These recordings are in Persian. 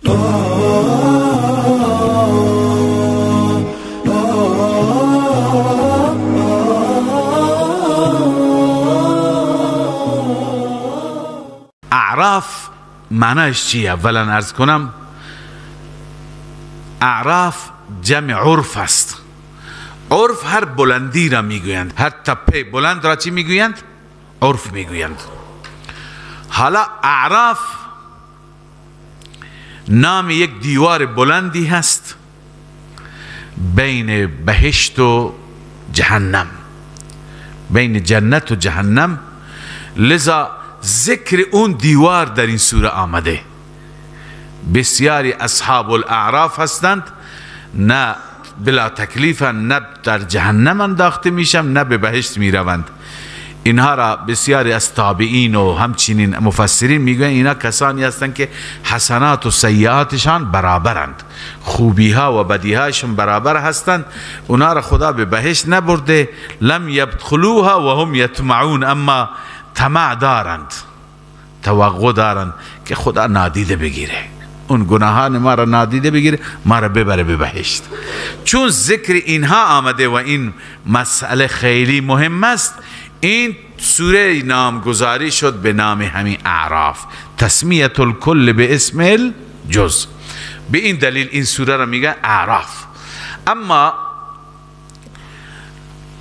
اعراف معناش چیه؟ اولا عرض کنم اعراف جمع عرف است. عرف هر بلندی را میگویند، هر تپه بلند را چی میگویند؟ عرف میگویند. حالا اعراف نام یک دیوار بلندی هست بین بهشت و جهنم، بین جنت و جهنم، لذا ذکر اون دیوار در این سوره آمده. بسیاری اصحاب الاعراف هستند، نه بلا تکلیف، نه در جهنم انداخته میشن نه به بهشت میروند. اینها را بسیاری از تابعین و همچنین مفسرین میگویند اینا کسانی هستند که حسنات و سیئاتشان برابرند، خوبی ها و بدی هاشون برابر هستند. اونا را خدا به بهشت نبرده، لم یدخلوها و هم یطمعون، اما طمع دارند، توقع دارند که خدا نادیده بگیره، اون گناهان ما را نادیده بگیره، ما را ببره به بهشت. چون ذکر اینها آمده و این مسئله خیلی مهم است، این سوره نامگذاری شد به نام همین اعراف، تسمیت الکل به اسم الجز. به این دلیل این سوره را میگن اعراف. اما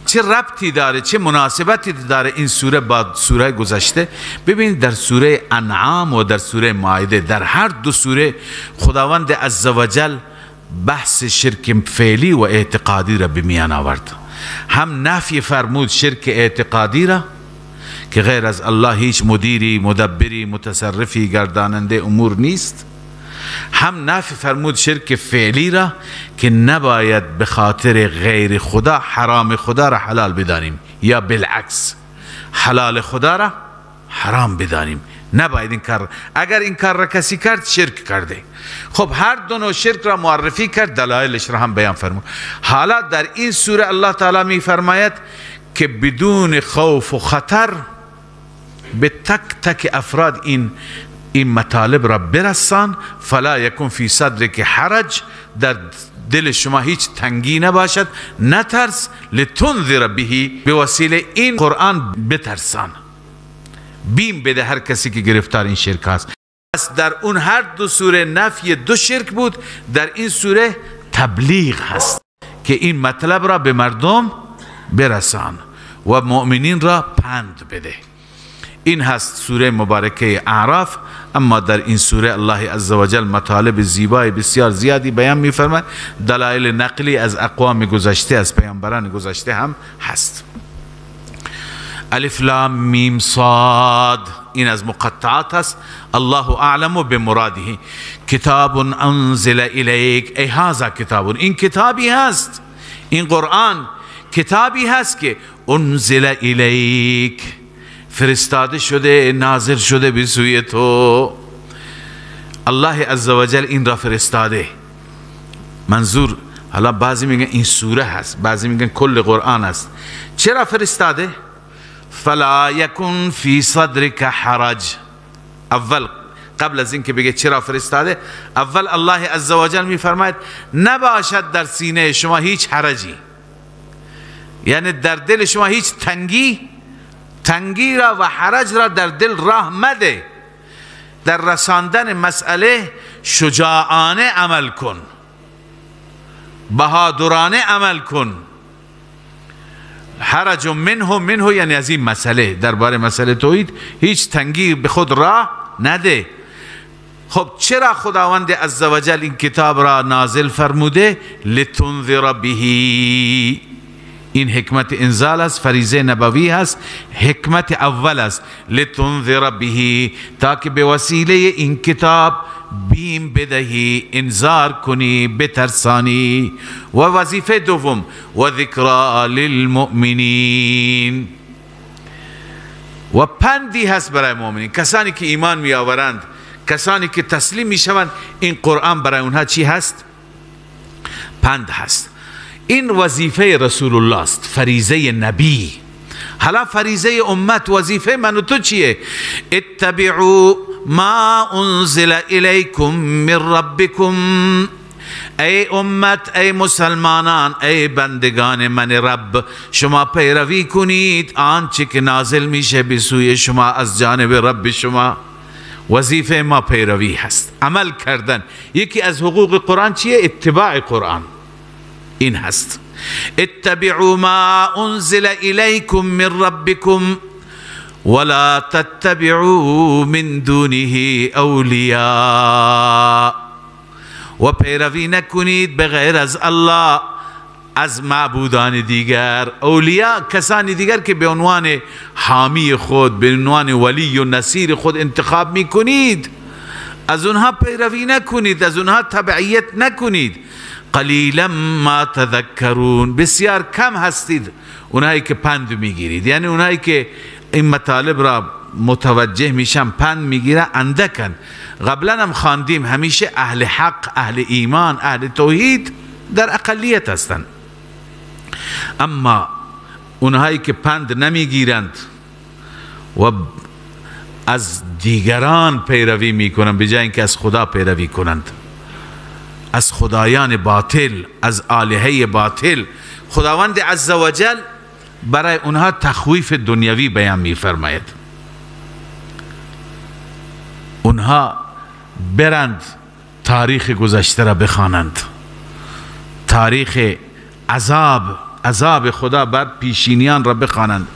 چه ربطی داره، چه مناسبتی داره این سوره با سوره گذشته؟ ببینید در سوره انعام و در سوره مائده، در هر دو سوره خداوند عزوجل بحث شرک فعلی و اعتقادی را به میان آورد. هم نفی فرمود شرک اعتقادی را که غیر از الله هیچ مدیری، مدبری، متصرفی، گرداننده امور نیست، هم نفی فرمود شرک فعلی را که نباید به خاطر غیر خدا حرام خدا را حلال بدانیم، یا بالعکس حلال خدا را حرام بدانیم. نباید این کار، اگر این کار را کسی کرد شرک کرده. خب هر دو نوع شرک را معرفی کرد، دلایلش را هم بیان فرمود. حالا در این سوره الله تعالی می فرماید که بدون خوف و خطر به تک تک افراد این مطالب را برسان. فلا یکن فی صدرک حرج، در دل شما هیچ تنگی نباشد، نترس، لتنذر به، به وسیله این قرآن بترسان، بیم بده هر کسی که گرفتار این شرک است. پس در اون هر دو سوره نفی دو شرک بود، در این سوره تبلیغ هست که این مطلب را به مردم برسان و مؤمنین را پند بده. این هست سوره مبارکه اعراف. اما در این سوره الله عزوجل مطالب زیبای بسیار زیادی بیان می‌فرماید، دلایل نقلی از اقوام گذشته، از پیامبران گذشته هم هست. الف لام میم صاد، این از مقطعات هست. الله اعلم بمراده. کتاب انزل الیک، ای هذا کتاب، این کتابی هست، این قرآن کتابی هست که انزل الیک، فرستاده شده، نازل شده به سوی تو. الله عزوجل این را فرستاده. منظور، حالا بعضی میگن این سوره هست، بعضی میگن کل قرآن است. چرا فرستاده؟ فلا یکن فی صدرک حرج. اول قبل از اینکه بگه چرا فرستاده، اول الله عزوجل میفرماید نباشد در سینه شما هیچ حرجی، یعنی در دل شما هیچ تنگی را و حرج را در دل راه مده. در رساندن مسئله شجاعانه عمل کن، بهادرانه عمل کن. حرج منه یعنی از این مسئله، درباره مسئله توحید هیچ تنگی به خود راه نده. خب چرا خداوند عزوجل این کتاب را نازل فرموده؟ لتنذر به، این حکمت انزال است، فریضه نبوی است، حکمت اول است. لتنذر به، تاکه به وسیله این کتاب بیم بدهی، انذار کنی، بترسانی. و وظیفه دوم و ذکرا للمؤمنین، و پندی هست برای مؤمنین، کسانی که ایمان می آورند، کسانی که تسلیم می شوند. این قرآن برای اونها چی هست؟ پند هست. این وظیفه رسول الله است، فریضه نبی. حالا فریضه امت، وظیفه من و تو چیه؟ اتبعوا ما انزل الیکم من ربکم. ای امت، ای مسلمانان، ای بندگان من رب، شما پیروی کنید آنچه که نازل میشه به سوی شما از جانب رب شما. وظیفه ما پیروی هست، عمل کردن. یکی از حقوق قرآن چیه؟ اتباع قرآن. این هست اتبعوا ما انزل الیکم من ربکم ولا تتبعوا من دونه اولیاء. و پیروی نکنید بغیر از الله از معبودان دیگر. اولیاء کسانی دیگر که به عنوان حامی خود، به عنوان ولی و نصیر خود انتخاب میکنید، از اونها پیروی نکنید، از اونها تبعیت نکنید. قلیلا ما تذکرون، بسیار کم هستید اونایی که پند میگیرید. یعنی اونایی که این مطالب را متوجه میشن، پند میگیرن، اندکن. قبلا هم خواندیم همیشه اهل حق، اهل ایمان، اهل توحید در اقلیت هستند. اما اونهایی که پند نمیگیرند و از دیگران پیروی میکنند به جای اینکه از خدا پیروی کنند، از خدایان باطل، از آلهه باطل، خداوند عزوجل برای اونها تخویف دنیوی بیان میفرماید. اونها برند تاریخ گذشته را بخوانند، تاریخ عذاب خدا بر پیشینیان را بخوانند.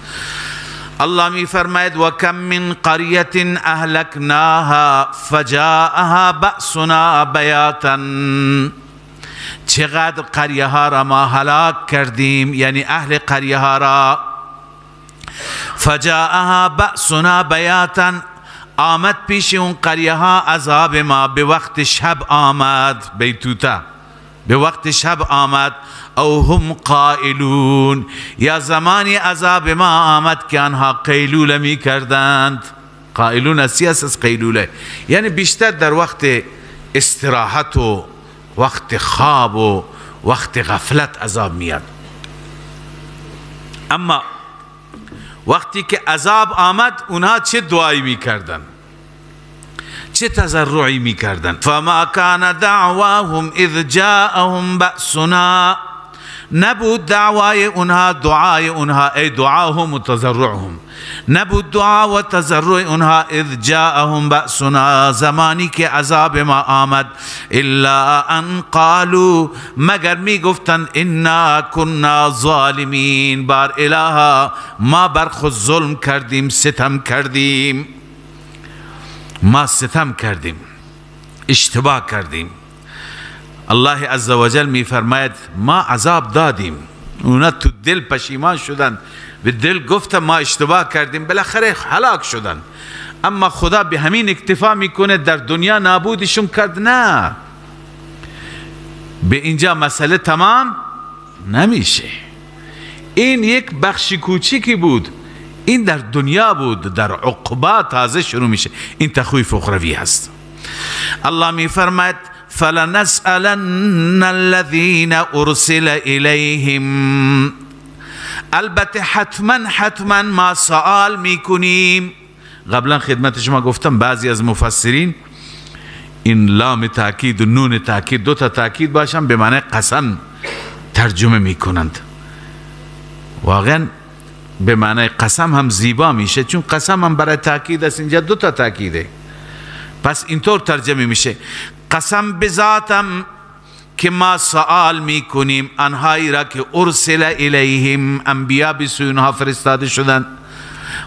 الله می فرماید و کم من قریة اهلکناها فجاءها بأسنا بیاتا. چقدر قریه ها را ما هلاک کردیم، یعنی اهل قریه ها را. فجاءها بأسنا بیاتا، آمد پیش اون قریه ها عذاب ما به وقت شب آمد، بیتوتا به وقت شب آمد. او هم قائلون، یا زمانی عذاب ما آمد که آنها قیلوله می کردند. قائلون از قیلوله یعنی بیشتر در وقت استراحت و وقت خواب و وقت غفلت عذاب میاد. اما وقتی که عذاب آمد اونها چه دعایی میکردن، چه تضرعی میکردن؟ فما کان دعواهم اذ جاءهم بأسنا، نبود دعوای اونها، دعای اونها، ای دعاهم و تضرعهم، نبود دعا و تضرع اونها اذ جاءهم بأسنا، زمانی که عذاب ما آمد، الا ان قالوا، مگر می گفتن انا كنا ظالمین، بار الها ما بر خود ظلم کردیم، ستم کردیم، ما ستم کردیم، اشتباه کردیم. الله عزوجل می فرماید ما عذاب دادیم، اونا تو دل پشیمان شدن، به دل گفتن ما اشتباه کردیم، بالاخره هلاک شدن. اما خدا به همین اکتفا میکنه در دنیا نابودشون کرد؟ نه، به اینجا مسئله تمام نمیشه. این یک بخش کوچیکی بود، این در دنیا بود، در عقبا تازه شروع میشه. این تخویف اخروی هست. الله می فرماید فلنسألن الذين ارسل الیهم، البته حتما ما سوال میکنیم. قبلا خدمت شما گفتم بعضی از مفسرین این لام تاکید و نون تاکید، دو تا تاکید باشن به معنی قسم ترجمه میکنند. واقعا به معنی قسم هم زیبا میشه، چون قسم هم برای تاکید است، اینجا دو تا تاکیده، پس اینطور ترجمه میشه قسم به ذاتم که ما سوال میکنیم آنهایی را که ارسل الیهم، انبیا به سوی اونها فرستاده شدن،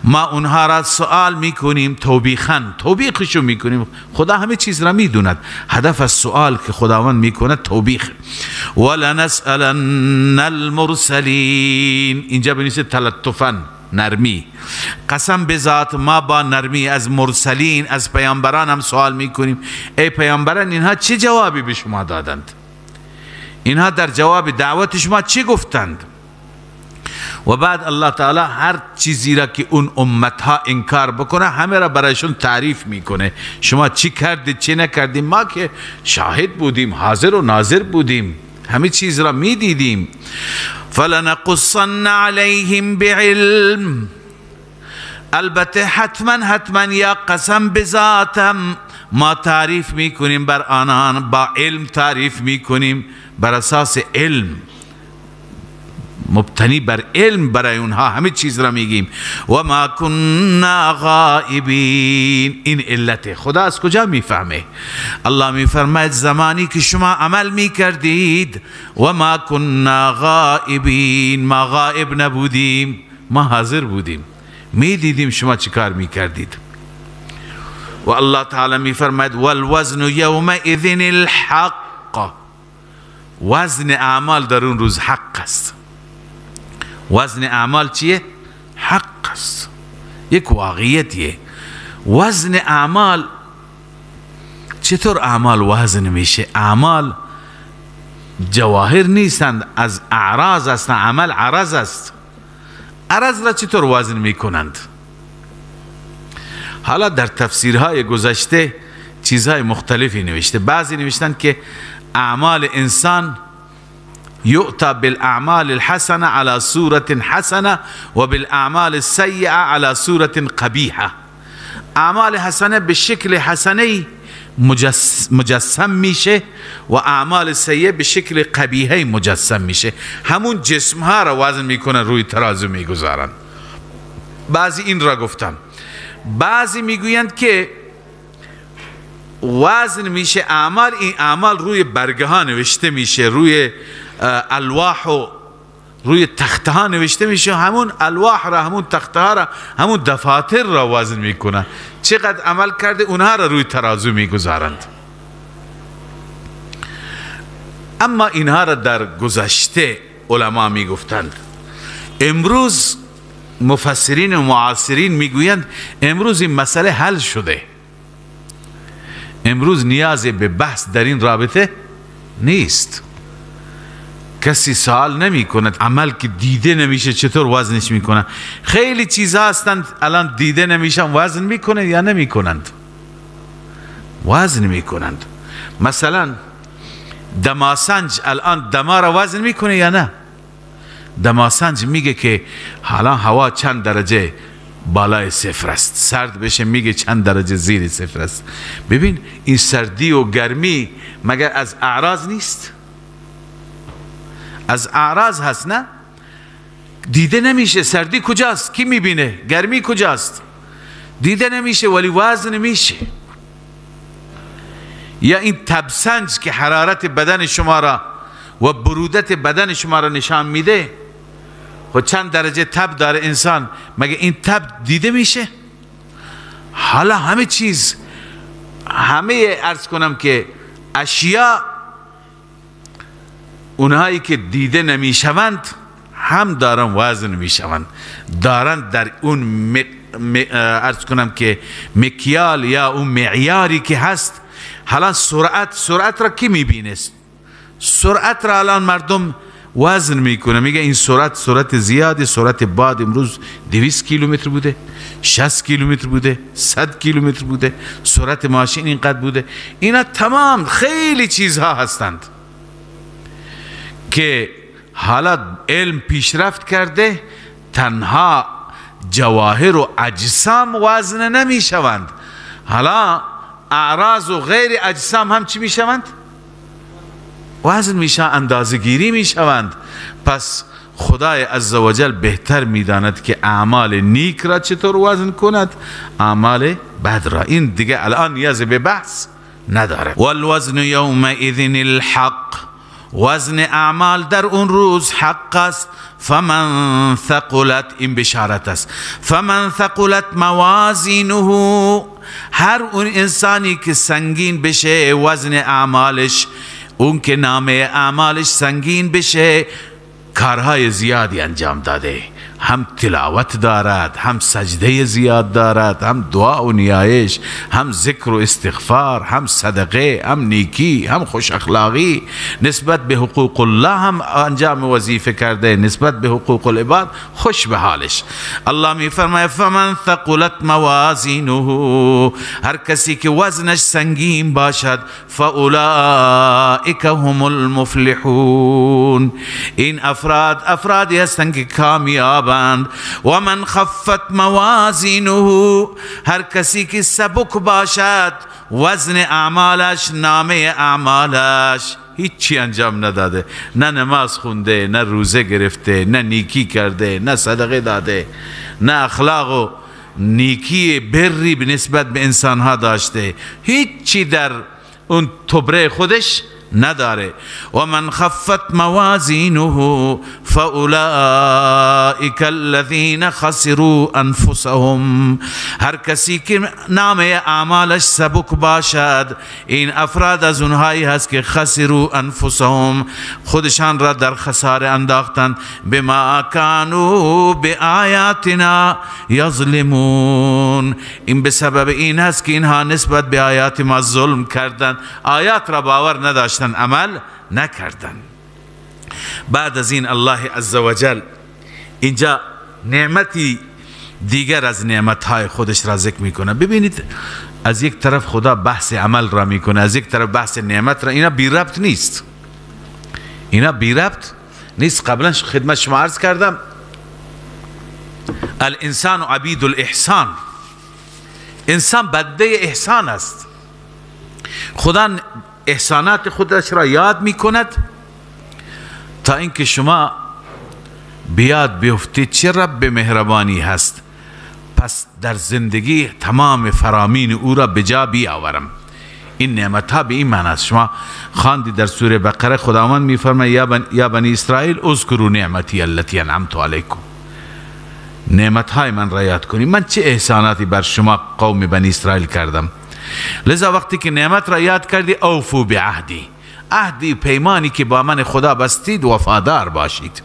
ما اونها را سوال میکنیم، توبیخن، توبیخشو میکنیم. خدا همه چیز را میدوند، هدف از سوال که خداوند میکنه توبیخ. ولنسألن المرسلین، اینجا بنویسه تلطفاً، نرمی. قسم به ذات ما با نرمی از مرسلین، از پیامبران هم سوال میکنیم. ای پیامبران اینها چه جوابی به شما دادند؟ اینها در جواب دعوت شما چه گفتند؟ و بعد الله تعالی هر چیزی را که اون امتها انکار بکنه همه را برایشون تعریف میکنه. شما چی کردید چی نکردیم؟ ما که شاهد بودیم، حاضر و ناظر بودیم، همه چیز را میدیدیم. فلنقصن علیهم بعلم، البته حتما یا قسم به ذاتم ما تعریف میکنیم بر آنان، با علم تعریف میکنیم، بر اساس علم، مبتنی بر علم برای اونها همه چیز را میگیم. و ما كنا غائبین، این علت. خدا از کجا میفهمه؟ الله میفرماید زمانی که شما عمل میکردید و ما كنا غائبین، ما غائب نبودیم، ما حاضر بودیم، میدیدیم شما چی کار میکردید. و الله تعالی میفرماید والوزن یومئذ الحق، وزن اعمال در اون روز حق است. وزن اعمال چیه؟ حق است، یک واقعیتیه. وزن اعمال، چطور اعمال وزن میشه؟ اعمال جواهر نیستند، از اعراض است. عمل عرض است. عرض را چطور وزن میکنند؟ حالا در تفسیرهای گذشته چیزهای مختلفی نوشته. بعضی نوشتن که اعمال انسان یؤتی بالاعمال الحسنه على صورت حسنه و بالاعمال السیئه على صورت قبیحه. اعمال حسنه به شکل حسنه مجسم میشه و اعمال سیئه به شکل قبیحه مجسم میشه. همون جسم ها را وزن میکنن، روی ترازو میگذارن. بعضی این را گفتن. بعضی میگویند که وزن میشه اعمال، این اعمال روی برگه ها نوشته میشه، روی الواح و روی تخته ها نوشته میشه. همون الواح را، همون تخته ها را، همون دفاتر را وزن میکنن. چقدر عمل کرده اونها را روی ترازو میگذارند. اما اینها را در گذشته علما میگفتند. امروز مفسرین و معاصرین میگویند امروز این مسئله حل شده، امروز نیاز به بحث در این رابطه نیست. کسی سوال نمی کند عمل که دیده نمیشه چطور وزنش میکنن. خیلی چیزها هستند الان دیده نمیشن، وزن میکنند یا نمی کنند؟ وزن میکنند. مثلا دماسنج الان دما را وزن میکنه یا نه؟ دماسنج میگه که حالا هوا چند درجه بالای صفر است، سرد بشه میگه چند درجه زیر صفر است. ببین این سردی و گرمی مگر از اعراض نیست؟ از اعراض هست نه؟ دیده نمیشه. سردی کجاست؟ کی میبینه؟ گرمی کجاست؟ دیده نمیشه ولی وزن میشه. یا این تبسنج که حرارت بدن شما را و برودت بدن شما را نشان میده، خود چند درجه تب داره انسان، مگه این تب دیده میشه؟ حالا همه چیز، همه عرض کنم که اشیاء اونهایی که دیده نمیشوند هم دارن وزن میشوند، دارن در اون عرض کنم که مکیال یا اون معیاری که هست. حالا سرعت را کی میبینه؟ سرعت را الان مردم وزن میکنه، میگه این سرعت زیاده، سرعت باد امروز 200 کیلومتر بوده، 60 کیلومتر بوده، 100 کیلومتر بوده، سرعت ماشین اینقدر بوده. اینا تمام خیلی چیزها هستند که حالا علم پیشرفت کرده، تنها جواهر و اجسام وزن نمیشوند، حالا اعراض و غیر اجسام هم چی میشوند؟ وزن میشن، اندازه گیری میشوند. پس خدای عزوجل بهتر میداند که اعمال نیک را چطور وزن کند، اعمال بد را. این دیگه الان نیاز به بحث نداره. والوزن یومئذ الحق، وزن اعمال در اون روز حق است. فمن ثقلت، این بشارت است، فمن ثقلت موازینه، هر اون انسانی که سنگین بشه وزن اعمالش، اون که نامه اعمالش سنگین بشه، کارهای زیادی انجام داده، هم تلاوت دارد، هم سجده زیاد دارد، هم دعا و نیایش، هم ذکر و استغفار، هم صدقه، هم نیکی، هم خوش اخلاقی، نسبت به حقوق الله هم انجام وظیفه کرده، نسبت به حقوق العباد خوش به حالش. الله می فرماید فمن ثقلت موازینه، هر کسی که وزنش سنگین باشد، فاولئک هم المفلحون، این افرادی هستند که کامیاب عذابند. و من خفت موازینه، هر کسی که سبک باشد وزن اعمالش، نامه اعمالش، هیچی انجام نداده، نه نماز خونده، نه روزه گرفته، نه نیکی کرده، نه صدقه داده، نه اخلاق و نیکی بری به نسبت به انسانها داشته، هیچی در اون تبره خودش نداره. و من خفت موازینه فاولئک الذین خسروا انفسهم، هر کسی که نامه اعمالش سبک باشد، این افراد از اونهایی هست که خسروا انفسهم، خودشان را در خساره انداختند، بما کانوا بآیاتنا یظلمون، این به سبب این هست که اینها نسبت به آیات ما ظلم کردند، آیات را باور نداشتند، عمل نکردند. بعد از این الله عزوجل اینجا نعمتی دیگر از نعمتهای خودش را ذکر میکنه. ببینید از یک طرف خدا بحث عمل را میکنه، از یک طرف بحث نعمت را. اینا بی ربط نیست، اینا بی ربط نیست. قبلا خدمت شما عرض کردم الانسان عبید الاحسان، انسان بنده احسان است. خدا احسانات خودش را یاد میکند تا اینکه شما بیاد بیفتید چه رب مهربانی هست، پس در زندگی تمام فرامین او را به جا بیاورم. این نعمت ها به این معنی است. شما خواندید در سوره بقره خداوند میفرماید یا بنی اسرائیل اذکروا نعمتی التي انعمت علیکم، نعمت های من را یاد کنید، من چه احساناتی بر شما قوم بنی اسرائیل کردم. لذا وقتی که نعمت را یاد کردی، اوفو بعهدی، عهدی پیمانی که با من خدا بستید وفادار باشید.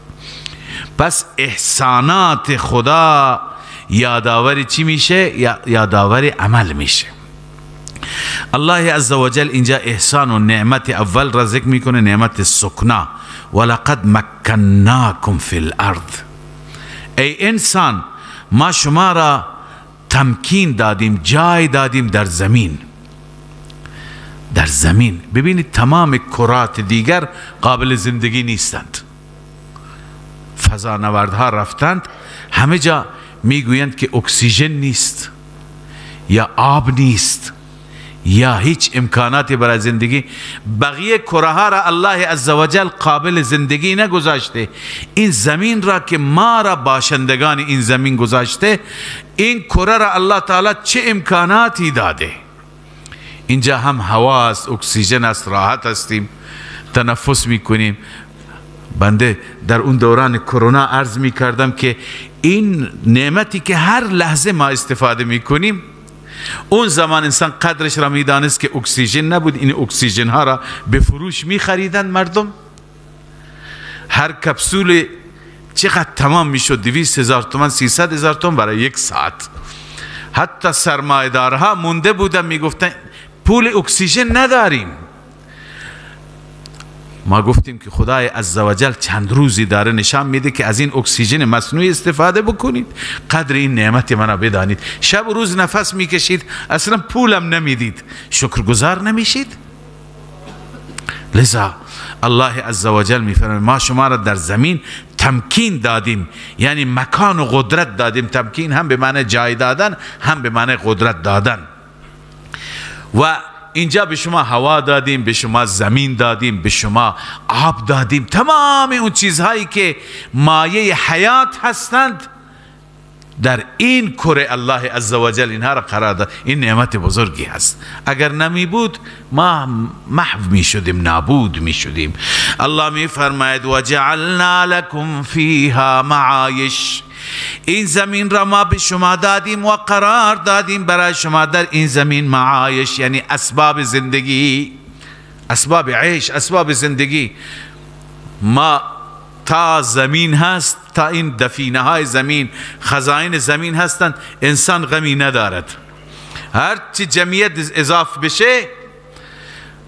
پس احسانات خدا یادآور چی میشه؟ یادآور عمل میشه. الله عزوجل اینجا احسان و نعمت اول را ذکر میکنه، نعمت سکنا. ولقد مکناکم فی الارض، ای انسان ما شما را تمکین دادیم، جای دادیم در زمین. در زمین ببینید تمام کرات دیگر قابل زندگی نیستند، فضانوردها رفتند، همه جا میگویند که اکسیژن نیست یا آب نیست یا هیچ امکاناتی برای زندگی. بقیه کره ها را الله عزوجل قابل زندگی نگذاشته، این زمین را که ما را باشندگان این زمین گذاشته، این کره را الله تعالی چه امکاناتی داده. اینجا هم هوا است، اکسیژن است، راحت هستیم، تنفس میکنیم. بنده در اون دوران کرونا عرض میکردم که این نعمتی که هر لحظه ما استفاده میکنیم، اون زمان انسان قدرش را میدانست که اکسیژن نبود. این اکسیژن ها را به فروش میخریدند مردم، هر کپسول چقدر تمام میشد؟ 200,000 تومان، 300,000 تومان برای یک ساعت. حتی سرمایه‌دارها مونده بودن میگفتن پول اکسیژن نداریم. ما گفتیم که خدای عزوجل چند روزی داره نشان میده که از این اکسیژن مصنوعی استفاده بکنید، قدر این نعمت منو بدانید. شب و روز نفس میکشید، اصلا پولم نمیدید، شکرگزار نمیشید؟ لذا الله عزوجل میفرماید ما شما را در زمین تمکین دادیم، یعنی مکان و قدرت دادیم. تمکین هم به معنی جای دادن، هم به معنی قدرت دادن. و اینجا به شما هوا دادیم، به شما زمین دادیم، به شما آب دادیم، تمام اون چیزهایی که مایه حیات هستند در این کره الله عزوجل اینها را قرار داد. این نعمت بزرگی هست، اگر نمی بود ما محو می شدیم، نابود می شدیم. الله می فرماید و جعلنا لکم فیها معایش، این زمین را ما به شما دادیم و قرار دادیم برای شما در این زمین معایش، یعنی اسباب زندگی، اسباب عیش، اسباب زندگی. ما تا زمین هست، تا این دفینه های زمین، خزائن زمین هستند، انسان غمی ندارد. هرچی جمعیت اضافه بشه،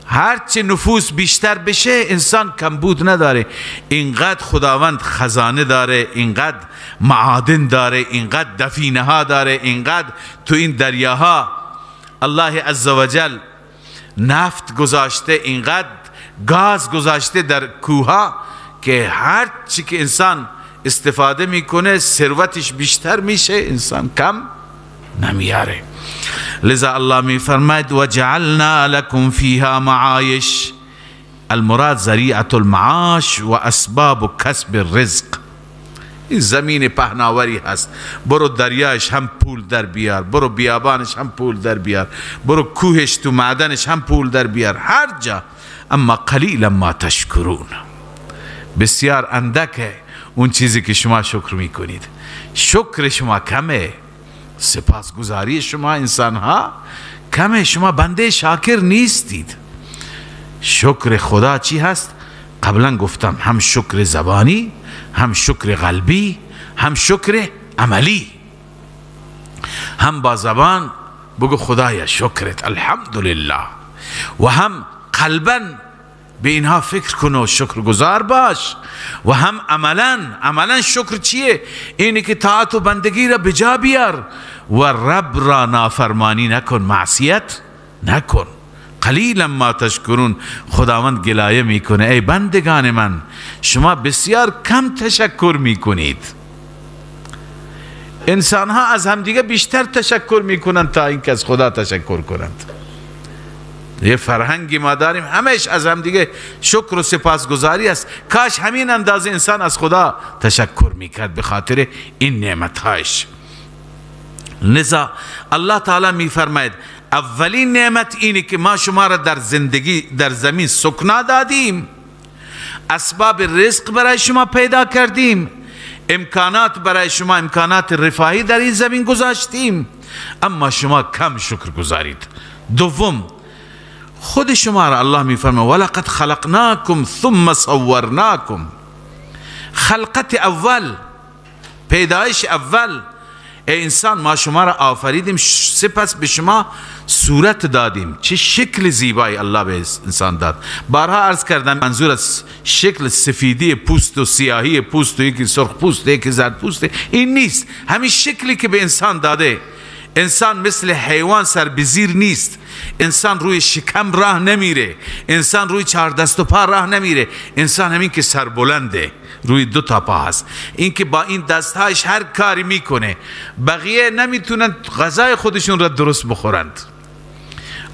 هرچی نفوس بیشتر بشه، انسان کمبود نداره. اینقدر خداوند خزانه داره، اینقدر معادن داره، اینقدر دفینه ها داره، اینقدر تو این دریاها الله عزوجل نفت گذاشته، اینقدر گاز گذاشته در کوها که هر چی که انسان استفاده میکنه ثروتش بیشتر میشه، انسان کم نمیاره. لذا الله میفرماید و جعلنا لكم فيها معایش، المراد ذریعة المعاش و اسباب کسب الرزق. این زمین پهناوری هست، برو دریایش هم پول در بیار، برو بیابانش هم پول در بیار، برو کوهش تو معدنش هم پول در بیار، هر جا. اما قلیلا ما تشکرون، بسیار اندکه اون چیزی که شما شکر میکنید. شکر شما کمه، سپاسگزاری شما انسان ها کمه، شما بنده شاکر نیستید. شکر خدا چی هست؟ قبلا گفتم، هم شکر زبانی، هم شکر قلبی، هم شکر عملی. هم با زبان بگو خدایا شکرت الحمدلله، و هم قلبا به اینها فکر کن و شکرگزار باش، و هم عملا شکر چیه؟ اینی که طاعت و بندگی را بجا بیار و رب را نافرمانی نکن، معصیت نکن. قلیلا ما تشکرون. خداوند گلایه میکنه ای بندگان من، شما بسیار کم تشکر میکنید. انسان ها از همدیگه بیشتر تشکر میکنند تا اینکه از خدا تشکر کنند. یه فرهنگی ما داریم همش از همدیگه شکر و سپاسگزاری است. کاش همین اندازه انسان از خدا تشکر میکرد به خاطر این نعمتهایش. لذا الله تعالی میفرماید اولین نعمت اینه که ما شما را در زندگی در زمین سکنا دادیم، اسباب رزق برای شما پیدا کردیم، امکانات برای شما، امکانات رفاهی در این زمین گذاشتیم، اما شما کم شکر گذارید. دوم، خود شما را الله میفرماید ولقد خلقناکم ثم صورناکم. خلقت اول، پیدایش اول، ای انسان ما شما را آفریدیم، سپس به شما صورت دادیم. چه شکل زیبایی الله به انسان داد. بارها عرض کردم منظور از شکل سفیدی پوست و سیاهی پوست و یکی سرخ پوست یکی زرد پوست این نیست. همین شکلی که به انسان داده. انسان مثل حیوان سر به زیر نیست، انسان روی شکم راه نمیره، انسان روی چهار دست و پا راه نمیره، انسان همین که سر بلنده روی دو تا پا هست، این که با این دستهایش هر کاری میکنه. بقیه نمیتونن غذای خودشون را درست بخورند،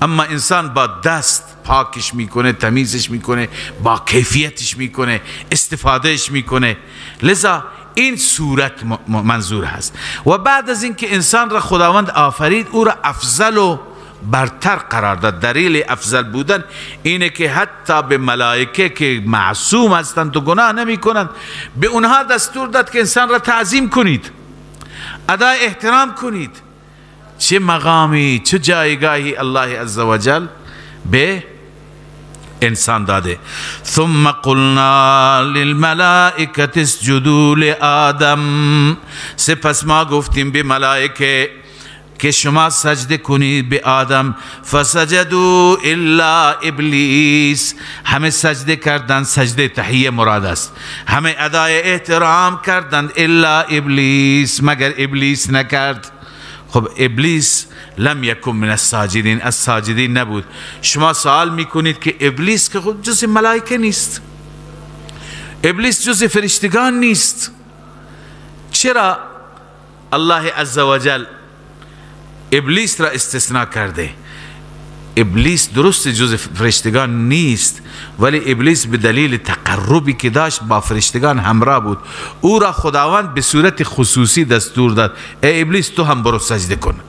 اما انسان با دست پاکش میکنه، تمیزش میکنه، با کیفیتش میکنه، استفادهش میکنه. لذا این صورت منظور هست. و بعد از اینکه انسان را خداوند آفرید، او را افضل و برتر قرار داد. دلیل افضل بودن اینه که حتی به ملائکه که معصوم هستند و گناه نمی کنند، به اونها دستور داد که انسان را تعظیم کنید، ادای احترام کنید. چه مقامی، چه جایگاهی الله عزوجل به انسان داده. ثم قلنا للملائکه اسجدوا لآدم. سپس ما گفتیم به ملائکه که شما سجده کنید به آدم. فسجدوا الا ابلیس. همه سجده کردند، سجده تحیه مراد است، همه ادای احترام کردند الا ابلیس، مگر ابلیس نکرد. خب ابلیس لم یکن من الساجدین، از ساجدین نبود. شما سوال میکنید که ابلیس که خود جز ملائکه نیست، ابلیس جز فرشتگان نیست، چرا الله عزوجل ابلیس را استثناء کرده؟ ابلیس درست جز فرشتگان نیست، ولی ابلیس به دلیل تقربی که داشت با فرشتگان همراه بود، او را خداوند به صورت خصوصی دستور داد ای ابلیس تو هم برو سجده کن.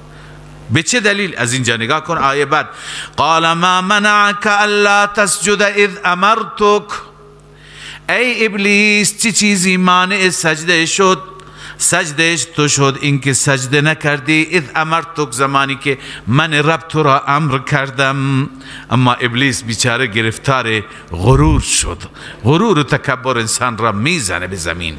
به چه دلیل؟ از اینجا نگاه کن آیه بعد. قال ما منعك الا تسجد اذ امرتك. ای ابلیس چه چیزی مانع سجده شد؟ سجدهش تو شد اینکه سجده نکردی. اذ امرتک، زمانی که من رب تو را امر کردم. اما ابلیس بیچاره گرفتار غرور شد. غرور و تکبر انسان را میزنه به زمین.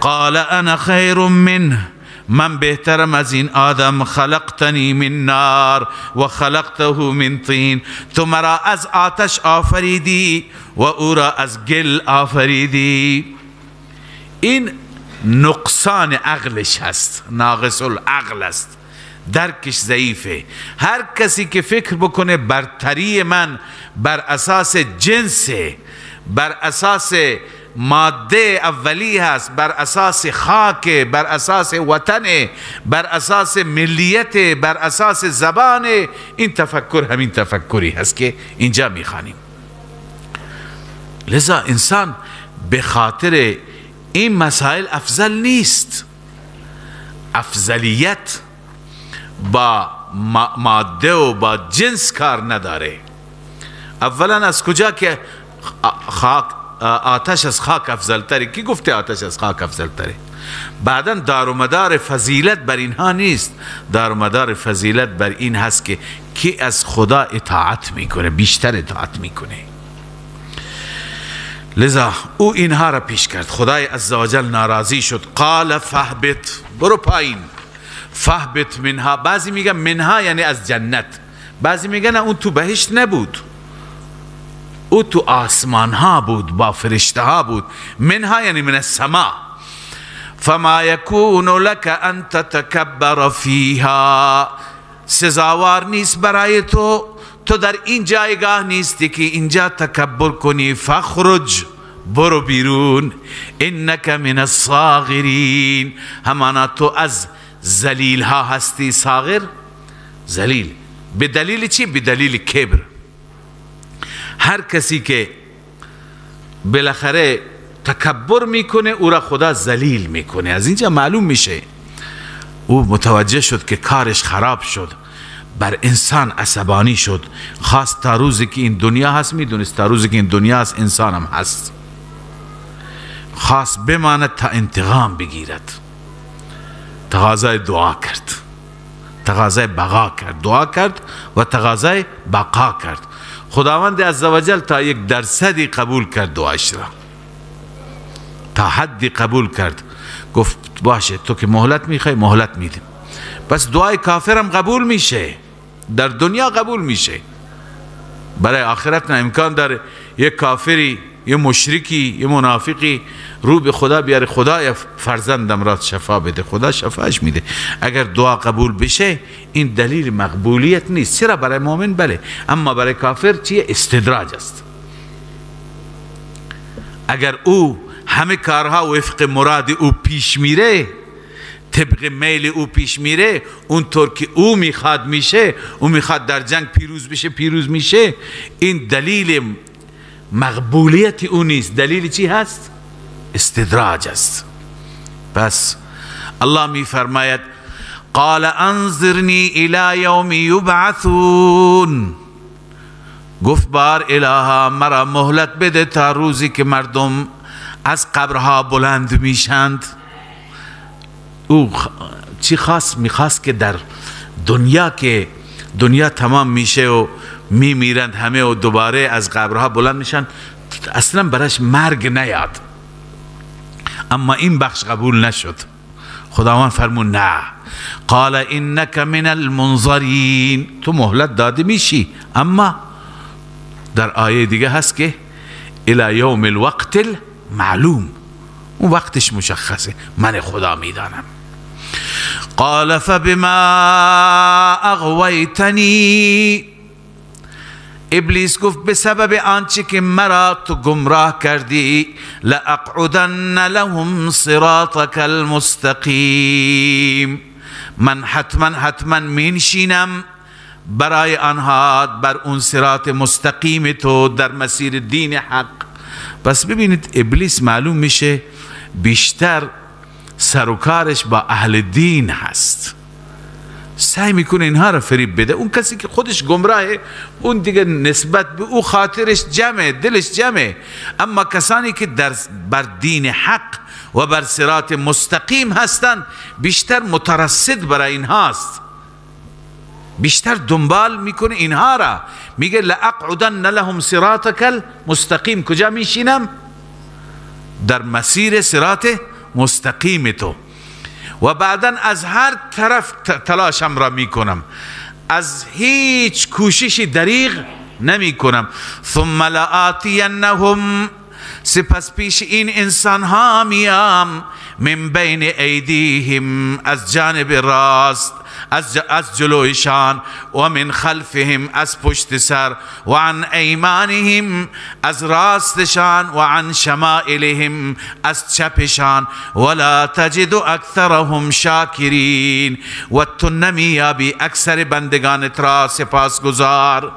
قال انا خیر منه، من بهترم از این آدم. خلقتنی من نار و خلقته من طین. تو مرا از آتش آفریدی و او را از گل آفریدی. این نقصان عقلش هست، ناقص العقل است، درکش ضعیفه. هر کسی که فکر بکنه برتری من بر اساس جنسه، بر اساس ماده اولی هست، بر اساس خاک، بر اساس وطن، بر اساس ملیت، بر اساس زبان. این تفکر همین تفکری هست که اینجا میخوانیم. لذا انسان به خاطر این مسائل افضل نیست. افضلیت با ماده و با جنس کار نداره. اولا از کجا که خاک، آتش از خاک افضل تره؟ کی گفته آتش از خاک افضل تره؟ بعدا دار و مدار فضیلت بر اینها نیست، دار و مدار فضیلت بر این هست که کی از خدا اطاعت میکنه، بیشتر اطاعت میکنه. لذا او اینها را پیش کرد. خدای عزوجل ناراضی شد. قال فهبط، برو پایین. فهبط منها، بعضی میگن منها یعنی از جنت، بعضی میگن اون تو بهشت نبود، او تو آسمان ها بود، با فرشته ها بود. منها یعنی من السما. فما یکون لك ان تتکبر فیها، سزاوار نیست برای تو در این جایگاه نیستی که اینجا تکبر کنی. فخرج، برو بیرون. انک من الصاغرین، همانا تو از ذلیل ها هستی. صاغر ذلیل، به دلیل چی؟ به دلیل کبر. هر کسی که بالاخره تکبر میکنه او را خدا ذلیل میکنه. از اینجا معلوم میشه او متوجه شد که کارش خراب شد، بر انسان عصبانی شد. خواست تا روزی که این دنیا هست، میدونست تا روزی که این دنیا هست انسان هم هست، خواست بماند تا انتقام بگیرد. تقاضای دعا کرد، تقاضای بقا کرد، دعا کرد و تقاضای بقا کرد. خداوند عزوجل تا 1% قبول کرد دعاش را، تا حدی قبول کرد. گفت باشه تو که مهلت میخوای مهلت میدیم. بس دعای کافرم قبول میشه، در دنیا قبول میشه، برای آخرت نه امکان داره یک کافری، یه مشرکی، یه منافقی رو به خدا بیاره خدای فرزندم را شفا بده، خدا شفاش میده. اگر دعا قبول بشه این دلیل مقبولیت نیست. چرا؟ برای مؤمن بله، اما برای کافر چیه؟ استدراج است. اگر او همه کارها وفق مراد او پیش میره، طبق میل او پیش میره، اونطور که او میخواد میشه، او میخواد در جنگ پیروز بشه پیروز میشه، این دلیل مقبولیت او نیست. دلیل چی هست؟ استدراج است. پس الله می فرماید قال انظرنی الی یوم یبعثون، گفت بار الها مرا مهلت بده تا روزی که مردم از قبرها بلند میشند. او چی خواست؟ میخواست که در دنیا که دنیا تمام میشه و میمیرند همه و دوباره از قبرها بلند میشن، اصلا برش مرگ نیاد. اما این بخش قبول نشد. خداوند فرمون نه، قال انک من المنظرین، تو مهلت داده میشی، اما در آیه دیگه هست که الی یوم الوقت المعلوم، اون وقتش مشخصه، من خدا میدانم. قال فبما اغویتنی، ابلیس گفت به سبب آنچه که مرا تو گمراه کردی، لاقعدن لهم صراطك المستقیم، من حتما مینشینم برای آنها بر اون صراط مستقیم تو، در مسیر دین حق. پس ببینید ابلیس معلوم میشه بیشتر سروکارش با اهل دین هست، سعی میکنه اینها را فریب بده. اون کسی که خودش گمراهه اون دیگه نسبت به او خاطرش جمعه، دلش جمعه. اما کسانی که بر دین حق و بر صراط مستقیم هستند بیشتر مترصد برای اینهاست، بیشتر دنبال میکنه اینها را. میگه لاقعدن لهم صراطك المستقیم، کجا میشینم؟ در مسیر صراط مستقیم تو، و بعدا از هر طرف تلاشم را میکنم، از هیچ کوششی دریغ نمی کنم. ثم لآتینهم، سپس پیش این انسان ها میام، من بین ایدیهم، از جانب راست، از جلویشان، و من خلفهم، از پشت سر، و عن ایمانهم، از راستشان، و عن شمائلهم، از چپشان، ولا تجد اکثرهم شاکرین، و تو نمیابی اکثر بندگانت را سپاسگزار.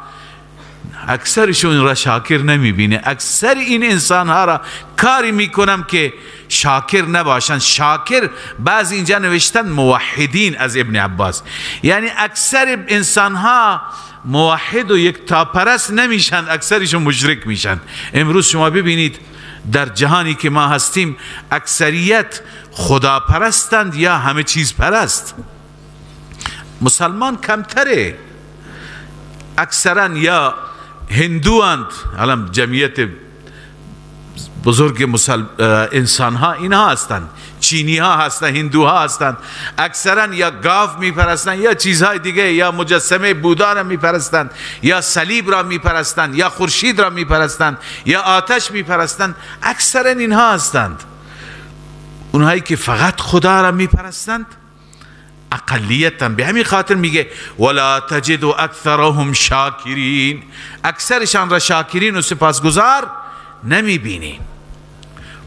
اکثرشون را شاکر نمیبینه. اکثر این انسان ها را کاری میکنم که شاکر نباشن. شاکر بعض اینجا نوشتن موحدین از ابن عباس، یعنی اکثر انسان ها موحد و یکتاپرست نمیشن، اکثرشون مشرک میشن. امروز شما ببینید در جهانی که ما هستیم اکثریت خدا پرستند یا همه چیز پرست. مسلمان کمتره، اکثرا یا هندواند. الان جمعیت بزرگ انسان ها اینها هستند، چینی ها هستند، هندوها هستند. اکثرا یا گاو میپرستند یا چیزهای دیگه، یا مجسمه بودا را میپرستند، یا صلیب را میپرستند، یا خورشید را میپرستند، یا آتش میپرستند. اکثرا اینها هستند. اونهایی که فقط خدا را میپرستند اقلیتن. به همین خاطر میگه ولا تجد اکثرهم شاکرین، اکثرشان را شاکرین و سپاسگزار نمیبینی.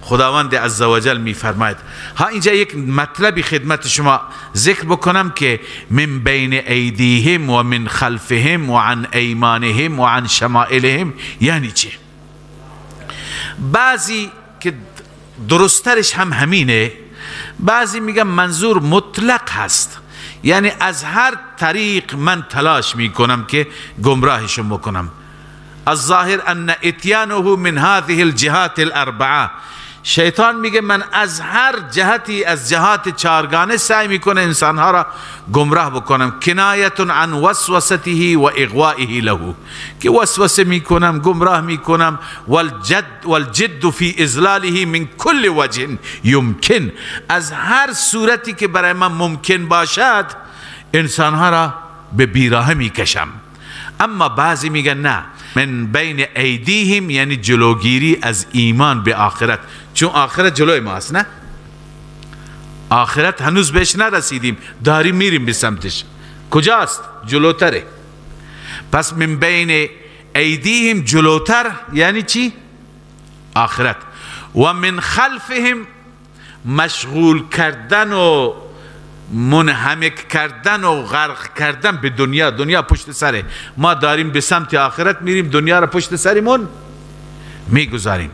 خداوند عزوجل میفرماید. ها اینجا یک مطلبی خدمت شما ذکر بکنم که من بین ایدیهم و من خلفهم و عن ایمانهم و عن شمائلهم یعنی چه؟ بعضی که درسترش هم همینه، بعضی میگن منظور مطلق هست، یعنی از هر طریق من تلاش میکنم که گمراهشون بکنم. الظاهر ان اتیانه من هذه الجهات الاربعه، شیطان میگه من از هر جهتی از جهات چارگانه سعی میکنه انسانها را گمراه بکنم. کنایت عن وسوسته و اغوائه له، که وسوسه میکنم، گمراه میکنم. والجد فی اضلاله من کل وجه یمکن، از هر صورتی که برای من ممکن باشد انسانها را به بیراهه میکشم. اما بعضی میگن نه، من بین ایدیهم یعنی جلوگیری از ایمان به آخرت، چون آخرت جلوی ما است. نه، آخرت هنوز بهش نرسیدیم، داریم میریم به سمتش. کجاست؟ جلوتره. پس من بین ایدیهم جلوتر یعنی چی؟ آخرت. و من خلفهم مشغول کردن و منهمک کردن و غرق کردن به دنیا. دنیا پشت سره ما، داریم به سمت آخرت میریم، دنیا را پشت سرمون میگذاریم.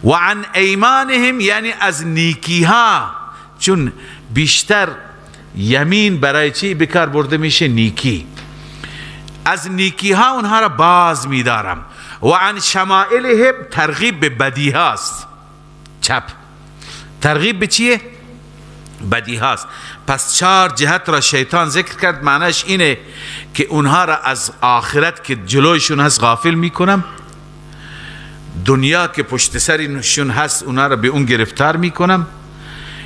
و عن ایمانهم یعنی از نیکی ها، چون بیشتر یمین برای چی بکار برده میشه؟ نیکی. از نیکی ها اونها را باز میدارم. و عن شمائلهم ترغیب به بدی هاست، چپ. ترغیب به چیه؟ بدی هاست. پس چار جهت را شیطان ذکر کرد، معنیش اینه که اونها را از آخرت که جلویشون هست غافل میکنم، دنیا که پشت سرشون هست اونها را به اون گرفتار میکنم،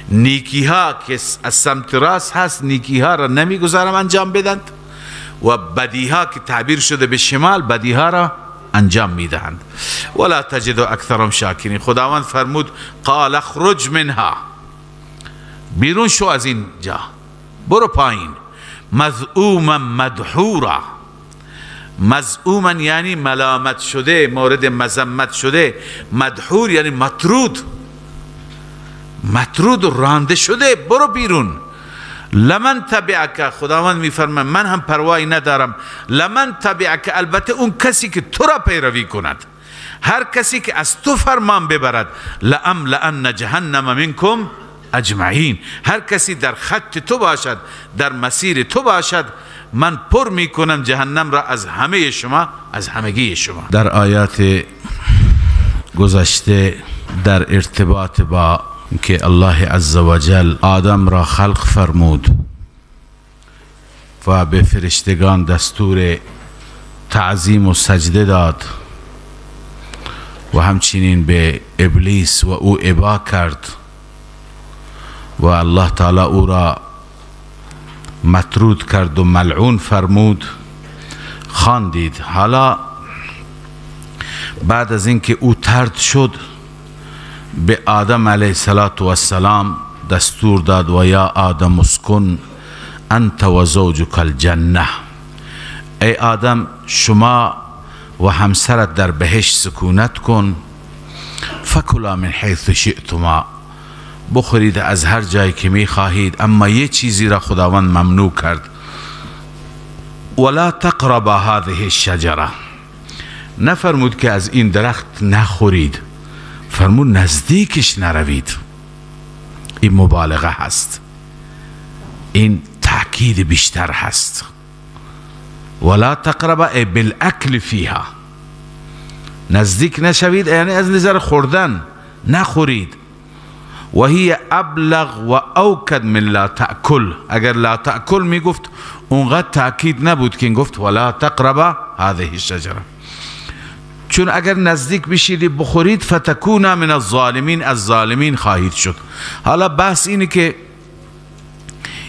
نیکی ها که از سمت راست هست نیکی ها را نمیگذارم انجام بدند، و بدی ها که تعبیر شده به شمال بدی ها را انجام میدهند. ولا تجد اکثرهم شاکرین. خداوند فرمود قال اخرج منها، بیرون شو از این جا، برو پایین. مذءوما مدحورا، مذءوما یعنی ملامت شده، مورد مذمت شده. مدحور یعنی مطرود، مطرود و رانده شده، برو بیرون. لمن تبعک، خداوند میفرماید من هم پروایی ندارم. لمن تبعک، البته اون کسی که تو را پیروی کند، هر کسی که از تو فرمان ببرد. لأملأن جهنم منکم اجمعین، هر کسی در خط تو باشد، در مسیر تو باشد، من پر میکنم جهنم را از همه شما، از همگی شما. در آیات گذشته در ارتباط با که الله عزوجل آدم را خلق فرمود و به فرشتگان دستور تعظیم و سجده داد و همچنین به ابلیس و او ابا کرد و الله تعالی او را مطرود کرد و ملعون فرمود، خواندید. حالا بعد از اینکه او طرد شد، به آدم علیه السلام دستور داد و یا آدم اسکن انت و زوجک الجنه، ای آدم شما و همسرت در بهشت سکونت کن، فکلا من حیث شئتما، بخورید از هر جایی که می خواهید، اما یه چیزی را خداوند ممنوع کرد، ولا تقربا هذه الشجره، نفرمود که از این درخت نخورید، فرمود نزدیکش نروید. این مبالغه هست، این تأکید بیشتر هست. ولا تقربا ای بالاکل فیها، نزدیک نشوید یعنی از نظر خوردن نخورید. و هی ابلغ و اوکد من لا تأکل، اگر لا تأکل می گفت اونقدر تأکید نبود که این گفت ولا تقربا هذه الشجره، چون اگر نزدیک بشید بخورید فتکونا من الظالمین، از ظالمین خواهید شد. حالا بحث اینه که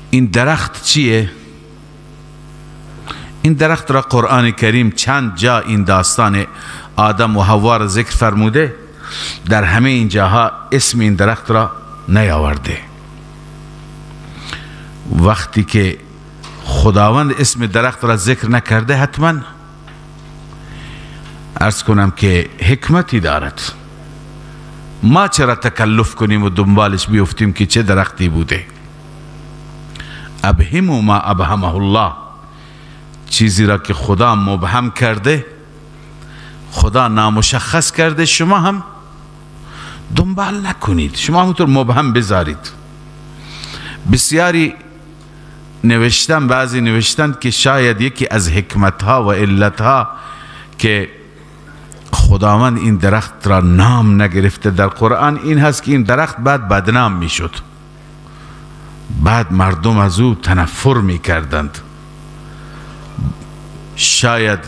این درخت چیه؟ این درخت را قرآن کریم چند جا این داستان آدم و حوا را ذکر فرموده، در همه این جاها اسم این درخت را نیاورده. وقتی که خداوند اسم درخت را ذکر نکرده حتما عرض کنم که حکمتی دارد. ما چرا تکلف کنیم و دنبالش بیفتیم که چه درختی بوده؟ ابهموا ما ابهمه الله، چیزی را که خدا مبهم کرده، خدا نامشخص کرده، شما هم دنبال نکنید، شما همونطور مبهم بذارید. بسیاری نوشتن، بعضی نوشتن که شاید یکی از حکمتها و علتها که خداوند این درخت را نام نگرفته در قرآن این هست که این درخت بعد بدنام می شد، بعد مردم از او تنفر می کردند، شاید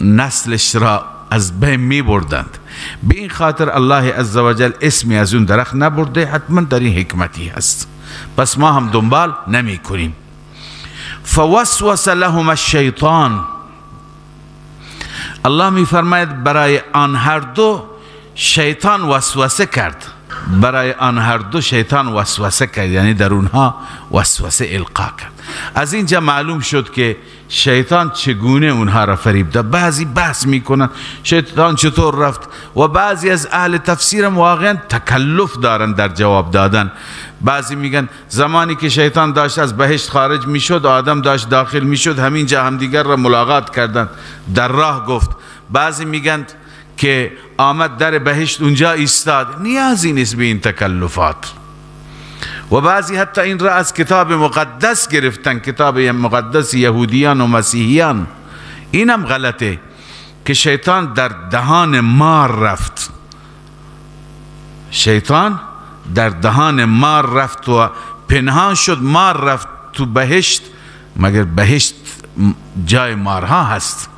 نسلش را از بین می بردند. به این خاطر الله عزوجل اسمی از اون درخت نبرده، حتما در این حکمتی هست، پس ما هم دنبال نمی کنیم. فوسوس لهم الشیطان، الله می فرماید برای آن هر دو شیطان وسوسه کرد، برای آن هر دو شیطان وسوسه کرد، یعنی در اونها وسوسه القا کرد. از اینجا معلوم شد که شیطان چگونه اونها را فریب داد. بعضی بحث میکنن شیطان چطور رفت و بعضی از اهل تفسیرم واقعا تکلف دارن در جواب دادن. بعضی میگن زمانی که شیطان داشت از بهشت خارج میشد، آدم داشت داخل میشد، همینجا همدیگر را ملاقات کردند، در راه گفت. بعضی میگن که آمد در بهشت اونجا ایستاد، نیازی نیست به این تکلفات. و بعضی حتی این را از کتاب مقدس گرفتن، کتاب مقدس یهودیان و مسیحیان. اینم غلطه که شیطان در دهان مار رفت، شیطان در دهان مار رفت و پنهان شد، مار رفت تو بهشت، مگر بهشت جای مارها هست؟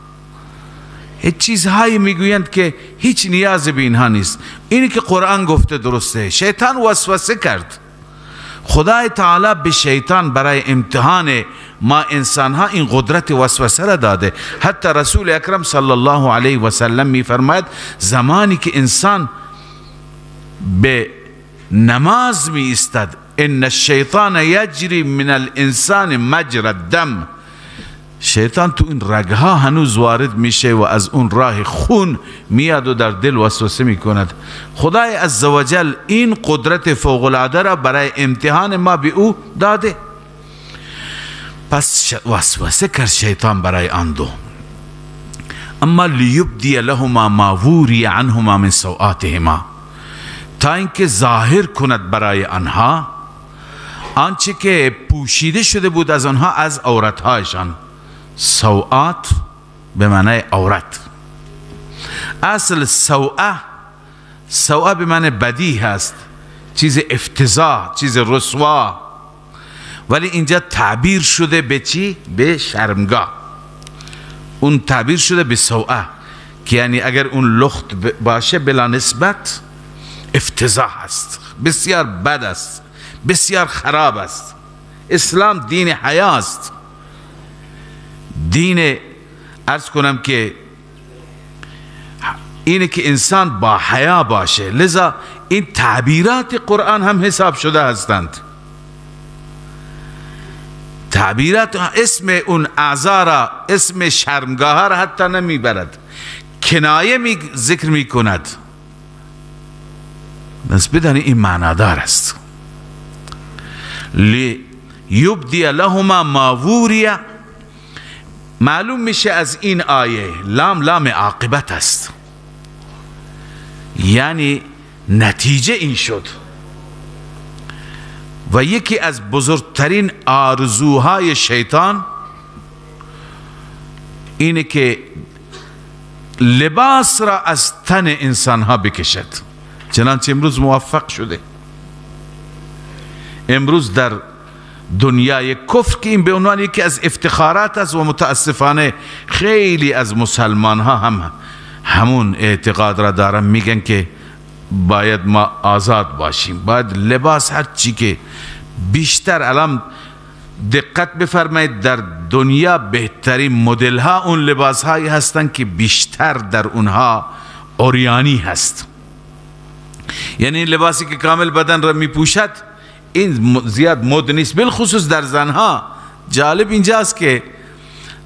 هیچ چیزهایی میگویند که هیچ نیاز به اینها نیست. اینی که قرآن گفته درسته، شیطان وسوسه کرد. خدای تعالی به شیطان برای امتحان ما انسان ها این قدرت وسوسه را داده. حتی رسول اکرم صلی الله علیه و سلم می فرماید زمانی که انسان به نماز می ایستد، ان الشیطان یجری من الانسان مجرى الدم، شیطان تو این رگها هنوز وارد میشه و از اون راه خون میاد و در دل وسوسه میکند. خدای عزوجل این قدرت فوق العاده را برای امتحان ما به او داده. پس وسوسه کرد شیطان برای آن دو. اما لیبدی لهما ما ووری عنهما من سوآتهما، تا اینکه ظاهر کند برای آنها آنچه که پوشیده شده بود از آنها از عورتهایشان. سوآت به معنی عورت. اصل سوء به معنی بدی هست، چیز افتضاح، چیز رسوا، ولی اینجا تعبیر شده به چی؟ به شرمگاه. اون تعبیر شده به سوء که یعنی اگر اون لخت باشه بلا نسبت افتضاح است، بسیار بد است، بسیار خراب است. اسلام دین حیا است، دین عرض کنم که اینه که انسان با حیا باشه. لذا این تعبیرات قرآن هم حساب شده هستند. تعبیرات اسم اون اعضا، اسم شرمگاه را حتی نمیبرد، کنایه ذکر میکند. بس بدانی این معنادار است. لیبدی لهما ما وریا، معلوم میشه از این آیه لام عاقبت است، یعنی نتیجه این شد. و یکی از بزرگترین آرزوهای شیطان اینه که لباس را از تن انسان ها بکشد. چنانچه امروز موفق شده. امروز در دنیای کفر که این به عنوان یکی از افتخارات است و متاسفانه خیلی از مسلمان ها هم همون اعتقاد را دارن، میگن که باید ما آزاد باشیم، باید لباس هر چی که بیشتر. الان دقت بفرمایید در دنیا بهترین مدل ها اون لباس هایی هستند که بیشتر در اونها عریانی هست، یعنی لباسی که کامل بدن را میپوشد این زیاد مد نیست، بالخصوص در زنها. جالب اینجاست که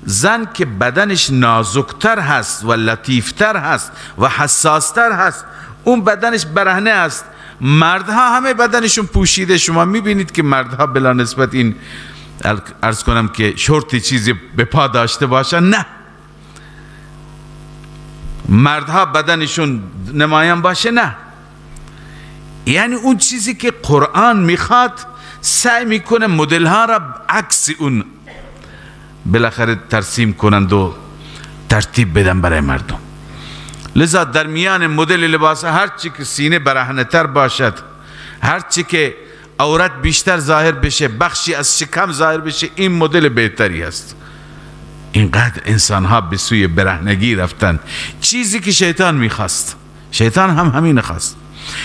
زن که بدنش نازکتر هست و لطیفتر هست و حساستر هست، اون بدنش برهنه است. مردها همه بدنشون پوشیده. شما میبینید که مردها بلا نسبت این عرض کنم که شورتی چیزی به پا داشته باشن، نه، مردها بدنشون نمایان باشه، نه. یعنی اون چیزی که قرآن میخواد سعی میکنه مدل ها را عکس اون بالاخره ترسیم کنند و ترتیب بدن برای مردم. لذا در میان مدل لباس هرچی که سینه برهنه تر باشد، هرچی که عورت بیشتر ظاهر بشه، بخشی از شکم ظاهر بشه، این مدل بهتری است. اینقدر انسان ها به سوی برهنگی رفتن، چیزی که شیطان میخواست. شیطان هم همین خواست.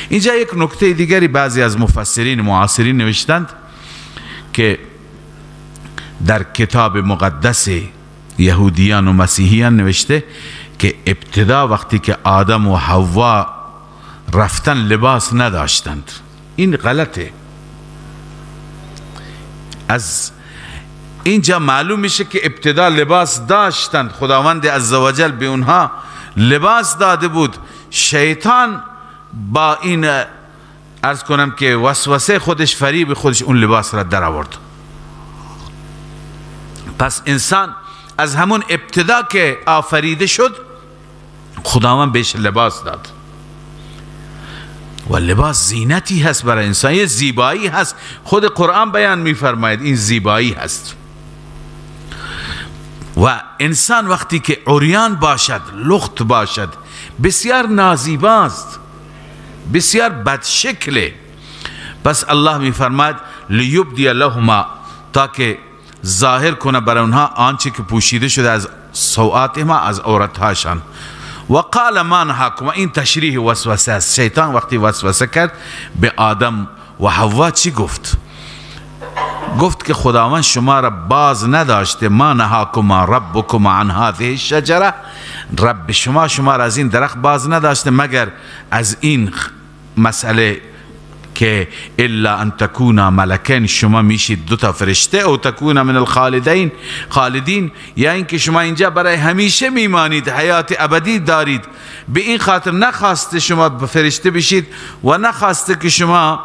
اینجا یک نکته دیگری بعضی از مفسرین معاصرین نوشتند که در کتاب مقدس یهودیان و مسیحیان نوشته که ابتدا وقتی که آدم و حوا رفتن لباس نداشتند. این غلطه. از اینجا معلوم میشه که ابتدا لباس داشتند، خداوند عزوجل به اونها لباس داده بود. شیطان با این عرض کنم که وسوسه خودش، فریب خودش، اون لباس را در آورد. پس انسان از همون ابتدا که آفریده شد خداوند بهش لباس داد و لباس زینتی هست برای انسان، یه زیبایی هست. خود قرآن بیان میفرماید این زیبایی هست. و انسان وقتی که عریان باشد، لخت باشد، بسیار نازیباست، بسیار بدشکله. پس الله میفرماید لیبدی لهما، تا که ظاهر کنه برای اونها آنچه که پوشیده شده از سوآتهما، از عورتهاشان. و قال ما نهاکما، این تشریح وسوسه است. شیطان وقتی وسوسه کرد به آدم و حوا چی گفت؟ گفت که خداوند شما را باز نداشته، ما نهاکما ربکما عن هذه الشجره، رب شما را از این درخت باز نداشته مگر از این مسئله که الا ان تکونا ملکین، شما میشید دو تا فرشته، او تکونا من الخالدین، یا اینکه شما اینجا برای همیشه میمانید، حیات ابدی دارید. به این خاطر نخواسته شما فرشته بشید و نخواسته که شما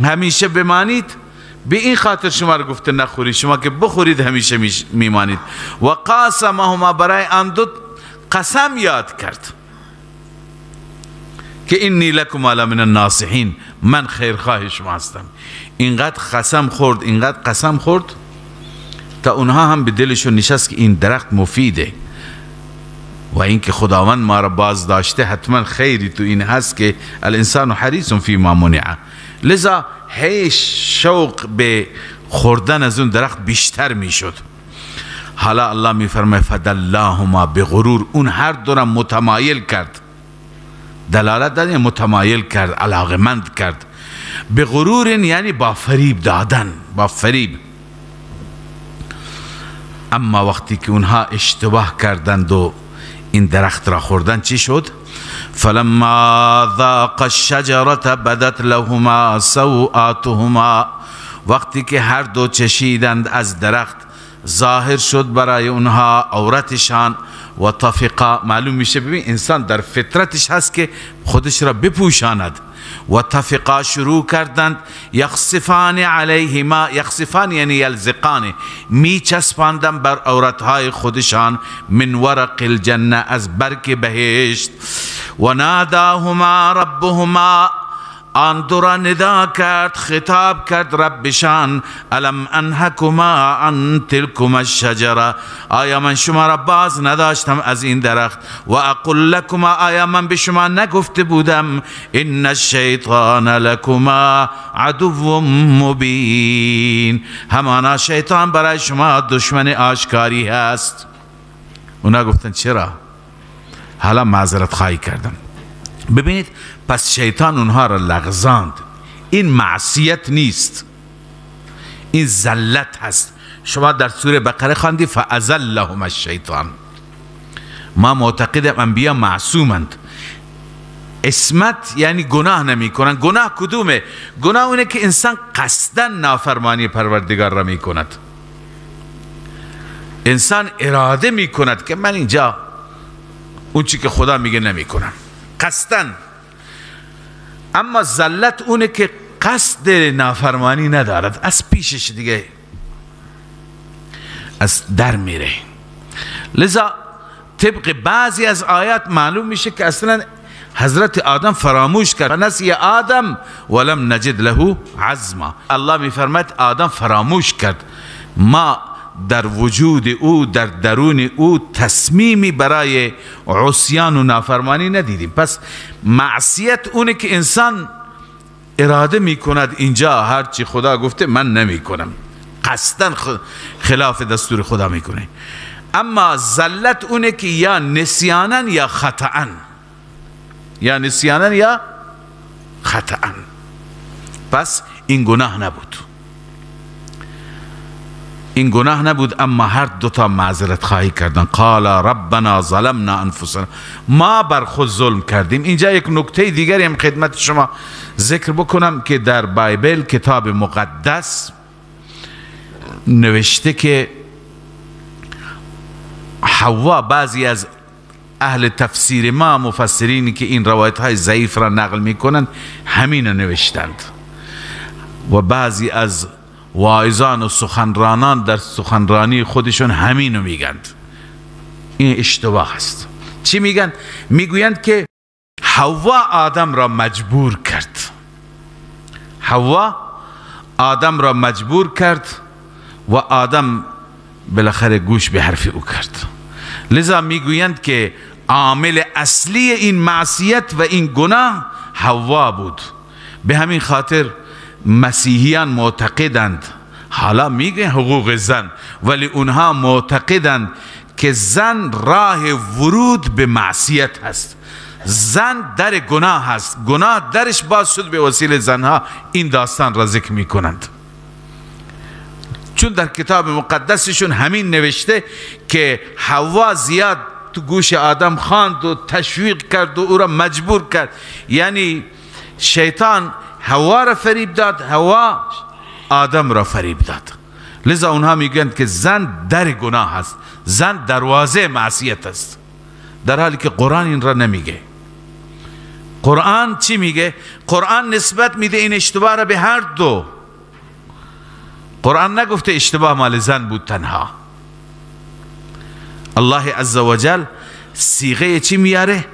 همیشه بمانید، به این خاطر شما رو گفته نخورید، شما که بخورید همیشه میمانید. و قاسمهما، برای آن دو قسم یاد کرد که انی لکما لمن الناصحین، من خیرخواه شما هستم. اینقدر قسم خورد تا اونها هم به دلشون نشست که این درخت مفیده و اینکه خداوند ما را باز داشته، حتما خیری تو این هست که الانسان حریص فی ما منع. لذا شوق به خوردن از اون درخت بیشتر میشد. حالا الله میفرماید فدلاهما بغرور، اون هر دو را متمایل کرد. دلالت داد متمایل کرد، علاقمند کرد. به غرور یعنی با فریب دادن، با فریب. اما وقتی که اونها اشتباه کردند و این درخت را خوردن چی شد؟ فلما ذاق الشجرة بدت لهما سوآتهما، وقتی که هر دو چشیدند از درخت ظاهر شد برای اونها عورتشان. و طفقا، معلوم میشه ببین انسان در فطرتش هست که خودش را بپوشاند. و طفقا، شروع کردند یخصفان علیهما، یخصفان یعنی یلزقان، می چسباندن بر عورتهای خودشان، من ورق الجنه، از برگ بهشت. و ناداهما ربهما، آن دو را ندا کرد، خطاب کرد ربشان، الم انهکما عن تلکما الشجره، آیا من شما را باز نداشتم از این درخت؟ و اقول لکما، آیا من به شما نگفته بودم ان الشیطان لکما عدو مبین، همانا شیطان برای شما دشمن آشکاری هست. اونا گفتن چرا؟ حالا معذرت خواهی کردم. ببینید پس شیطان اونها را لغزاند. این معصیت نیست، این زلت هست. شما در سوره بقره خواندی فازلهم الشیطان. ما معتقدم انبیا معصومند. عصمت یعنی گناه نمی کنند. گناه کدومه؟ گناه اونه که انسان قصداً نافرمانی پروردگار را می کند. انسان اراده می کند که من اینجا اون چی که خدا میگه نمی کنم، قصداً. اما زلت اونه که قصد نافرمانی ندارد، از پیشش دیگه از در میره. لذا طبق بعضی از آیات معلوم میشه که اصلا حضرت آدم فراموش کرد. نسی آدم ولم نجد له عزما. الله میفرماید آدم فراموش کرد، ما در وجود او، در درون او تصمیمی برای عصیان و نافرمانی ندیدیم. پس معصیت اونه که انسان اراده میکند اینجا هرچی خدا گفته من نمی کنم، قصداً خلاف دستور خدا میکنه. اما زلت اونه که یا نسیانا یا خطأ، یا نسیانا یا خطأ. پس این گناه نبود، این گناه نبود. اما هر دوتا معذرت خواهی کردن. قال ربنا ظلمنا انفسنا، ما بر خود ظلم کردیم. اینجا یک نکته دیگری هم خدمت شما ذکر بکنم که در بایبل، کتاب مقدس، نوشته که حوا، بعضی از اهل تفسیر ما، مفسرینی که این روایت های ضعیف را نقل میکنند، همین نوشتند. و بعضی از واعظان و سخنرانان در سخنرانی خودشون همینو میگند. این اشتباه است. چی میگن؟ میگویند که حوا آدم را مجبور کرد، حوا آدم را مجبور کرد و آدم بالاخره گوش به حرف او کرد. لذا میگویند که عامل اصلی این معصیت و این گناه حوا بود. به همین خاطر مسیحیان معتقدند، حالا میگه حقوق زن، ولی اونها معتقدند که زن راه ورود به معصیت هست، زن در گناه هست، گناه درش باز شد به وسیله زنها. این داستان را ذکر میکنند، چون در کتاب مقدسشون همین نوشته که حوا زیاد تو گوش آدم خواند و تشویق کرد و او را مجبور کرد. یعنی شیطان حوا را فریب داد، حوا آدم را فریب داد. لذا اونها میگن که زن در گناه است، زن دروازه معصیت است، در حالی که قرآن این را نمیگه. قرآن چی میگه؟ قرآن نسبت میده این اشتباه را به هر دو. قرآن نگفته اشتباه مال زن بود تنها. الله عزوجل صیغه چی میاره؟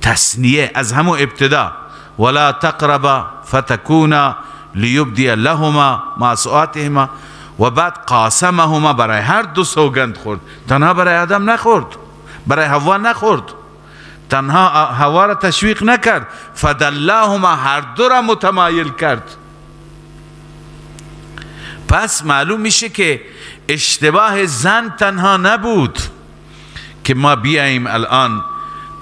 تثنیه از همون ابتدا. ولا تقربا فتكونا لیبدی لهما ما سوآتهما، و بعد قاسمهما، برای هر دو سوگند خورد. تنها برای آدم نخورد، برای حوا نخورد، تنها حوا را تشویق نکرد، فدلاهما، هر دو را متمایل کرد. پس معلوم میشه که اشتباه زن تنها نبود که ما بیاییم الان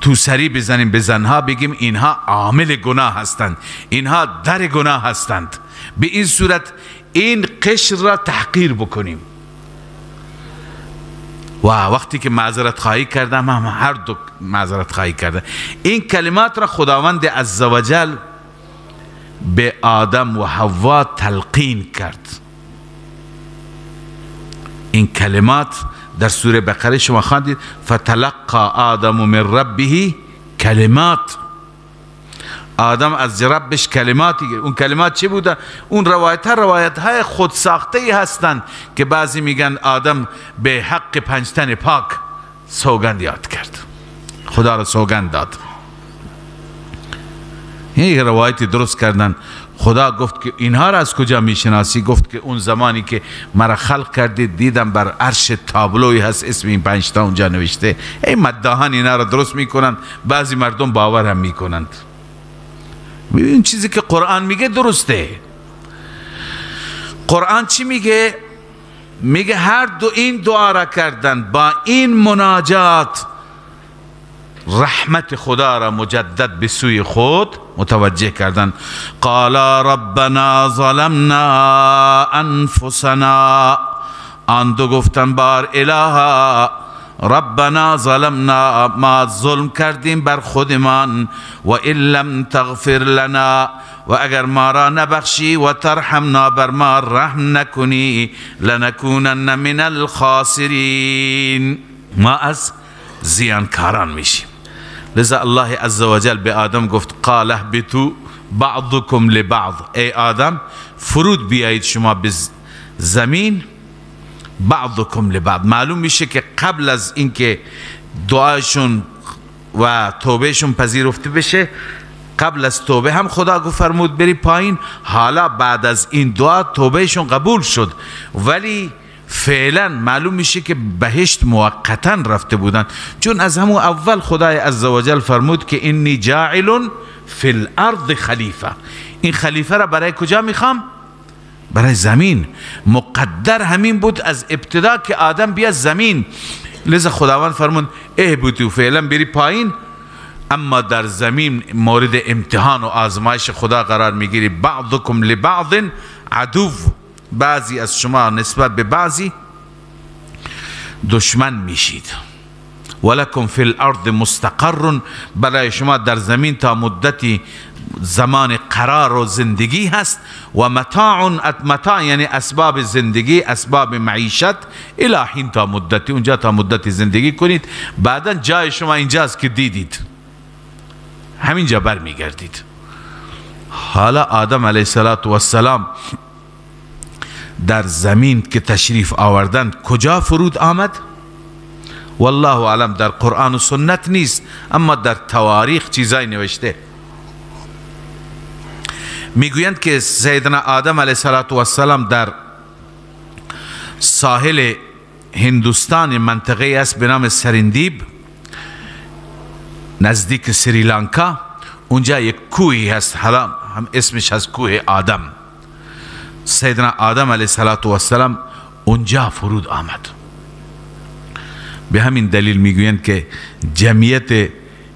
تو سری بزنیم به زنها بگیم اینها عامل گناه هستند، اینها در گناه هستند. به این صورت این قشر را تحقیر بکنیم. و وقتی که معذرت خواهی کردم هم هر دو معذرت خواهی کردم. این کلمات را خداوند عزوجل به آدم و حوا تلقین کرد. این کلمات در سوره بقره شما خواندید فتلقى آدم من ربه کلمات. آدم از ربش کلماتی گرفت. اون کلمات چی بودن؟ اون روایت های خود ساخته ای هستند که بعضی میگن آدم به حق پنجتن پاک سوگند یاد کرد، خدا را سوگند داد. این روایتی درست کردن. خدا گفت که اینها را از کجا میشناسی؟ گفت که اون زمانی که مرا خلق کردید دیدم بر عرش تابلوی هست اسم این 5 تا اونجا نوشته. این مداحان اینا را درست میکنن، بعضی مردم باور هم میکنند. ببین چیزی که قرآن میگه درسته. قرآن چی میگه؟ میگه هر دو این دعا را کردن، با این مناجات رحمت خدا را مجدد به سوی خود متوجه کردن. قالا ربنا ظلمنا انفسنا، آن دو گفتن بار الها ربنا ظلمنا، ما ظلم کردیم بر خودمان، و ان لم تغفر لنا، و اگر ما را نبخشی و ترحمنا بر ما رحم نکنی لنکونن من الخاسرین، ما از زیانکاران میشیم. لذا الله عزوجل به آدم گفت قال اهبطوا بعضكم لبعض، ای آدم فرود بیایید شما به زمین، بعضكم لبعض. معلوم میشه که قبل از اینکه دعایشون و توبهشون پذیرفته بشه، قبل از توبه هم خدا گفت فرمود بری پایین. حالا بعد از این دعا توبهشون قبول شد، ولی فعلا معلوم میشه که بهشت موقتا رفته بودن، چون از همون اول خدای عزوجل فرمود که انی جاعل فی الارض خلیفه. این خلیفه را برای کجا میخوام؟ برای زمین. مقدر همین بود از ابتدا که آدم بیاد زمین. لذا خداوند فرمود اهبطوا، فعلا بری پایین، اما در زمین مورد امتحان و آزمایش خدا قرار میگیری. بعضکم لبعض عدو، بعضی از شما نسبت به بعضی دشمن میشید. ولکم فی الارض مستقر، برای شما در زمین تا مدتی زمان قرار و زندگی هست. و متاع یعنی اسباب زندگی، اسباب معیشت، الی حین، تا مدتی، اونجا تا مدتی زندگی کنید. بعدا جای شما اینجاست که دیدید، همینجا بر میگردید. حالا آدم علیه السلام در زمین که تشریف آوردند کجا فرود آمد؟ والله اعلم، در قرآن و سنت نیست، اما در تواریخ چیزای نوشته. میگویند که سیدنا آدم علیه السلام در ساحل هندوستان منطقه است به نام سرندیب نزدیک سریلانکا، اونجا یک کوهی هست، حالا هم اسمش از کوه آدم. سیدنا آدم علیه السلام اونجا فرود آمد. به همین دلیل میگویند که جمعیت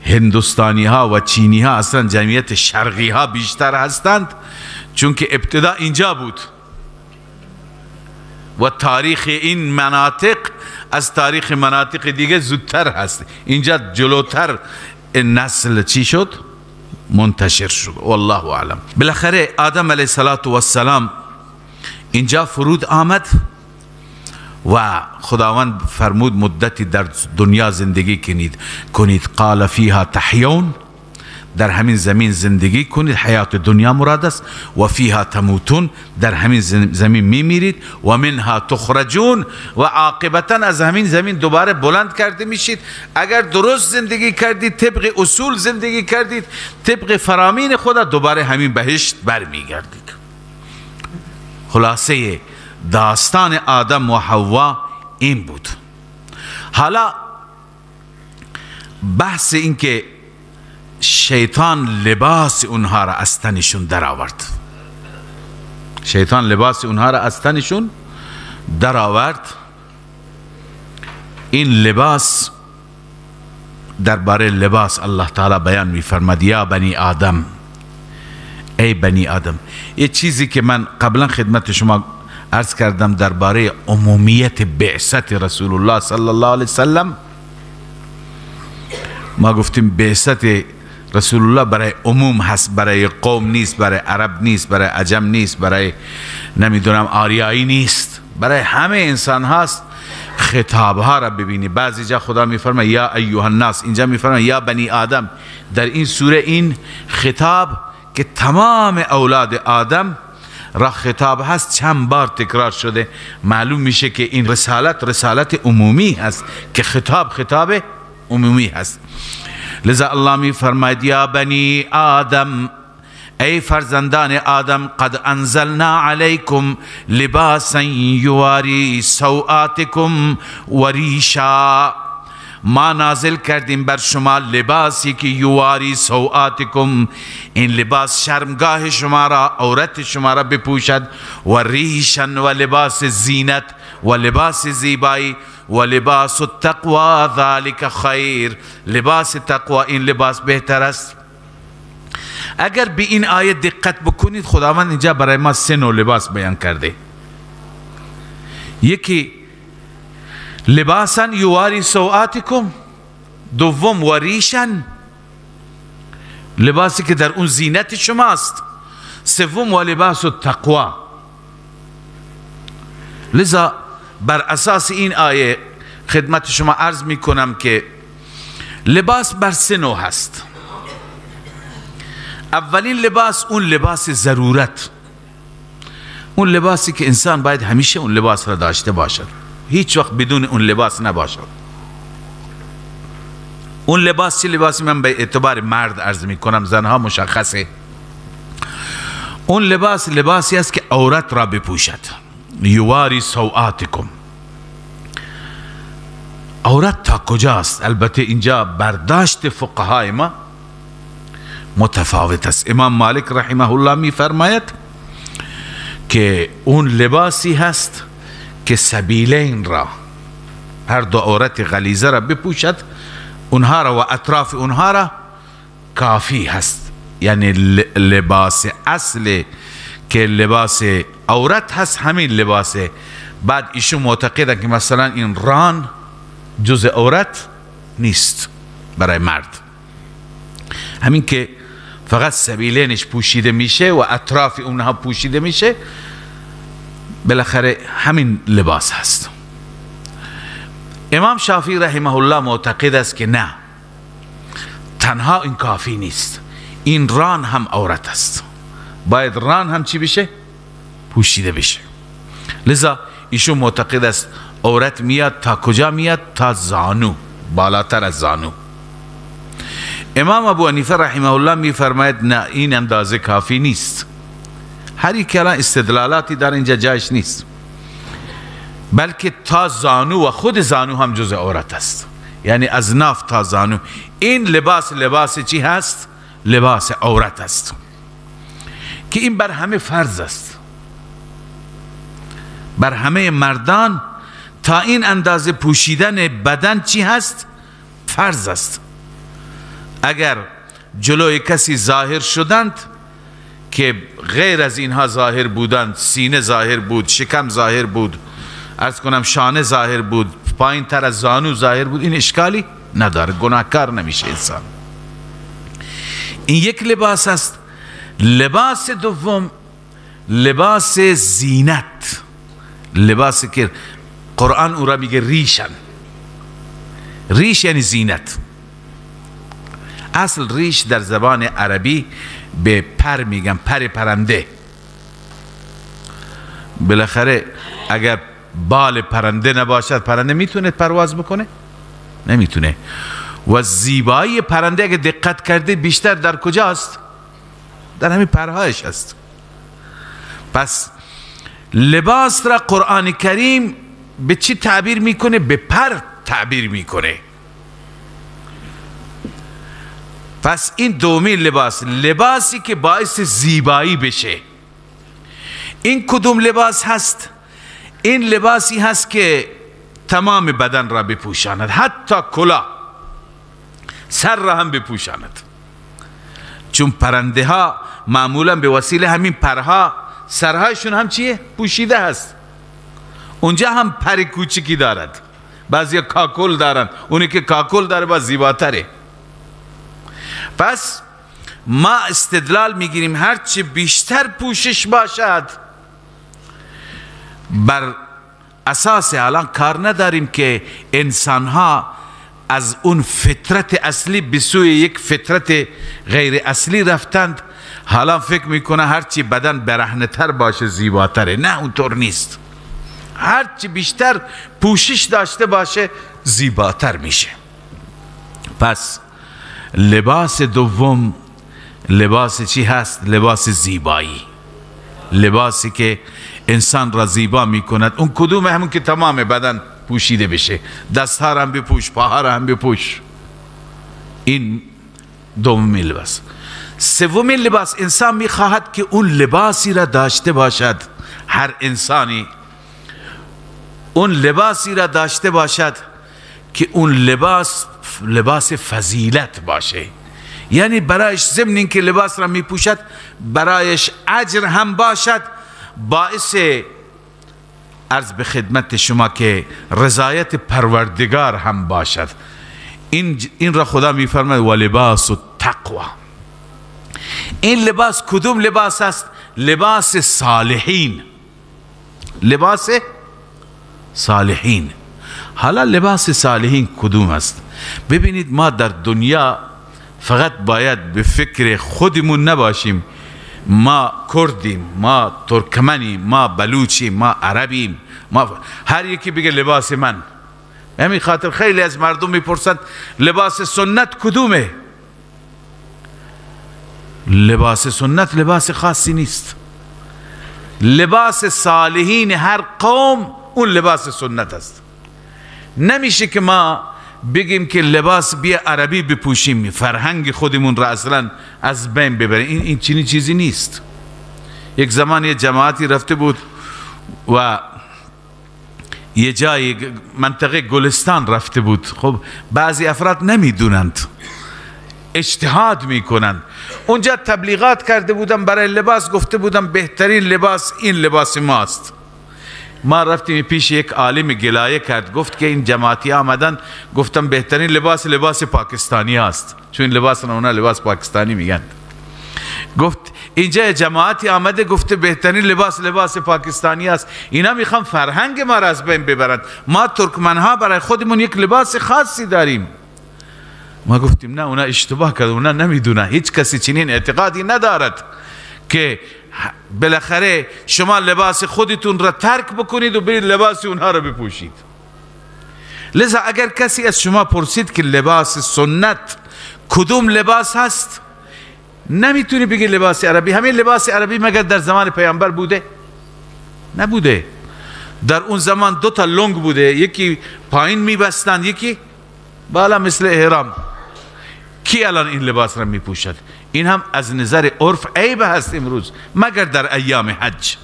هندوستانی ها و چینی ها اصلا جمعیت شرقی ها بیشتر هستند، چون که ابتدا اینجا بود و تاریخ این مناطق از تاریخ مناطق دیگه زودتر هست. اینجا جلوتر نسل چی شد؟ منتشر شد. والله اعلم. بالاخره آدم علیه السلام اینجا فرود آمد و خداوند فرمود مدتی در دنیا زندگی کنید. قال فیها تحیون، در همین زمین زندگی کنید، حیات دنیا مراد است. و فیها تموتون، در همین زمین میمیرید. و منها تخرجون، و عاقبتا از همین زمین دوباره بلند کرده میشید. اگر درست زندگی کردید، طبق اصول زندگی کردید، طبق فرامین خدا، دوباره همین بهشت برمیگردید. خلاصه داستان آدم و حوا این بود. حالا بحث این که شیطان لباس اونها را از تنشون در آورد. شیطان لباس اونها را از تنشون در آورد. این لباس، درباره لباس الله تعالی بیان می فرماد یا بنی آدم، ای بنی آدم. یه چیزی که من قبلا خدمت شما عرض کردم درباره عمومیت بعثت رسول الله صلی الله علیه وسلم. ما گفتیم بعثت رسول الله برای عموم هست، برای قوم نیست، برای عرب نیست، برای عجم نیست، برای نمیدونم آریایی نیست، برای همه انسان هست. خطاب ها را ببینی، بعضی جا خدا میفرماید یا ایها الناس، اینجا میفرماید یا بنی آدم. در این سوره این خطاب که تمام اولاد آدم را خطاب هست چند بار تکرار شده، معلوم میشه که این رسالت عمومی هست که خطاب عمومی هست. لذا الله می فرماید یا بنی آدم، ای فرزندان آدم، قد انزلنا علیکم لباسا یواری سوآتکم و ریشا، ما نازل کردیم بر شما لباسی که یواری سوآتکم، این لباس شرمگاه شما را، عورت شما را بپوشد، و ریشا، و لباس زینت و لباس زیبایی، و لباس التقوی ذلك خیر، لباس تقوی این لباس بهتر است. اگر به این آیه دقت بکنید خداوند اینجا برای ما 3 نوع لباس بیان کرده. یکی لباسا یواری سوآتکم، دوم و ریشا، لباسی که در اون زینت شماست، سوم و لباس التقوی. لذا بر اساس این آیه خدمت شما عرض می کنم که لباس بر 3 نوع هست. اولین لباس اون لباس ضرورت، اون لباسی که انسان باید همیشه اون لباس را داشته باشد، هیچ وقت بدون اون لباس نباشد. اون لباس چه لباسی؟ من به اعتبار مرد عرض می کنم، زنها مشخصه. اون لباس لباسی است که عورت را بپوشد، یواری سوآتکم. عورت تا کجاست؟ البته اینجا برداشت فقهای ما متفاوت است. امام مالک رحمه الله می فرماید که اون لباسی هست که سبیلین را، هر دو عورت غلیظه را بپوشد، اونها را و اطراف اونها را کافی هست. یعنی لباس اصل که لباس عورت هست همین لباسه. بعد ایشون معتقدن که مثلا این ران جز عورت نیست برای مرد، همین که فقط سبیلینش پوشیده میشه و اطراف اونها پوشیده میشه، بالاخره همین لباس هست. امام شافعی رحمه الله معتقد است که نه، تنها این کافی نیست، این ران هم عورت است، باید ران هم چی بشه؟ پوشیده بشه. لذا ایشون معتقد است عورت میاد تا کجا میاد؟ تا زانو، بالاتر از زانو. امام ابو حنیفه رحمه الله می فرماید نه، این اندازه کافی نیست. هر یک الان استدلالاتی در اینجا جایش نیست، بلکه تا زانو و خود زانو هم جز عورت است، یعنی از ناف تا زانو. این لباس چی هست؟ لباس عورت است که این بر همه فرض است، بر همه مردان تا این اندازه پوشیدن بدن چی هست؟ فرض است. اگر جلوی کسی ظاهر شدند که غیر از اینها ظاهر بودند، سینه ظاهر بود، شکم ظاهر بود، عرض کنم شانه ظاهر بود، پایین تر از زانو ظاهر بود، این اشکالی نداره، گناهکار نمیشه انسان. این یک لباس است. لباس دوم لباس زینت، لباسی که قرآن او را میگه ریشن. ریش یعنی زینت. اصل ریش در زبان عربی به پر میگن، پر پرنده. بالاخره اگر بال پرنده نباشد پرنده میتونه پرواز بکنه؟ نمیتونه. و زیبایی پرنده اگر دقت کرده بیشتر در کجاست؟ در همین پرهایش است. پس لباس را قرآن کریم به چی تعبیر میکنه؟ به پر تعبیر میکنه. پس این دومین لباس، لباسی که باعث زیبایی بشه. این کدوم لباس هست؟ این لباسی هست که تمام بدن را بپوشاند، حتی کلاه، سر را هم بپوشاند. چون پرنده ها معمولا به وسیله همین پرها سرهایشون هم چیه؟ پوشیده هست. اونجا هم پر کوچکی دارد، بعضی کاکل دارن، اونی که کاکل داره باز زیباتره. پس ما استدلال میگیریم هرچی بیشتر پوشش باشد، بر اساس الان کار نداریم که انسان ها از اون فطرت اصلی به سوی یک فطرت غیر اصلی رفتند، حالا فکر میکنه هرچی بدن برهنه تر باشه زیباتره. نه، اونطور نیست. هرچی بیشتر پوشش داشته باشه زیباتر میشه. پس لباس دوم لباس چی هست؟ لباس زیبایی، لباسی که انسان را زیبا میکند. اون کدومه؟ همون که تمام بدن پوشیده بشه، دستها را هم بپوش، پاها را هم بپوش. این دومین لباس. سومین لباس، انسان میخواهد که اون لباسی را داشته باشد، هر انسانی اون لباسی را داشته باشد که اون لباس فضیلت باشه. یعنی برایش ضمن این که لباس را میپوشد برایش اجر هم باشد، باعث عرض به خدمت شما که رضایت پروردگار هم باشد. این را خدا میفرماید و لباس التقوی. این لباس کدوم لباس است؟ لباس صالحین، لباس صالحین. حالا لباس صالحین کدوم است؟ ببینید، ما در دنیا فقط باید به فکر خودمون نباشیم. ما کردیم، ما ترکمنیم، ما بلوچیم، ما عربیم، ما هر یکی بگه لباس من. همین خاطر خیلی از مردم میپرسند لباس سنت کدومه؟ لباس سنت لباس خاصی نیست. لباس صالحین هر قوم اون لباس سنت است. نمیشه که ما بگیم که لباس بیا عربی بپوشیم، فرهنگ خودمون را اصلا از بین ببریم. این چنین چیزی نیست. یک زمان یه جماعتی رفته بود و یه جای منطقه گلستان رفته بود. خب بعضی افراد نمیدونند، اجتهاد میکنند. اونجا تبلیغات کرده بودم برای لباس، گفته بودم بهترین لباس این لباس ماست. ما رفتیم پیش یک عالم، گلایه کرد، گفت که این جماعتی آمدن، گفتم بهترین لباس پاکستانی است، چون لباس اونا لباس پاکستانی میگن. گفت اینجا جماعتی آمده گفته بهترین لباس پاکستانی است، اینا میخوان فرهنگ ما را از بین ببرند. ما ترکمن ها برای خودمون یک لباس خاصی داریم. ما گفتیم نه، اونا اشتباه کرد، اونا نمیدونه. هیچ کسی چنین اعتقادی ندارد که بالاخره شما لباس خودتون را ترک بکنید و برید لباس اونها را بپوشید. لذا اگر کسی از شما پرسید که لباس سنت کدوم لباس هست، نمیتونی بگی لباس عربی. همین لباس عربی مگر در زمان پیامبر بوده؟ نبوده. در اون زمان دو تا لنگ بوده، یکی پایین میبستند، یکی بالا مثل احرام. کی الان این لباس را میپوشد؟ این هم از نظر عرف عیب هست امروز، مگر در ایام حج.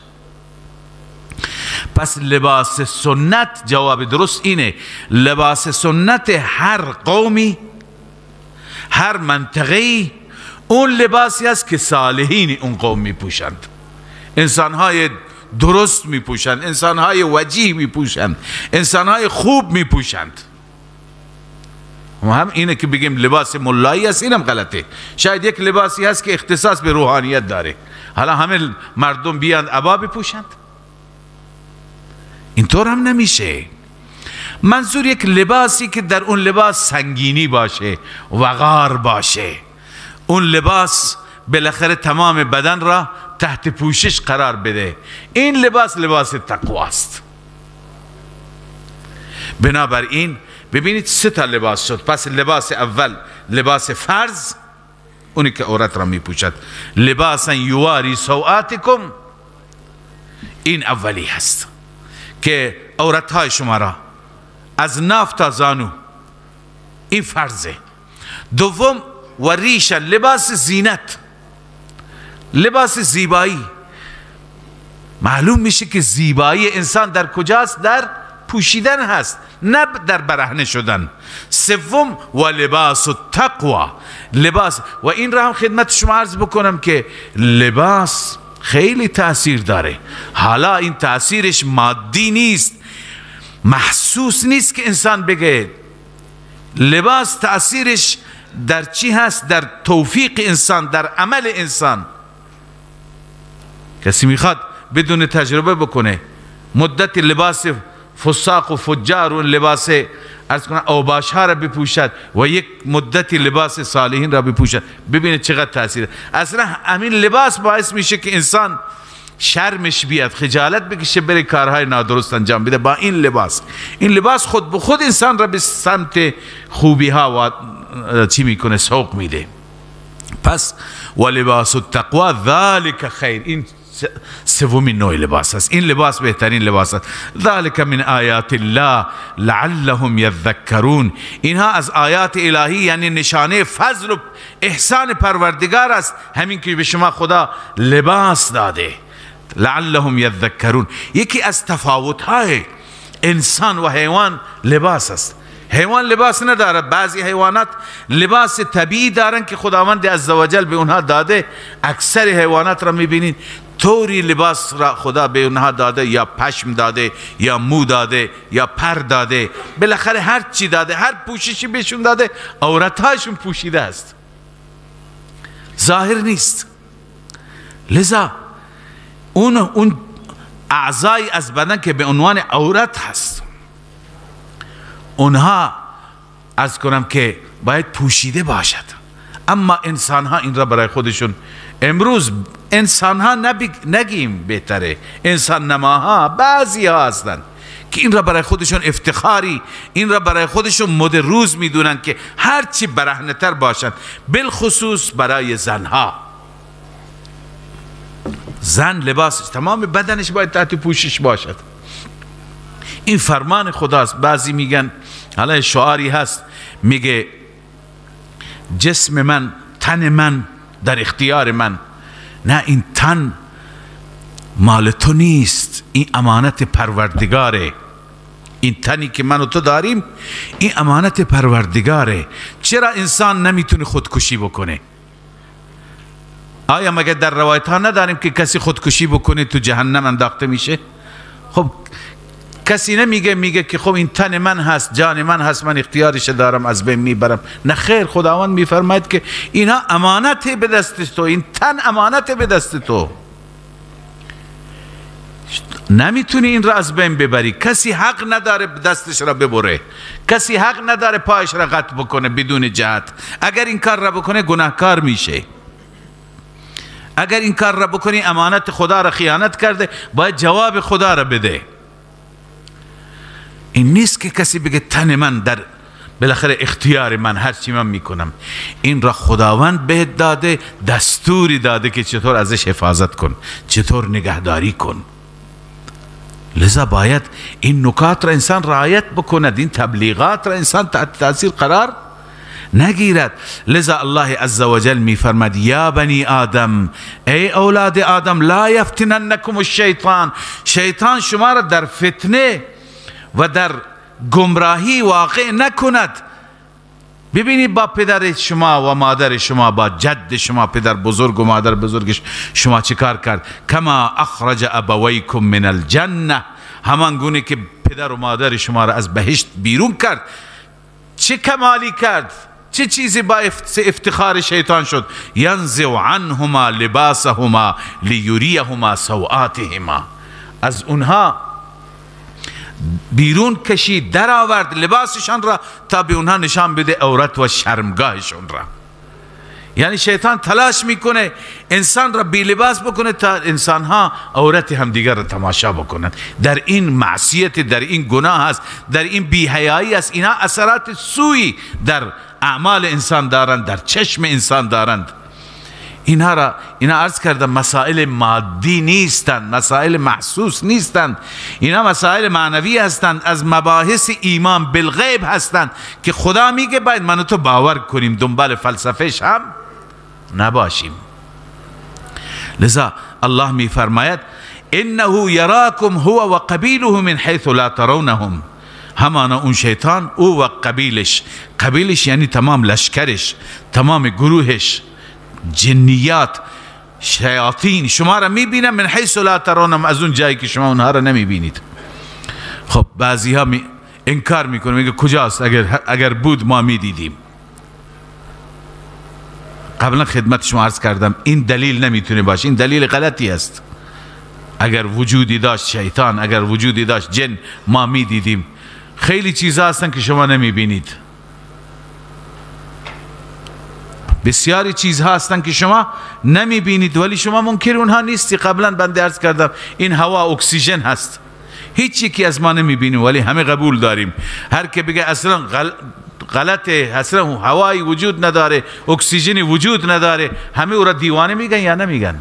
پس لباس سنت، جواب درست اینه، لباس سنت هر قومی، هر منطقه‌ای اون لباسی است که صالحین اون قوم میپوشند. انسانهای درست میپوشند، انسانهای وجیه میپوشند، انسانهای خوب میپوشند. هم اینه که بگیم لباس ملایی است، اینم غلطه. شاید یک لباسی هست که اختصاص به روحانیت داره، حالا همه مردم بیاند عبا بپوشند؟ اینطور هم نمیشه. منظور یک لباسی که در اون لباس سنگینی باشه، وقار باشه. اون لباس بالاخره تمام بدن را تحت پوشش قرار بده. این لباس تقوی است. بنابراین ببینید 3 تا لباس شد. پس لباس اول لباس فرض، اونی که عورت را می پوشد، لباسا یواری سوآتکم، این اولی هست که عورت های شما را از ناف تا زانو، این فرضه. دوم و ریشا، لباس زینت، لباس زیبایی. معلوم میشه که زیبایی انسان در کجاست؟ در پوشیدن هست، نه در برهنه شدن. سوم و لباس التقوی، لباس. و این را هم خدمت شما عرض بکنم که لباس خیلی تأثیر داره. حالا این تأثیرش مادی نیست، محسوس نیست که انسان بگه. لباس تأثیرش در چی هست؟ در توفیق انسان، در عمل انسان. کسی میخواد بدون تجربه بکنه، مدت لباس فساق و فجار و لباس ارز کنم اوباش ها را بپوشد و یک مدتی لباس صالحین را بپوشد، ببینه چقدر تاثیر. اصلا همین لباس باعث میشه که انسان شرمش بیاد، خجالت بکشه، بره کارهای نادرست انجام بده. با این لباس خود به خود انسان را به سمت خوبی ها و چی میکنه؟ سوق میده. پس و لباس التقوی ذالک خیر، این سومین نوع لباس است. این لباس بهترین لباس است. ذالک من آیات الله لعلهم یذکرون، اینها از آیات الهی یعنی نشانه فضل و احسان پروردگار است، همین که به شما خدا لباس داده. لعلهم یذکرون. یکی از تفاوت‌های انسان و حیوان لباس است. حیوان لباس نداره، بعضی حیوانات لباس طبیعی دارن که خداوند عزوجل به اونها داده. اکثر حیوانات را میبینید طوری لباس را خدا به اونها داده، یا پشم داده، یا مو داده، یا پر داده، بالاخره هر چی داده، هر پوششی بهشون داده، عورتهاشون پوشیده است، ظاهر نیست. لذا اون اعضای از بدن که به عنوان عورت هست، اونها از کنم که باید پوشیده باشد. اما انسان ها این را برای خودشون، امروز انسان ها نگیم بهتره، انسان نماها بعضی ها هستن که این را برای خودشون افتخاری، این را برای خودشون مد روز میدونن که هرچی برهنه تر باشن، بالخصوص برای زنها. زن لباس تمام بدنش باید تحت پوشش باشد. این فرمان خداست. بعضی میگن، حالا شعاری هست میگه جسم من، تن من در اختیار من. نه، این تن مال تو نیست، این امانت پروردگاره. این تنی که من و تو داریم این امانت پروردگاره. چرا انسان نمیتونه خودکشی بکنه؟ آیا مگر در روایت ها نداریم که کسی خودکشی بکنه تو جهنم انداخته میشه؟ خب کسی میگه که خب این تن من هست، جان من هست، من اختیارش دارم، از بین میبرم. نه خیر، خداوند میفرماید که اینا امانت به دست تو، این تن امانت به دست تو، نمیتونی این را از بین ببری. کسی حق نداره دستش را ببره، کسی حق نداره پایش را قطع بکنه بدون جهت. اگر این کار را بکنه گناهکار میشه. اگر این کار را بکنی امانت خدا را خیانت کرده، باید جواب خدا را بده. این نیست که کسی بگه تن من در بالاخره اختیار من، هر چی من میکنم. این را خداوند بهت داده، دستوری داده که چطور ازش حفاظت کن، چطور نگهداری کن. لذا باید این نکات را انسان رعایت بکند، این تبلیغات را انسان تحت تاثیر قرار نگیرد. لذا الله عزوجل میفرماد یا بنی آدم، ای اولاد آدم، لا یفتننکم الشیطان، شیطان شما را در فتنه و در گمراهی واقع نکند. ببینید با پدر شما و مادر شما، با جد شما، پدر بزرگ و مادر بزرگش شما چه کار کرد؟ کما اخرج ابویکم من الجنه، همان گونه که پدر و مادر شما را از بهشت بیرون کرد. چه کمالی کرد؟ چه چیزی با افتخار شیطان شد؟ ینزع عنهما لباسهما لیریهما سوآتهما، از اونها بیرون کشید، در آورد لباسشان را تا به اونها نشان بده عورت و شرمگاهشون را. یعنی شیطان تلاش میکنه انسان را بی لباس بکنه تا انسانها عورت همدیگر را تماشا بکنند. در این معصیت، در این گناه است، در این بی‌حیایی است. اینا اثرات سوی در اعمال انسان دارند، در چشم انسان دارند. اینا عرض کردم مسائل مادی نیستند، مسائل محسوس نیستند، اینا مسائل معنوی هستند، از مباحث ایمان بالغیب هستند که خدا میگه باید من و تو باور کنیم، دنبال فلسفهش هم نباشیم. لذا الله میفرماید انه یراکم هو و قبیله من حیث لا ترونهم، همانا اون شیطان، او و قبیلش یعنی تمام لشکرش، تمام گروهش، جنیات، شیاطین شما را میبینن من حیث لا ترونهم، از اون جایی که شما اونها را نمیبینید. خب بعضی ها انکار میکنه، میگه کجاست؟ اگر بود ما میدیدیم. قبلا خدمت شما عرض کردم این دلیل نمیتونه باشه، این دلیل غلطی است. اگر وجودی داشت شیطان، اگر وجودی داشت جن، ما میدیدیم. خیلی چیزا هستن که شما نمیبینید، بسیاری چیزها هستن که شما نمیبینید ولی شما منکر اونها نیستی. قبلا بنده عرض کردم این هوا اکسیژن هست، هیچ یکی از ما نمیبینیم ولی همه قبول داریم. هر که بگه اصلا غلطه، اصلا هوایی وجود نداره، اکسیژنی وجود نداره، همه او را دیوانه میگن یا نمیگن؟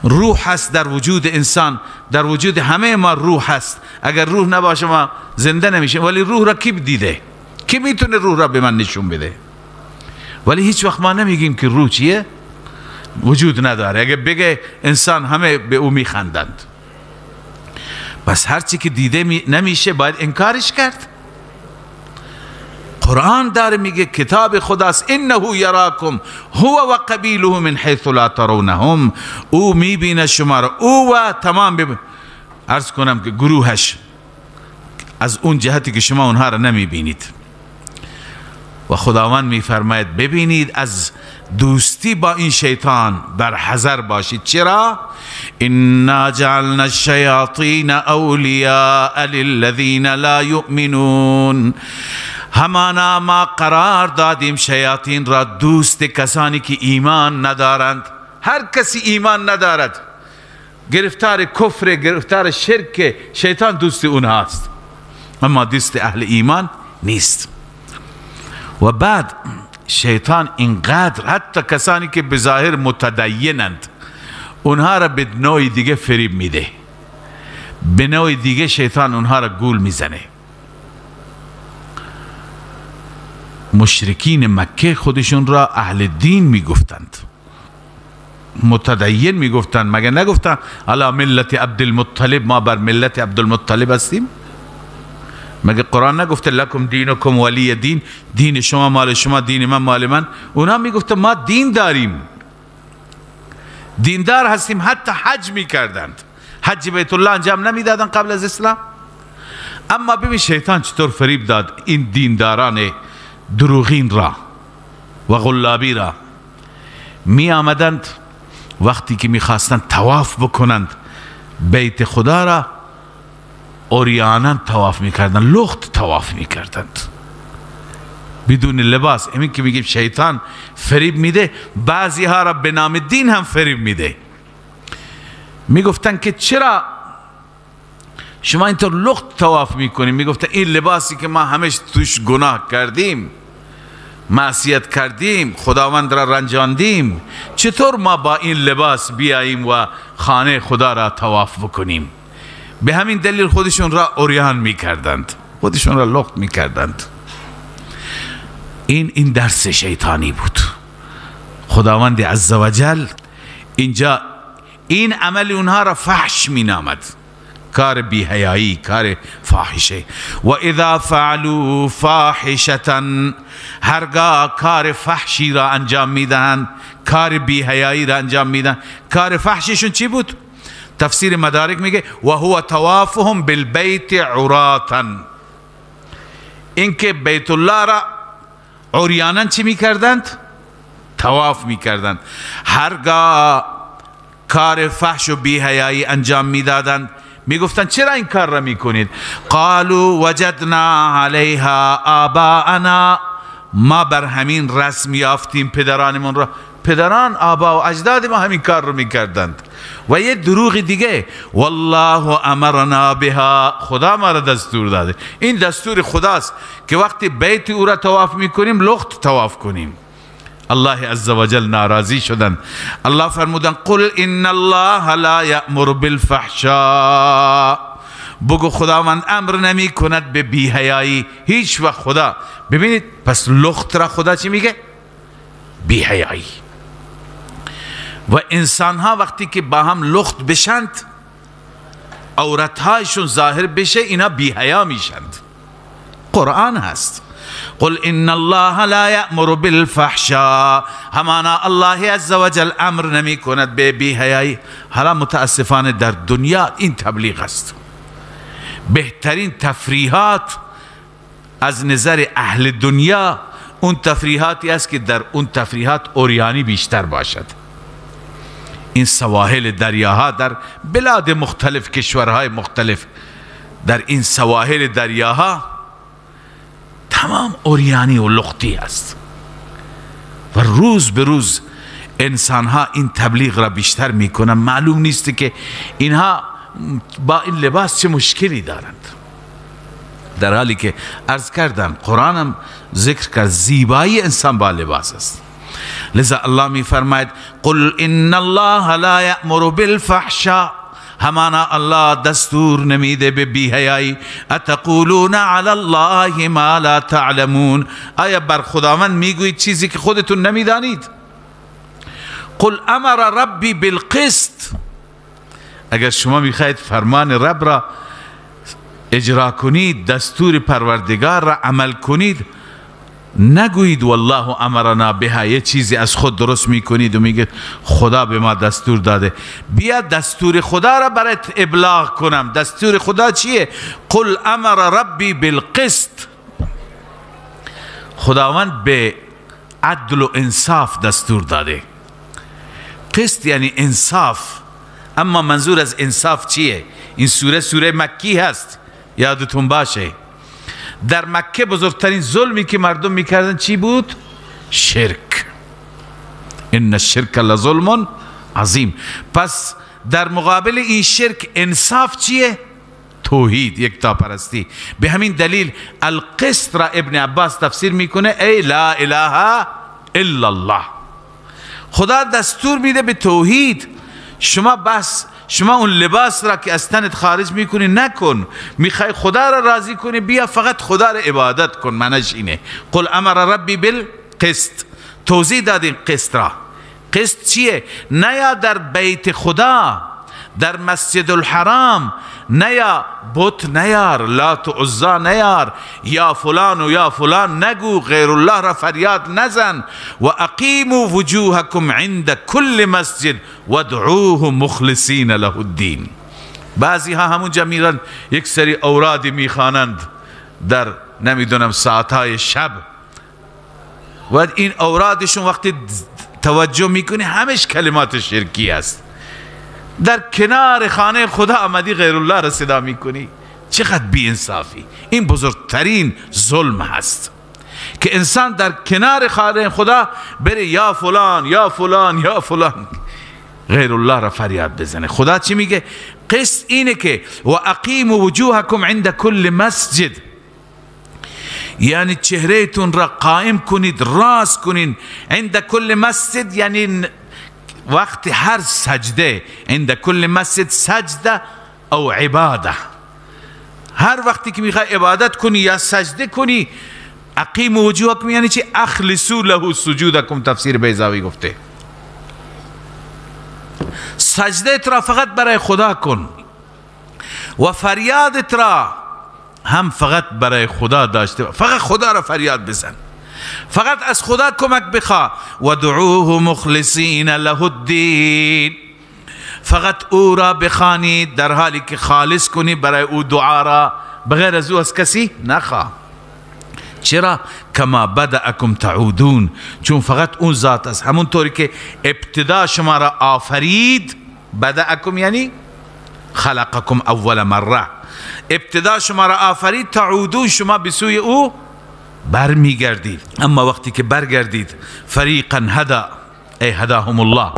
روح هست در وجود انسان، در وجود همه ما روح هست. اگر روح نباشه ما زنده نمیشیم. ولی روح را کی دیده؟ کی میتونه روح را به من نشون بده؟ ولی هیچ وقت ما نمیگیم که روح چیه؟ وجود نداره. اگر بگه انسان همه به او میخندند. بس هرچی که دیده نمیشه باید انکارش کرد. قرآن داره میگه کتاب خداست، انه یراکم هو و قبیله من حیث لا ترونهم. او میبینه شما را، او و تمام عرض کنم که گروهش، از اون جهتی که شما اونها را نمیبینید. و خداوند میفرماید ببینید از دوستی با این شیطان بر حذر باشید. چرا؟ انا جعلنا الشیاطین اولیاء للذین لا یؤمنون. همانا ما قرار دادیم شیاطین را دوست کسانی که ایمان ندارند. هر کسی ایمان ندارد، گرفتار کفر، گرفتار شرک، شیطان دوست اونهاست، اما دوست اهل ایمان نیست. و بعد شیطان اینقدر حتی کسانی که به ظاهر متدینند اونها را به نوع دیگه فریب میده، به نوع دیگه شیطان اونها را گول میزنه. مشرکین مکه خودشون را اهل دین میگفتند، متدین میگفتند. مگر نگفتند علی ملت عبدالمطلب، ما بر ملت عبدالمطلب هستیم؟ مگه قرآن نگفته لکم دینکم ولی دین، دین شما مال شما، دین من مال من؟ اونا میگفتن ما دین داریم، دیندار هستیم. حتی حج میکردند، حج بیت الله انجام نمیدادن قبل از اسلام. اما ببین شیطان چطور فریب داد این دینداران دروغین را و غلابی را. می آمدند وقتی که میخواستند طواف بکنند بیت خدا را، اوریانن طواف میکردن، لخت طواف میکردند بدون لباس. همین که میگیم شیطان فریب میده، بعضی ها را به نام دین هم فریب میده. میگفتن که چرا شما اینطور لخت طواف میکنیم؟ میگفتن این لباسی که ما همش توش گناه کردیم، معصیت کردیم، خداوند را رنجاندیم، چطور ما با این لباس بیاییم و خانه خدا را طواف بکنیم؟ به همین دلیل خودشون را اوریان میکردند، خودشون را لخت میکردند. این درس شیطانی بود. خداوند عزوجل اینجا این عمل اونها را فحش مینامد، کار بی‌حیایی، کار فاحشه. و اذا فعلوا فاحشة، هرگاه کار فحشی را انجام میدهند، کار بی‌حیایی را انجام میدهند. کار فحششون چی بود؟ تفسیر مدارک میگه و هو طوافهم بالبیت عراتا، اینکه بیت الله را عریانا چی میکردند؟ طواف میکردند. هرگاه کار فحش و بی‌حیایی انجام میدادند میگفتند چرا این کار را میکنید؟ قالوا وجدنا علیها آباءنا، ما بر همین رسم یافتیم پدرانمون را. پدران، آبا و اجداد ما همین کار رو میکردند. و یه دروغ دیگه، والله امرنا بها، خدا ما را دستور داده. این دستور خداست که وقتی بیت او را طواف میکنیم لخت طواف کنیم. الله عزوجل ناراضی شدند. الله فرمودن قل ان الله لا یأمر بالفحشاء، بگو خداوند امر نمی کند به بی‌حیایی هیچ وقت. خدا ببینید پس لخت را خدا چی میگه؟ بی‌حیایی. و انسان ها وقتی که با هم لخت بشند، عورتهایشون ظاهر بشه، اینا بی‌حیا میشند. قرآن هست قل ان الله لا یأمر بالفحشاء، همانا الله عزوجل امر نمی کند به بی‌حیایی. حالا متاسفانه در دنیا این تبلیغ است. بهترین تفریحات از نظر اهل دنیا اون تفریحاتی است که در اون تفریحات اوریانی بیشتر باشد. این سواحل دریاها در بلاد مختلف، کشورهای مختلف، در این سواحل دریاها تمام اوریانی و لختی است و روز به روز انسانها این تبلیغ را بیشتر میکنن. معلوم نیست که اینها با این لباس چه مشکلی دارند، در حالی که عرض کردم قرآن هم ذکر کرد زیبایی انسان با لباس است. لذا الله می فرماید قل ان الله لا یأمر بالفحشاء، همانا الله دستور نمیده به بی‌حیایی. اتقولون علی الله ما لا تعلمون، آیا بر خداوند میگویید چیزی که خودتون نمیدانید؟ قل امر ربی بالقسط، اگر شما میخواید فرمان رب را اجرا کنید، دستور پروردگار را عمل کنید، نگویید والله امرنا بها، یه چیزی از خود درست میکنید و میگید خدا به ما دستور داده. بیا دستور خدا را برات ابلاغ کنم. دستور خدا چیه؟ قل امر ربی بالقسط، خداوند به عدل و انصاف دستور داده. قسط یعنی انصاف. اما منظور از انصاف چیه؟ این سوره مکی هست، یادتون باشه. در مکه بزرگترین ظلمی که مردم میکردن چی بود؟ شرک. ان الشرک لظلم عظیم. پس در مقابل این شرک انصاف چیه؟ توحید، یکتاپرستی. به همین دلیل القسط را ابن عباس تفسیر میکنه ای لا اله الا الله. خدا دستور میده به توحید. شما اون لباس را که از تنت خارج میکنی نکن، میخوای خدا را راضی کنی بیا فقط خدا را عبادت کن. معنیش اینه. قل امر ربی بالقسط. توضیح دادیم قسط را. قسط چیه؟ نیا در بیت خدا، در مسجد الحرام نیا بت نیار، لات و عزا نیار، یا فلان و یا فلان نگو، غیر الله را فریاد نزن. و اقیموا وجوهکم عند کل مسجد وادعوه مخلصین له الدین. بعضی ها همونجا میرن یک سری اورادی میخوانند در نمیدونم ساعتهای شب و این اورادشون وقتی توجه میکنی همش کلمات شرکی است. در کنار خانه خدا آمدی غیر الله را صدا میکنی. چقدر بی انصافی. این بزرگترین ظلم هست که انسان در کنار خانه خدا بره یا فلان یا فلان یا فلان، غیر الله را فریاد بزنه. خدا چی میگه؟ قسط اینه که و اقیموا وجوهکم عند کل مسجد، یعنی چهرهتون را قائم کنید، راست کنید. عند کل مسجد یعنی وقت هر سجده. عند کل مسجد سجده او عباده، هر وقتی که میخوای عبادت کنی یا سجده کنی. اقیموا وجوهکم یعنی چی؟ اخلصوا له سجودکم، تفسیر بیضاوی گفته. سجده را فقط برای خدا کن و فریادت را هم فقط برای خدا داشته، فقط خدا را فریاد بزن، فقط از خدا کمک بخوا. و دعوه مخلصین له الدین، فقط او را بخوانید در حالی که خالص کنی برای او دعا را، بغیر از او از کسی نخواه. چرا؟ کما بدأکم تعودون، چون فقط اون ذات است. همون طوری که ابتدا شما را آفرید، بدأکم یعنی خلقکم اول مره، ابتدا شما را آفرید، تعودون شما به سوی او برمیگردید. اما وقتی که برگردید، فریقا هدا ای هداهم الله،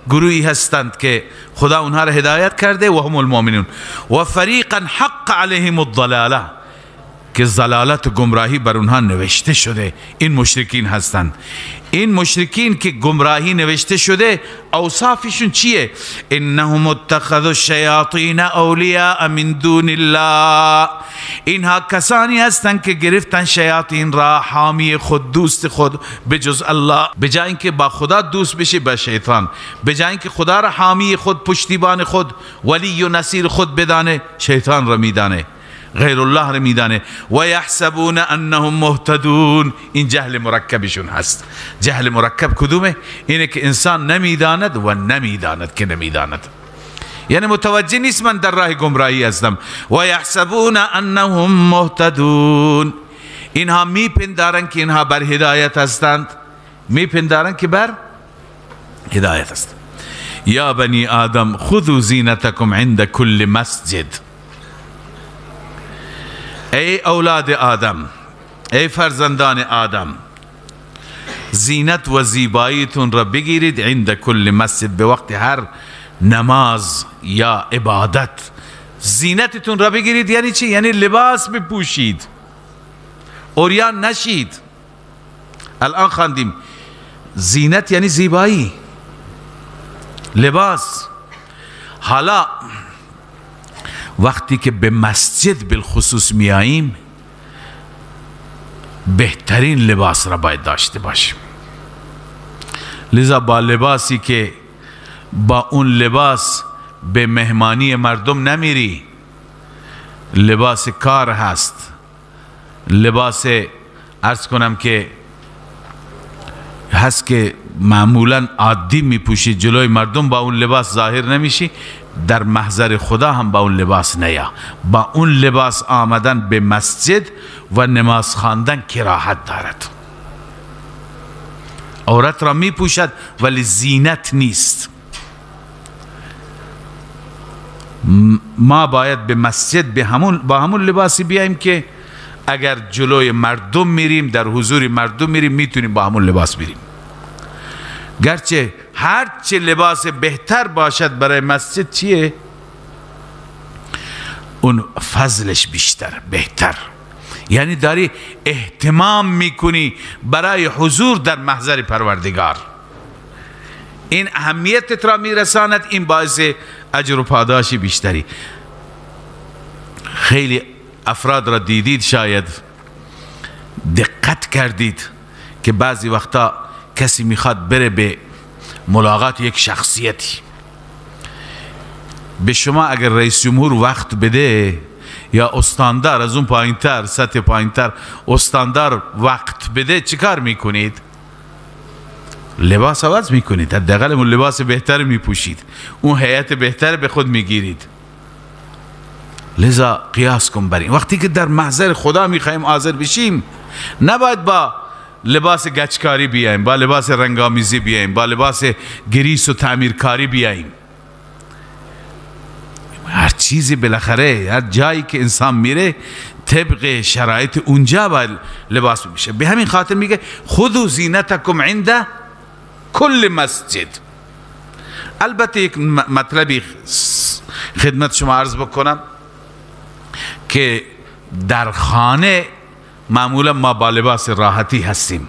گروهی هستند که خدا اونها را هدایت کرده، و هم المؤمنون. و فریقا حق علیهم الضلاله، که ضلالت و گمراهی بر اونها نوشته شده. این مشرکین هستند. این مشرکین که گمراهی نوشته شده اوصافشون چیه؟ انهم اتخذوا الشیاطین اولیاء من دون الله، اینها کسانی هستند که گرفتن شیاطین را حامی خود، دوست خود به جز الله. به جای اینکه با خدا دوست بشه با شیطان، به جای اینکه خدا را حامی خود، پشتیبان خود، ولی و نصیر خود بدانه، شیطان را میدانه، غیر الله را میدانه. و یحسبون انهم مهتدون، این جهل مرکبشون هست. جهل مرکب کدومه؟ اینه که انسان نمیداند و نمیداند که نمیداند. یعنی متوجه نیست من در راه گمراهی هستم. و یحسبون انهم مهتدون، اینها میپندارن که اینها بر هدایت هستند، میپندارن که بر هدایت هستند. یا بنی آدم خذوا زینتکم عند کل مسجد، ای اولاد آدم، ای فرزندان آدم، زینت و زیباییتون را بگیرید عند کل مسجد، به وقت هر نماز یا عبادت زینتتون را بگیرید. یعنی چی؟ یعنی لباس بپوشید، عریان نشید. الان خواندیم زینت یعنی زیبایی، لباس. حالا وقتی که به مسجد بالخصوص میاییم بهترین لباس را باید داشته باشیم. لذا با لباسی که با اون لباس به مهمانی مردم نمیری، لباس کار هست، لباس عرض کنم که هست که معمولا عادی میپوشی، جلوی مردم با اون لباس ظاهر نمیشی، در محضر خدا هم با اون لباس نیا. با اون لباس آمدن به مسجد و نماز خواندن کراهت دارد. عورت را میپوشد ولی زینت نیست. ما باید به مسجد با همون لباسی بیاییم که اگر جلوی مردم میریم، در حضور مردم میریم، میتونیم با همون لباس بریم. گرچه هر چه لباس بهتر باشد برای مسجد چیه؟ اون فضلش بیشتر، بهتر. یعنی داری اهتمام میکنی برای حضور در محضر پروردگار، این اهمیتت را میرساند، این باعث اجر و پاداش بیشتری. خیلی افراد را دیدید، شاید دقت کردید که بعضی وقتا کسی میخواد بره به ملاقات یک شخصیتی، به شما اگر رئیس جمهور وقت بده یا استاندار از اون پایینتر، سطح پایینتر استاندار وقت بده، چیکار میکنید؟ لباس عوض میکنید، حداقل اون لباس بهتر میپوشید، اون هیئت بهتر به خود میگیرید. لذا قیاس کن بر این. وقتی که در محضر خدا میخوایم حاضر بشیم، نباید با لباس گچکاری بیاییم، با لباس رنگامیزی بیاییم، با لباس گریس و تعمیرکاری بیاییم. هر چیزی بالاخره، هر جایی که انسان میره طبق شرایط اونجا باید لباس بشه. به همین خاطر میگه خذوا زینتکم عند کل مسجد. البته یک مطلبی خدمت شما عرض بکنم که در خانه معمولا ما با لباس راحتی هستیم.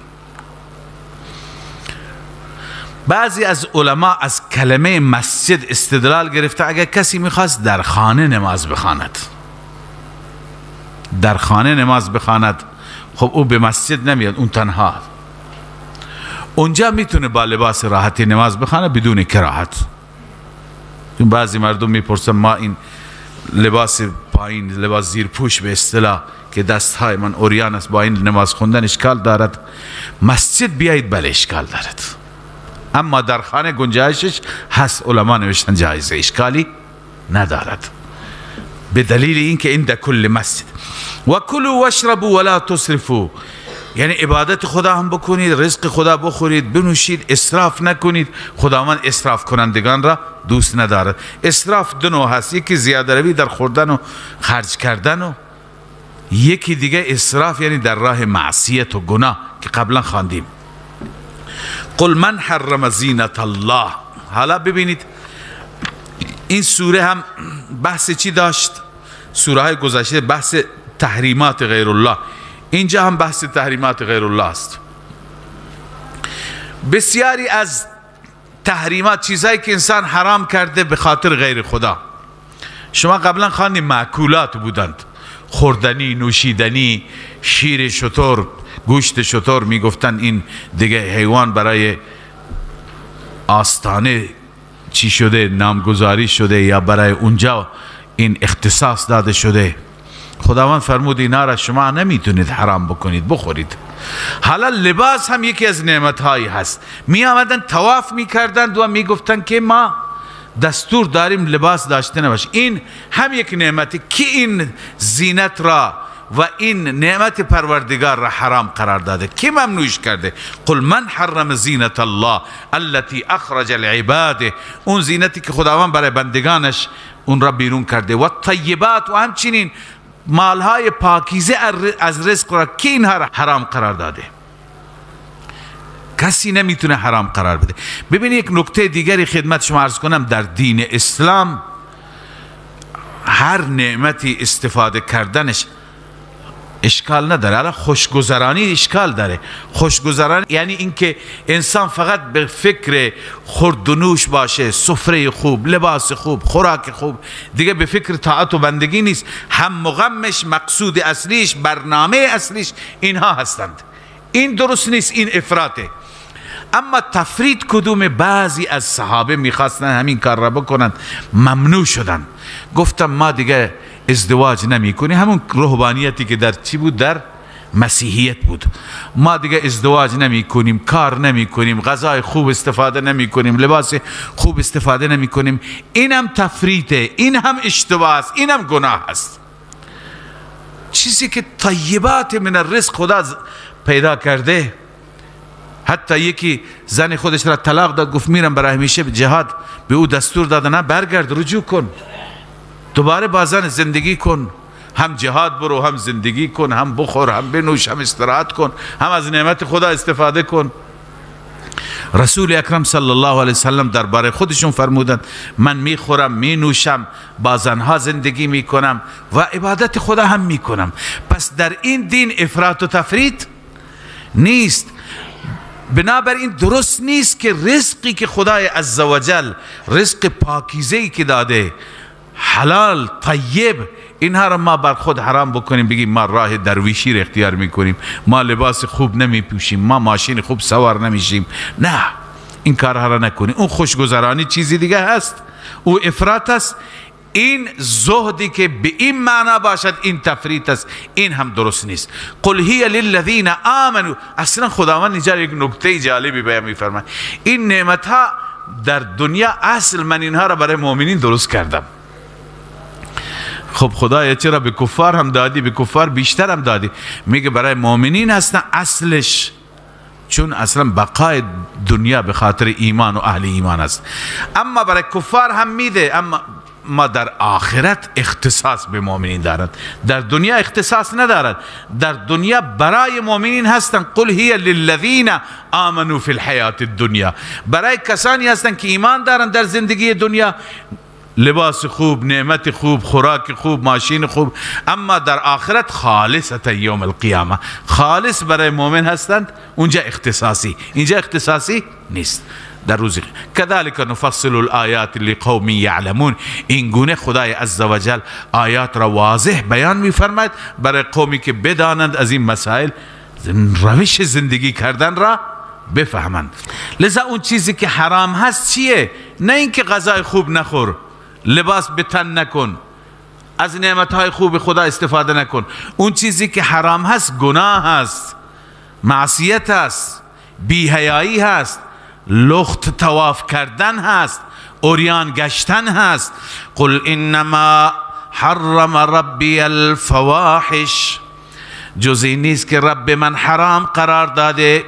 بعضی از علما از کلمه مسجد استدلال گرفته اگر کسی میخواست در خانه نماز بخواند، در خانه نماز بخواند، خب او به مسجد نمیاد، اون تنها اونجا میتونه با لباس راحتی نماز بخواند بدون کراهت. چون بعضی مردم میپرسن ما این لباس پایین، لباس زیر پوش به اصطلاح که دستهای من عریان است، با این نماز خوندن اشکال دارد؟ مسجد بیایید بله اشکال دارد، اما در خانه گنجایشش هست. علما نوشتن جایزه، اشکالی ندارد، به دلیل اینکه عند کل مسجد. و کلوا واشربوا ولا تسرفوا، یعنی عبادت خدا هم بکنید، رزق خدا بخورید، بنوشید، اسراف نکنید. خداوند اسراف کنندگان را دوست ندارد. اسراف دو نوع هست، یکی زیاده روی در خوردن و خرج کردن، و یکی دیگه اسراف یعنی در راه معصیت و گناه که قبلا خواندیم. قل من حرم زینت الله. حالا ببینید این سوره هم بحث چی داشت؟ سوره های گذشته بحث تحریمات غیر الله، اینجا هم بحث تحریمات غیر الله است. بسیاری از تحریمات، چیزایی که انسان حرام کرده به خاطر غیر خدا. شما قبلا خواندید مأکولات بودند، خوردنی، نوشیدنی، شیر شتر، گوشت شتر، میگفتن این دیگه حیوان برای آستانه چی شده، نامگذاری شده یا برای اونجا این اختصاص داده شده. خداوند فرمود اینا را شما نمیتونید حرام بکنید، بخورید. حالا لباس هم یکی از نعمتهایی هست. می آمدن طواف میکردند و میگفتن که ما دستور داریم لباس داشته نباش. این هم یک نعمتی که این زینت را و این نعمت پروردگار را حرام قرار داده. کی ممنوعش کرده؟ قل من حرم زینت الله التي اخرج لعباده، اون زینتی که خداوند برای بندگانش اون را بیرون کرده. و طیبات، و همچنین مالهای پاکیزه از رزق را کی اینها را حرام قرار داده؟ کسی نمیتونه حرام قرار بده. ببین یک نکته دیگری خدمت شما عرض کنم، در دین اسلام هر نعمتی استفاده کردنش اشکال نداره. الان خوشگذرانی اشکال داره. خوشگذرانی یعنی اینکه انسان فقط به فکر خورد و نوش باشه، سفره خوب، لباس خوب، خوراک خوب، دیگه به فکر طاعت و بندگی نیست. هم و غمش، مقصود اصلیش، برنامه اصلیش اینها هستند. این درست نیست، این افراطه. اما تفرید کدوم؟ بعضی از صحابه میخواستن همین کار را بکنند، ممنوع شدن. گفتم ما دیگه ازدواج نمی کنیم. همون رهبانیتی که در چی بود؟ در مسیحیت بود. ما دیگه ازدواج نمی کنیم، کار نمی کنیم، غذای خوب استفاده نمی کنیم، لباس خوب استفاده نمی کنیم. این هم تفریطه، این هم اشتباه است، این هم گناه است. چیزی که طیبات من الرزق خدا پیدا کرده. حتی یکی زن خودش را طلاق داد، گفت میرم برای همیشه به جهاد. به او دستور داد نه، برگرد، رجوع کن، دوباره با زن زندگی کن، هم جهاد برو، هم زندگی کن، هم بخور، هم بنوش، هم استراحت کن، هم از نعمت خدا استفاده کن. رسول اکرم صلی الله علیه وسلم درباره خودشون فرمودند من میخورم، می نوشم، با زنها زندگی میکنم و عبادت خدا هم میکنم. پس در این دین افراط و تفریط نیست. بنابراین درست نیست که رزقی که خدای عزوجل، رزق پاکیزه‌ای که داده، حلال طیب، اینها را ما بر خود حرام بکنیم، بگیم ما راه درویشی را اختیار میکنیم، ما لباس خوب نمی پوشیم، ما ماشین خوب سوار نمیشیم. نه، این کارها را نکنیم. اون خوشگذرانی چیزی دیگه هست، او افراط است. این زهدی که به این معنا باشد این تفریط است، این هم درست نیست. قل هی للذین آمنوا. اصلا خداوند اینجا یک نکته جالبی بیان میفرماید، این نعمت ها در دنیا اصل من اینها را برای مؤمنین درست کردم. خب خدایا چرا به کفار هم دادی؟ به کفار بیشتر هم دادی. میگه برای مؤمنین هستن اصلش، چون اصلا بقای دنیا به خاطر ایمان و اهل ایمان است. اما برای کفار هم میده، اما ما در آخرت اختصاص به مؤمنین دارد، در دنیا اختصاص ندارد. در دنیا برای مؤمنین هستن. قل هی للذین آمنوا فی الحیات الدنیا، برای کسانی هستن که ایمان دارن در زندگی دنیا، لباس خوب، نعمت خوب، خوراک خوب، ماشین خوب. اما در آخرت خالصتا یوم القیامه، خالص برای مؤمن هستند، اونجا اختصاصی، اینجا اختصاصی نیست. در روز کذالک نفصل الآیات لقوم یعلمون. این گونه خدای عزوجل آیات را واضح بیان می‌فرماید برای قومی که بدانند از این مسائل، روش زندگی کردن را بفهمند. لذا اون چیزی که حرام هست چیه؟ نه اینکه غذای خوب نخور، لباس به تن نکن، از نعمتهای خوب خدا استفاده نکن. اون چیزی که حرام هست گناه هست، معصیت هست، بی‌حیایی هست، لخت طواف کردن هست، عریان گشتن هست. قل انما حرم ربی الفواحش، جز این نیست که رب من حرام قرار داده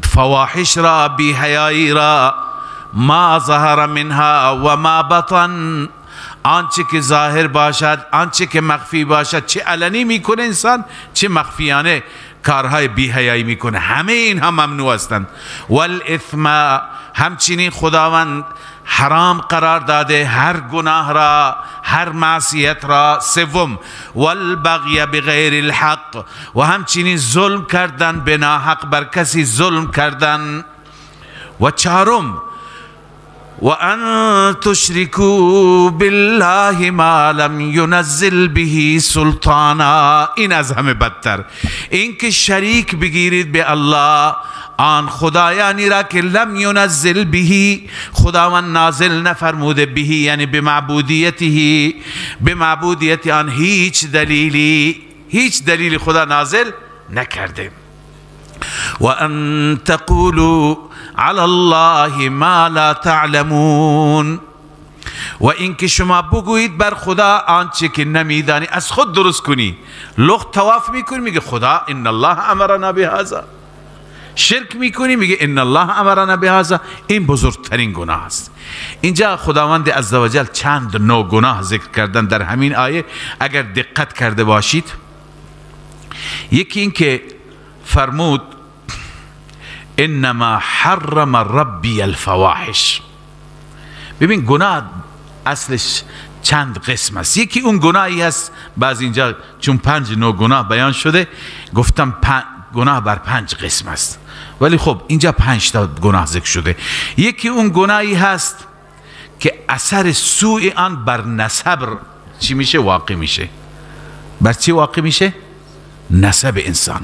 فواحش را، بی‌حیایی را، ما ظهر منها و ما بطن، آنچه که ظاهر باشد، آنچه که مخفی باشد، چه علنی میکنه انسان، چه مخفیانه کارهای بی‌حیایی میکنه، همه اینها ممنوع هستند. والاثم، همچنین خداوند حرام قرار داده هر گناه را، هر معصیت را. سوم، والبغی بغیر الحق، و همچنین ظلم کردن به ناحق، بر کسی ظلم کردن. و چهارم، و ان تشركوا بالله ما لم ينزل به سلطانا، این از همه بدتر، این که شریک بگیرید به الله آن خدایانی را که لم ينزل به، خداوند نازل نفرموده، به یعنی به معبودیته، به معبودیت آن هیچ دلیلی خدا نازل نکرده. و ان تقولوا على الله ما لا تعلمون، و اینکه شما بگویید بر خدا آنچه که نمیدانی، از خود درست کنی. لخت طواف میکنی میگه خدا ان الله امرنا بهذا، شرک میکنی میگه ان الله امرنا بهذا. این بزرگترین گناه است. اینجا خداوند عزوجل چند نوع گناه ذکر کردن در همین آیه. اگر دقت کرده باشید، یکی این که فرمود انما حرم ربی الفواحش. ببین گناه اصلش چند قسم است. یکی اون گناهی هست، بعض اینجا چون 5 نوع گناه بیان شده گفتم گناه بر 5 قسم است، ولی خب اینجا 5 تا گناه ذکر شده. یکی اون گناهی هست که اثر سوء آن بر نسب چی میشه؟ واقع میشه. بر چی واقع میشه؟ نسب انسان.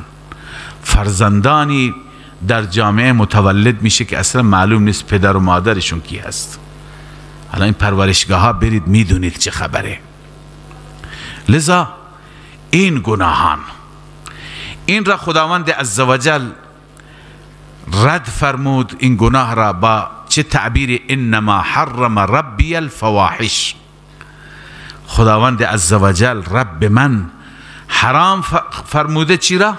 فرزندانی در جامعه متولد میشه که اصلا معلوم نیست پدر و مادرشون کی هست. حالا این پرورشگاه ها برید میدونید چه خبره. لذا این گناهان، این را خداوند عزوجل رد فرمود. این گناه را با چه تعبیر؟ انما حرم ربی الفواحش. خداوند عزوجل رب من حرام فرموده چی را؟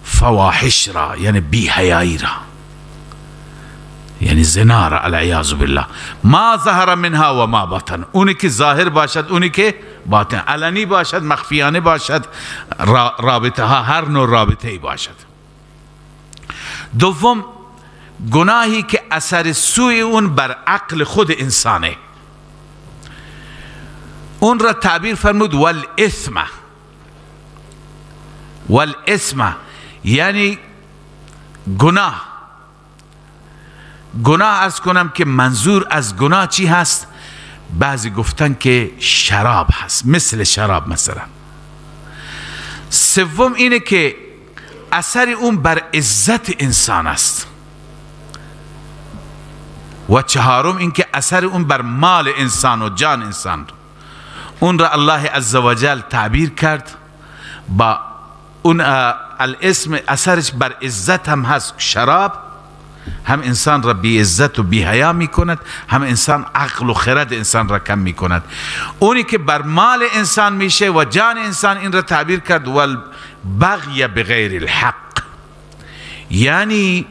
فواحش را، یعنی بی حیایی را، یعنی زنا را، العیاذ بالله. ما ظهر منها و ما بطن، اونی که ظاهر باشد، اونی که باطن، علنی باشد، مخفیانه باشد، رابطه ها هر نوع رابطه ای باشد. دوم، گناهی که اثر سوی اون بر عقل خود انسانه، اون را تعبیر فرمود والاسم. والاسم یعنی گناه. گناه از کنم که منظور از گناه چی هست؟ بعضی گفتن که شراب هست، مثل شراب مثلا. سوم اینه که اثر اون بر عزت انسان است. و چهارم این که اثر اون بر مال انسان و جان انسان. اون را الله عزوجل تعبیر کرد با اون الاسم. اثرش بر عزت هم هست. شراب هم انسان را بی عزت و بی حیا می کند، هم انسان عقل و خرد انسان را کم می کند. اونی که بر مال انسان میشه و جان انسان، این را تعبیر کرد والبغی بغیر الحق، یعنی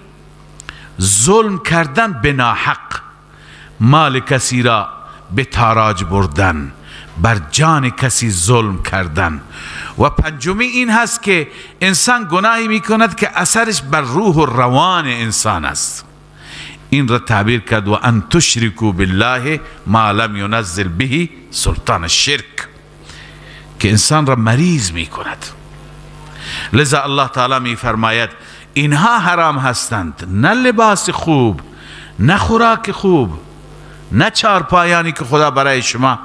ظلم کردن به ناحق، مال کسی را به تاراج بردن، بر جان کسی ظلم کردن. و پنجمی این هست که انسان گناهی می کند که اثرش بر روح و روان انسان است. این را تعبیر کرد و ان تشرکوا بالله ما لم ينزل به سلطان الشرک، که انسان را مریض می کند. لذا الله تعالی می فرماید اینها حرام هستند، نه لباس خوب، نه خوراک خوب، نه چارپایانی که خدا برای شما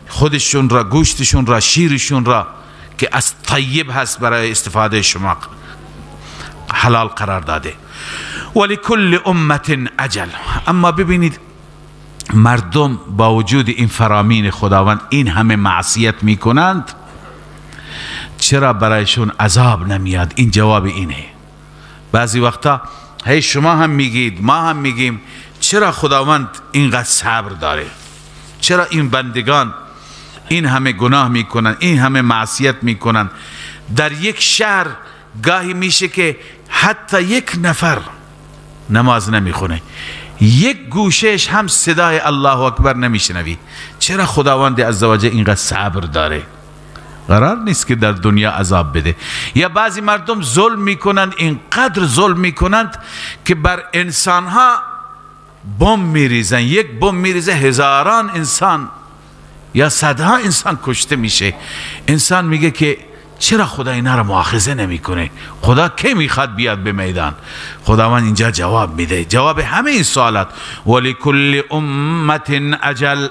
خودشون را، گوشتشون را، شیرشون را که از طیب هست برای استفاده شما حلال قرار داده. ولکل امت اجل. اما ببینید مردم با وجود این فرامین خداوند این همه معصیت می کنند، چرا برایشون عذاب نمیاد؟ این جواب اینه. بعضی وقتا هی شما هم میگید، ما هم میگیم چرا خداوند اینقدر صبر داره؟ چرا این بندگان این همه گناه میکنن، این همه معصیت میکنن؟ در یک شهر گاهی میشه که حتی یک نفر نماز نمیخونه، یک گوشش هم صدای الله اکبر نمیشنوی. چرا خداوند عزوجل اینقدر صبر داره؟ قرار نیست که در دنیا عذاب بده. یا بعضی مردم ظلم میکنند، اینقدر ظلم میکنند که بر انسانها بم میریزن. یک بم میریزه هزاران انسان یا صدها انسان کشته میشه. انسان میگه که چرا خدا اینا رو مؤاخذه نمیکنه؟ خدا کی میخواد بیاد به میدان؟ خداوند اینجا جواب میده، جواب همه این سوالات. ولکل امت اجل.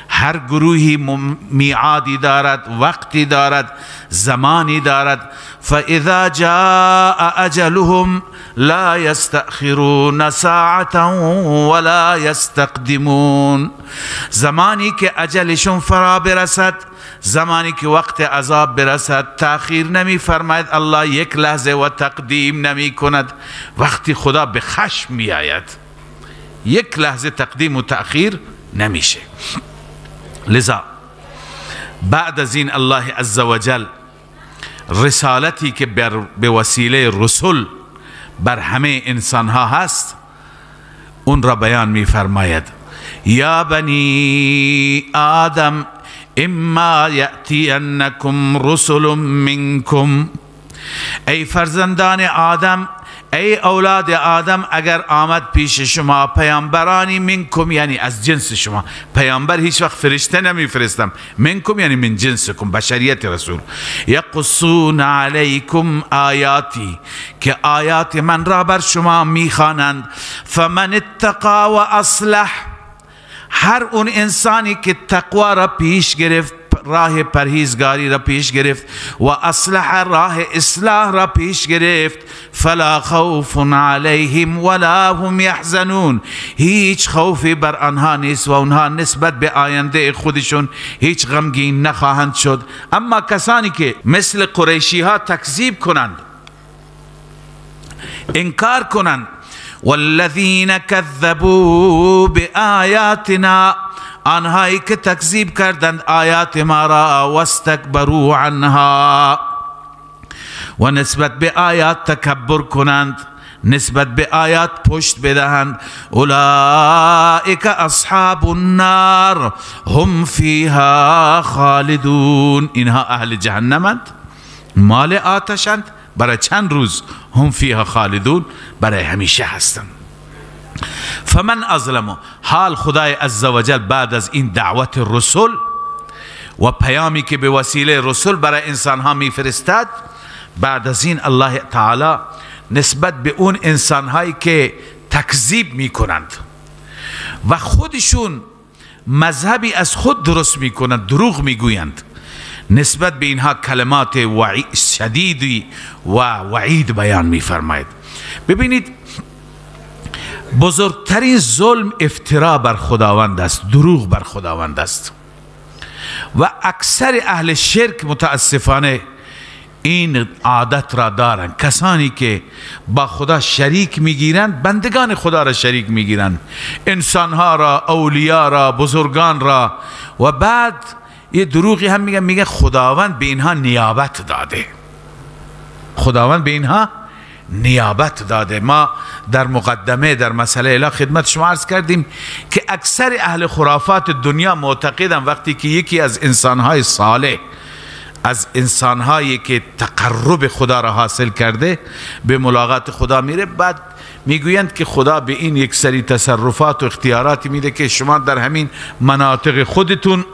هر گروهی میعادی دارد، وقتی دارد، زمانی دارد. فاذا جاء اجلهم لا يستأخرون ساعة ولا يستقدمون. زمانی که اجلشون فرا برسد، زمانی که وقت عذاب برسد، تأخیر نمی فرماید الله، یک لحظه و تقدیم نمی کند. وقتی خدا به خشم می آید، یک لحظه تقدیم و تأخیر نمیشه. لذا بعد از این الله عزوجل رسالتی که به وسیله رسول بر همه انسان ها هست اون را بیان می فرماید: یا بنی آدم اما یأتینکم رسل منکم، ای فرزندان آدم، ای اولاد آدم، اگر آمد پیش شما پیامبرانی منکم، یعنی از جنس شما. پیامبر هیچ وقت فرشته نمی فرستم. منکم یعنی من جنسکم، بشریت رسول. یقصون علیکم آیاتی، که آیات من را بر شما می خوانند. فمن اتقا و اصلح، هر اون انسانی که تقوا را پیش گرفت، راه پرهیزگاری را پیش گرفت، و اصلح راه اصلاح را پیش گرفت، فلا خوف علیهم ولا هم یحزنون، هیچ خوفی بر آنها نیست و آنها نسبت به آینده خودشون هیچ غمگین نخواهند شد. اما کسانی که مثل قریشی ها تکذیب کنند، انکار کنند، والذین کذبوا بآیاتنا، آنهایی که تکذیب کردند آیات ما را، واستکبروا عنها، و نسبت به آیات تکبر کنند، نسبت به آیات پشت بدهند، اولئک اصحاب النار هم فیها خالدون، اینها اهل جهنمند، مال آتشند، برای چند روز. هم فیها خالدون، برای همیشه هستند. فمن اظلم، حال خدای عزوجل بعد از این دعوت رسول و پیامی که به وسیله رسول برای انسان ها می فرستد، بعد از این الله تعالی نسبت به اون انسان هایی که تکذیب می کنند و خودشون مذهبی از خود درست می کنند، دروغ می گویند، نسبت به اینها کلمات شدیدی و وعید بیان می فرماید. ببینید، بزرگترین ظلم افترا بر خداوند است، دروغ بر خداوند است، و اکثر اهل شرک متاسفانه این عادت را دارند. کسانی که با خدا شریک میگیرند، بندگان خدا را شریک میگیرند، انسانها را، اولیاء را، بزرگان را، و بعد یه دروغی هم میگن خداوند به اینها نیابت داده، خداوند به اینها نیابت داده. ما در مقدمه در مسئله اله خدمت شما عرض کردیم که اکثر اهل خرافات دنیا معتقدن وقتی که یکی از انسانهای صالح، از انسانهایی که تقرب خدا را حاصل کرده، به ملاقات خدا میره، بعد میگویند که خدا به این یک سری تصرفات و اختیاراتی میده که شما در همین مناطق خودتون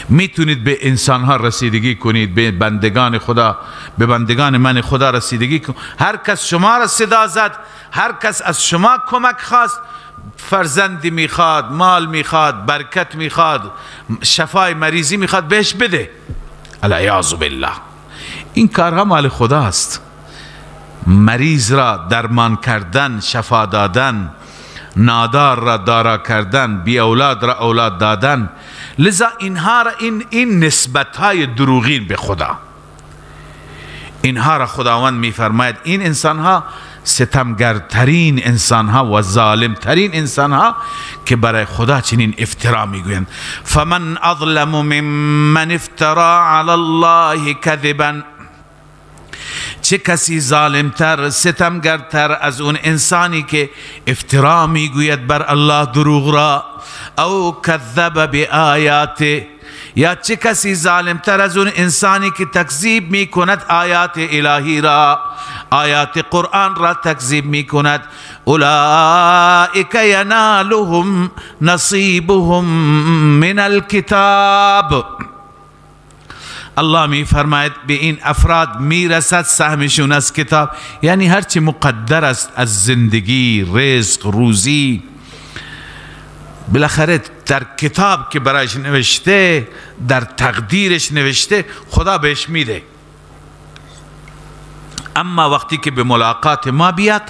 میتونید به انسانها رسیدگی کنید، به بندگان خدا، به بندگان من خدا رسیدگی کنید. هر کس شما را صدا زد، هر کس از شما کمک خواست، فرزندی میخواد، مال میخواد، برکت میخواد، شفای مریضی میخواد، بهش بده. العیاذ بالله، این کارها مال خدا است. مریض را درمان کردن، شفا دادن، نادار را دارا کردن، بی اولاد را اولاد دادن. لذا اینها را، این نسبت های دروغین به خدا، اینها را خداوند میفرماید این انسان ها ستمگرترین انسان ها و ظالمترین انسان ها که برای خدا چنین افترا میگویند. فمن اظلم ممن افترا علی الله کذبا، چه کسی ظالمتر، ستمگرتر از اون انسانی که افترا میگوید بر الله دروغ را، او کذب بآیاته، یا چه کسی ظالمتر از اون انسانی که تکذیب می کند آیات الهی را، آیات قرآن را تکذیب می کند. اولئک ینالهم نصیبهم من الکتاب، الله می فرماید به این افراد می رسد سهمشون از کتاب، یعنی هرچی مقدر است از زندگی، رزق، روزی، بالاخره در کتاب که برایش نوشته، در تقدیرش نوشته، خدا بهش میده. اما وقتی که به ملاقات ما بیاد،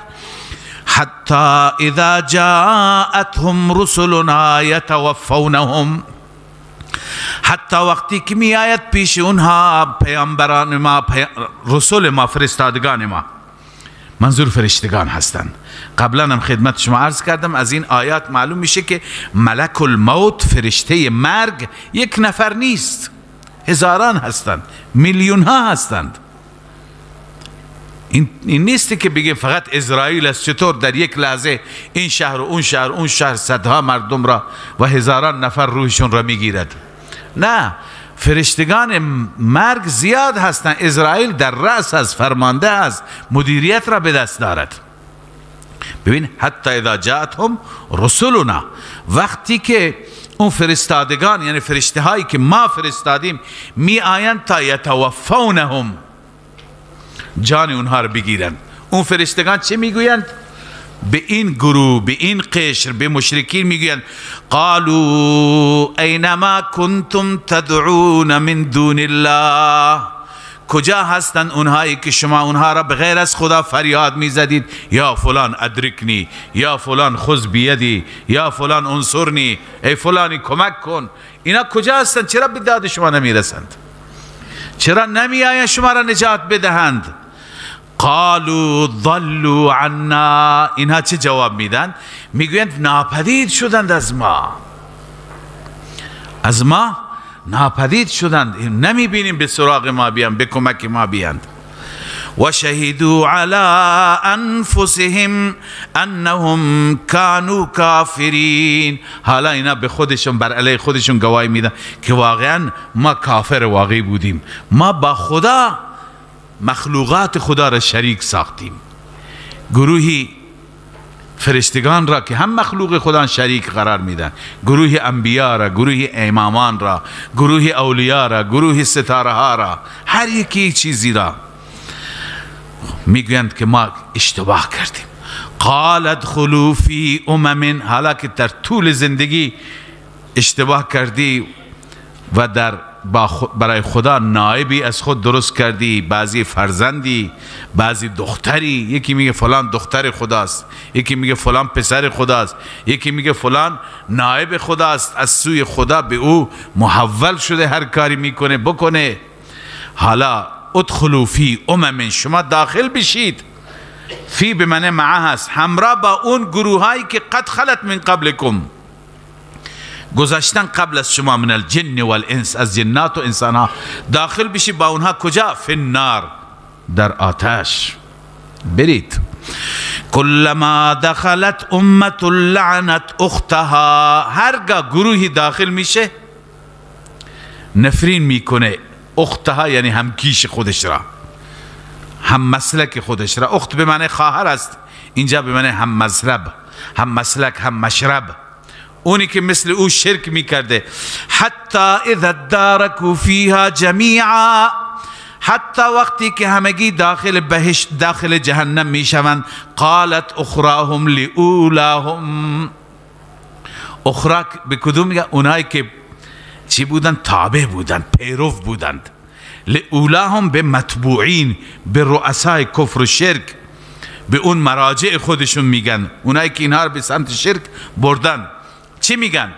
حتی اذا جاءتهم رسلنا یتوفونهم، حتی وقتی که می آید پیش اونها پیامبران ما، رسول ما، فرستادگان ما، منظور فرشتگان هستند. قبلا هم خدمت شما عرض کردم از این آیات معلوم میشه که ملک الموت، فرشته مرگ، یک نفر نیست، هزاران هستند، میلیون ها هستند. این نیست که بگه فقط اسرائیل است، چطور در یک لحظه این شهر و اون شهر اون شهر صدها مردم را و هزاران نفر روحشون را میگیرد. نه، فرشتگان مرگ زیاد هستند. اسرائیل در رأس از فرمانده از مدیریت را به دست دارد. ببین حتی اذا جاءتهم رسولنا، وقتی که اون فرستادگان یعنی فرشته هایی که ما فرستادیم می آیند تا یتوفونهم، جان اونها رو بگیرند. اون فرشتگان چه میگویند؟ به این گروه، به این قشر، به مشرکین میگویند قالوا اینما کنتم تدعون من دون الله، کجا هستند اونهایی که شما اونها را بغیر از خدا فریاد میزدید یا فلان ادرکنی، یا فلان خذ بیدی، یا فلان انصرنی، ای فلانی کمک کن. اینا کجا هستند؟ چرا به داد شما نمیرسند؟ چرا نمی آیند شما را نجات بدهند؟ قالوا ضلوا عنا، اینها چه جواب میدن؟ میگویند ناپدید شدند از ما ناپدید شدند، نمی بینیم به سراغ ما بیان، به کمک ما بیاند. و شهدوا علی انفسهم انهم کانوا کافرین، حالا اینا به خودشون، بر علیه خودشون گواهی میدن که واقعا ما کافر واقعی بودیم، ما با خدا مخلوقات خدا را شریک ساختیم. گروهی فرشتگان را که هم مخلوق خدا شریک قرار میدن، گروه انبیا را، گروه امامان را، گروه اولیاء را، گروه ستاره ها را، هر یکی چیزی را میگویند که ما اشتباه کردیم. قال ادخلوا فی امم، حالا که در طول زندگی اشتباه کردی و در برای خدا نائبی از خود درست کردی، بعضی فرزندی، بعضی دختری، یکی میگه فلان دختر خداست، یکی میگه فلان پسر خداست، یکی میگه فلان نائب خداست، از سوی خدا به او محول شده، هر کاری میکنه بکنه. حالا ادخلوا فی امم، شما داخل بشید، فی به معنی معه هست، همراه با اون گروهایی که قد خلت من قبلکم، گذشتن قبل از شما، من الجن والانس، از جنات و انسان ها، داخل بشی با اونها. کجا؟ فی النار، در آتش برید. کلما دخلت امت لعنت اختها، هرگاه گروهی داخل میشه نفرین میکنه اختها، یعنی همکیش خودش را، هم مسلک خودش را. اخت به معنی خواهر است، اینجا به معنی هم مذهب، هم مسلک، هم مشرب، اونی که مثل او شرک میکرده. حتی اذا ادارکوا فیها جمیعا، حتی وقتی که همگی داخل بهشت، داخل جهنم میشوند. قالت اخراهم لاولاهم، اخرا به کدوم میگه؟ اونایی که چی بودن؟ تابع بودند، پیرو بودند. لاولاهم به متبوعین، به رؤسای کفر و شرک، به اون مراجع خودشون میگن، اونایی که اینها رو به سمت شرک بردن. چی میگن؟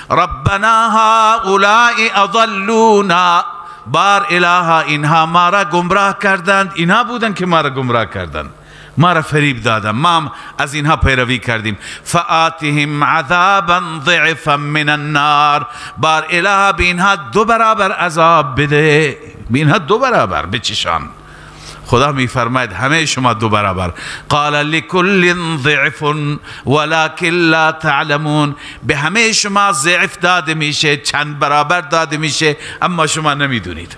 ربنا هؤلاء اضلونا، بار الها اینها ما را گمراه کردند، اینها بودن که ما را گمراه کردند، ما را فریب دادن، ما از اینها پیروی کردیم. فآتهم عذابا ضعفا من النار، بار الها به اینها 2 برابر عذاب بده، به اینها 2 برابر بچشان. خدا می فرماید همه شما 2 برابر. قال لكل ضعف ولكن لا تعلمون، به همه شما ضعف داده میشه، چند برابر داده میشه، اما شما نمیدونید.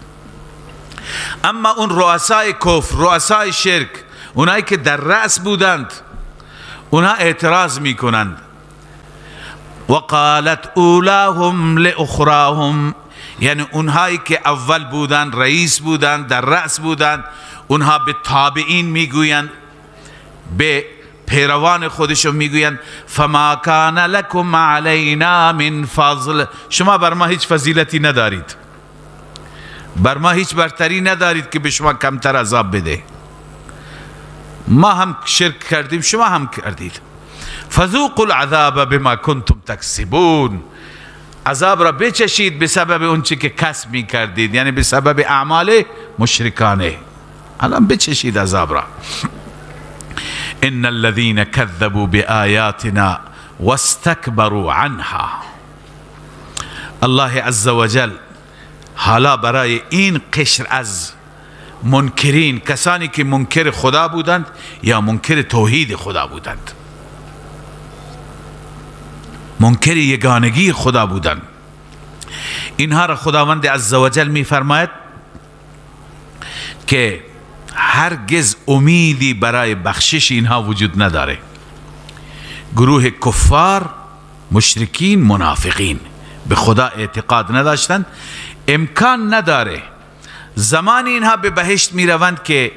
اما اون رؤسای کفر، رؤسای شرک، اونایی که در رأس بودند، اونها اعتراض میکنند. وقالت اولاهم لاخراهم، یعنی اونهایی که اول بودند، رئیس بودند، در رأس بودند، اونها به تابعین میگویند، به پیروان خودشون میگویند فما کان لکم علینا من فضل، شما بر ما هیچ فضیلتی ندارید، بر ما هیچ برتری ندارید که به شما کمتر عذاب بده. ما هم شرک کردیم، شما هم کردید. فذوقوا العذاب بما کنتم تکسبون، عذاب را بچشید به سبب اون چی که کسب می کردید، یعنی به سبب اعمال مشرکانه. الان بچشید عذاب را. ان الذين كذبوا بآیاتنا واستكبروا عنها. الله عزوجل حالا برای این قشر از منکرین، کسانی که منکر خدا بودند یا منکر توحید خدا بودند، منکر یگانگی خدا بودند، اینها را خداوند عزوجل می فرماید که هرگز امیدی برای بخشش اینها وجود نداره. گروه کفار، مشرکین، منافقین به خدا اعتقاد نداشتند، امکان نداره زمانی اینها به بهشت می روند که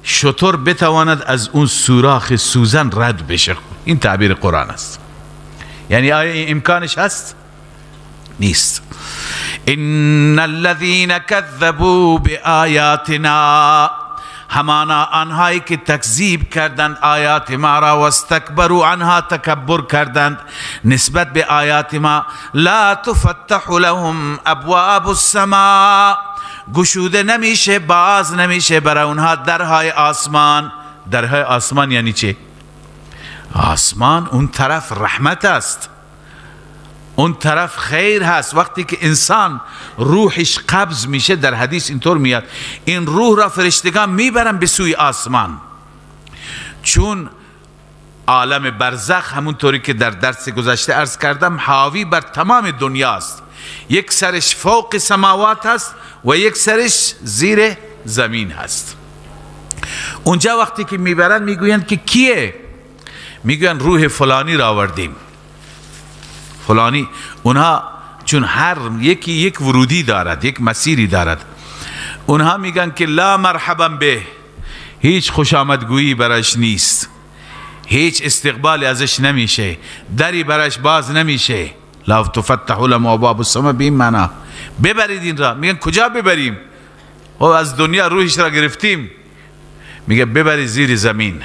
شتر بتواند از اون سوراخ سوزن رد بشه. این تعبیر قرآن است. یعنی آیا این امکانش هست؟ نیست. ان الذين كذبوا بآیاتنا، همانا آنهایی که تکذیب کردند آیات ما را، و استکبروا عنها، تکبر کردند نسبت به آیات ما، لا تفتح لهم ابواب السماء، گشوده نمیشه، باز نمیشه برای اونها درهای آسمان. درهای آسمان یعنی چه؟ آسمان اون طرف رحمت است، اون طرف خیر هست. وقتی که انسان روحش قبض میشه، در حدیث اینطور میاد، این روح را فرشتگان میبرن به سوی آسمان، چون عالم برزخ همونطوری که در درس گذشته عرض کردم حاوی بر تمام دنیاست. یک سرش فوق سماوات هست و یک سرش زیر زمین هست. اونجا وقتی که میبرن میگویند که کیه؟ میگویند روح فلانی را آوردیم. فلانی، اونها چون هر یکی یک ورودی دارد، یک مسیری دارد، اونها میگن که لا مرحبا به، هیچ خوش آمدگویی برایش نیست، هیچ استقبالی ازش نمیشه، دری برایش باز نمیشه. لا تفتح لهم ابواب السماء، به این معنا ببرید این را. میگن کجا ببریم؟ و از دنیا روحش را گرفتیم. میگه ببرید زیر زمین،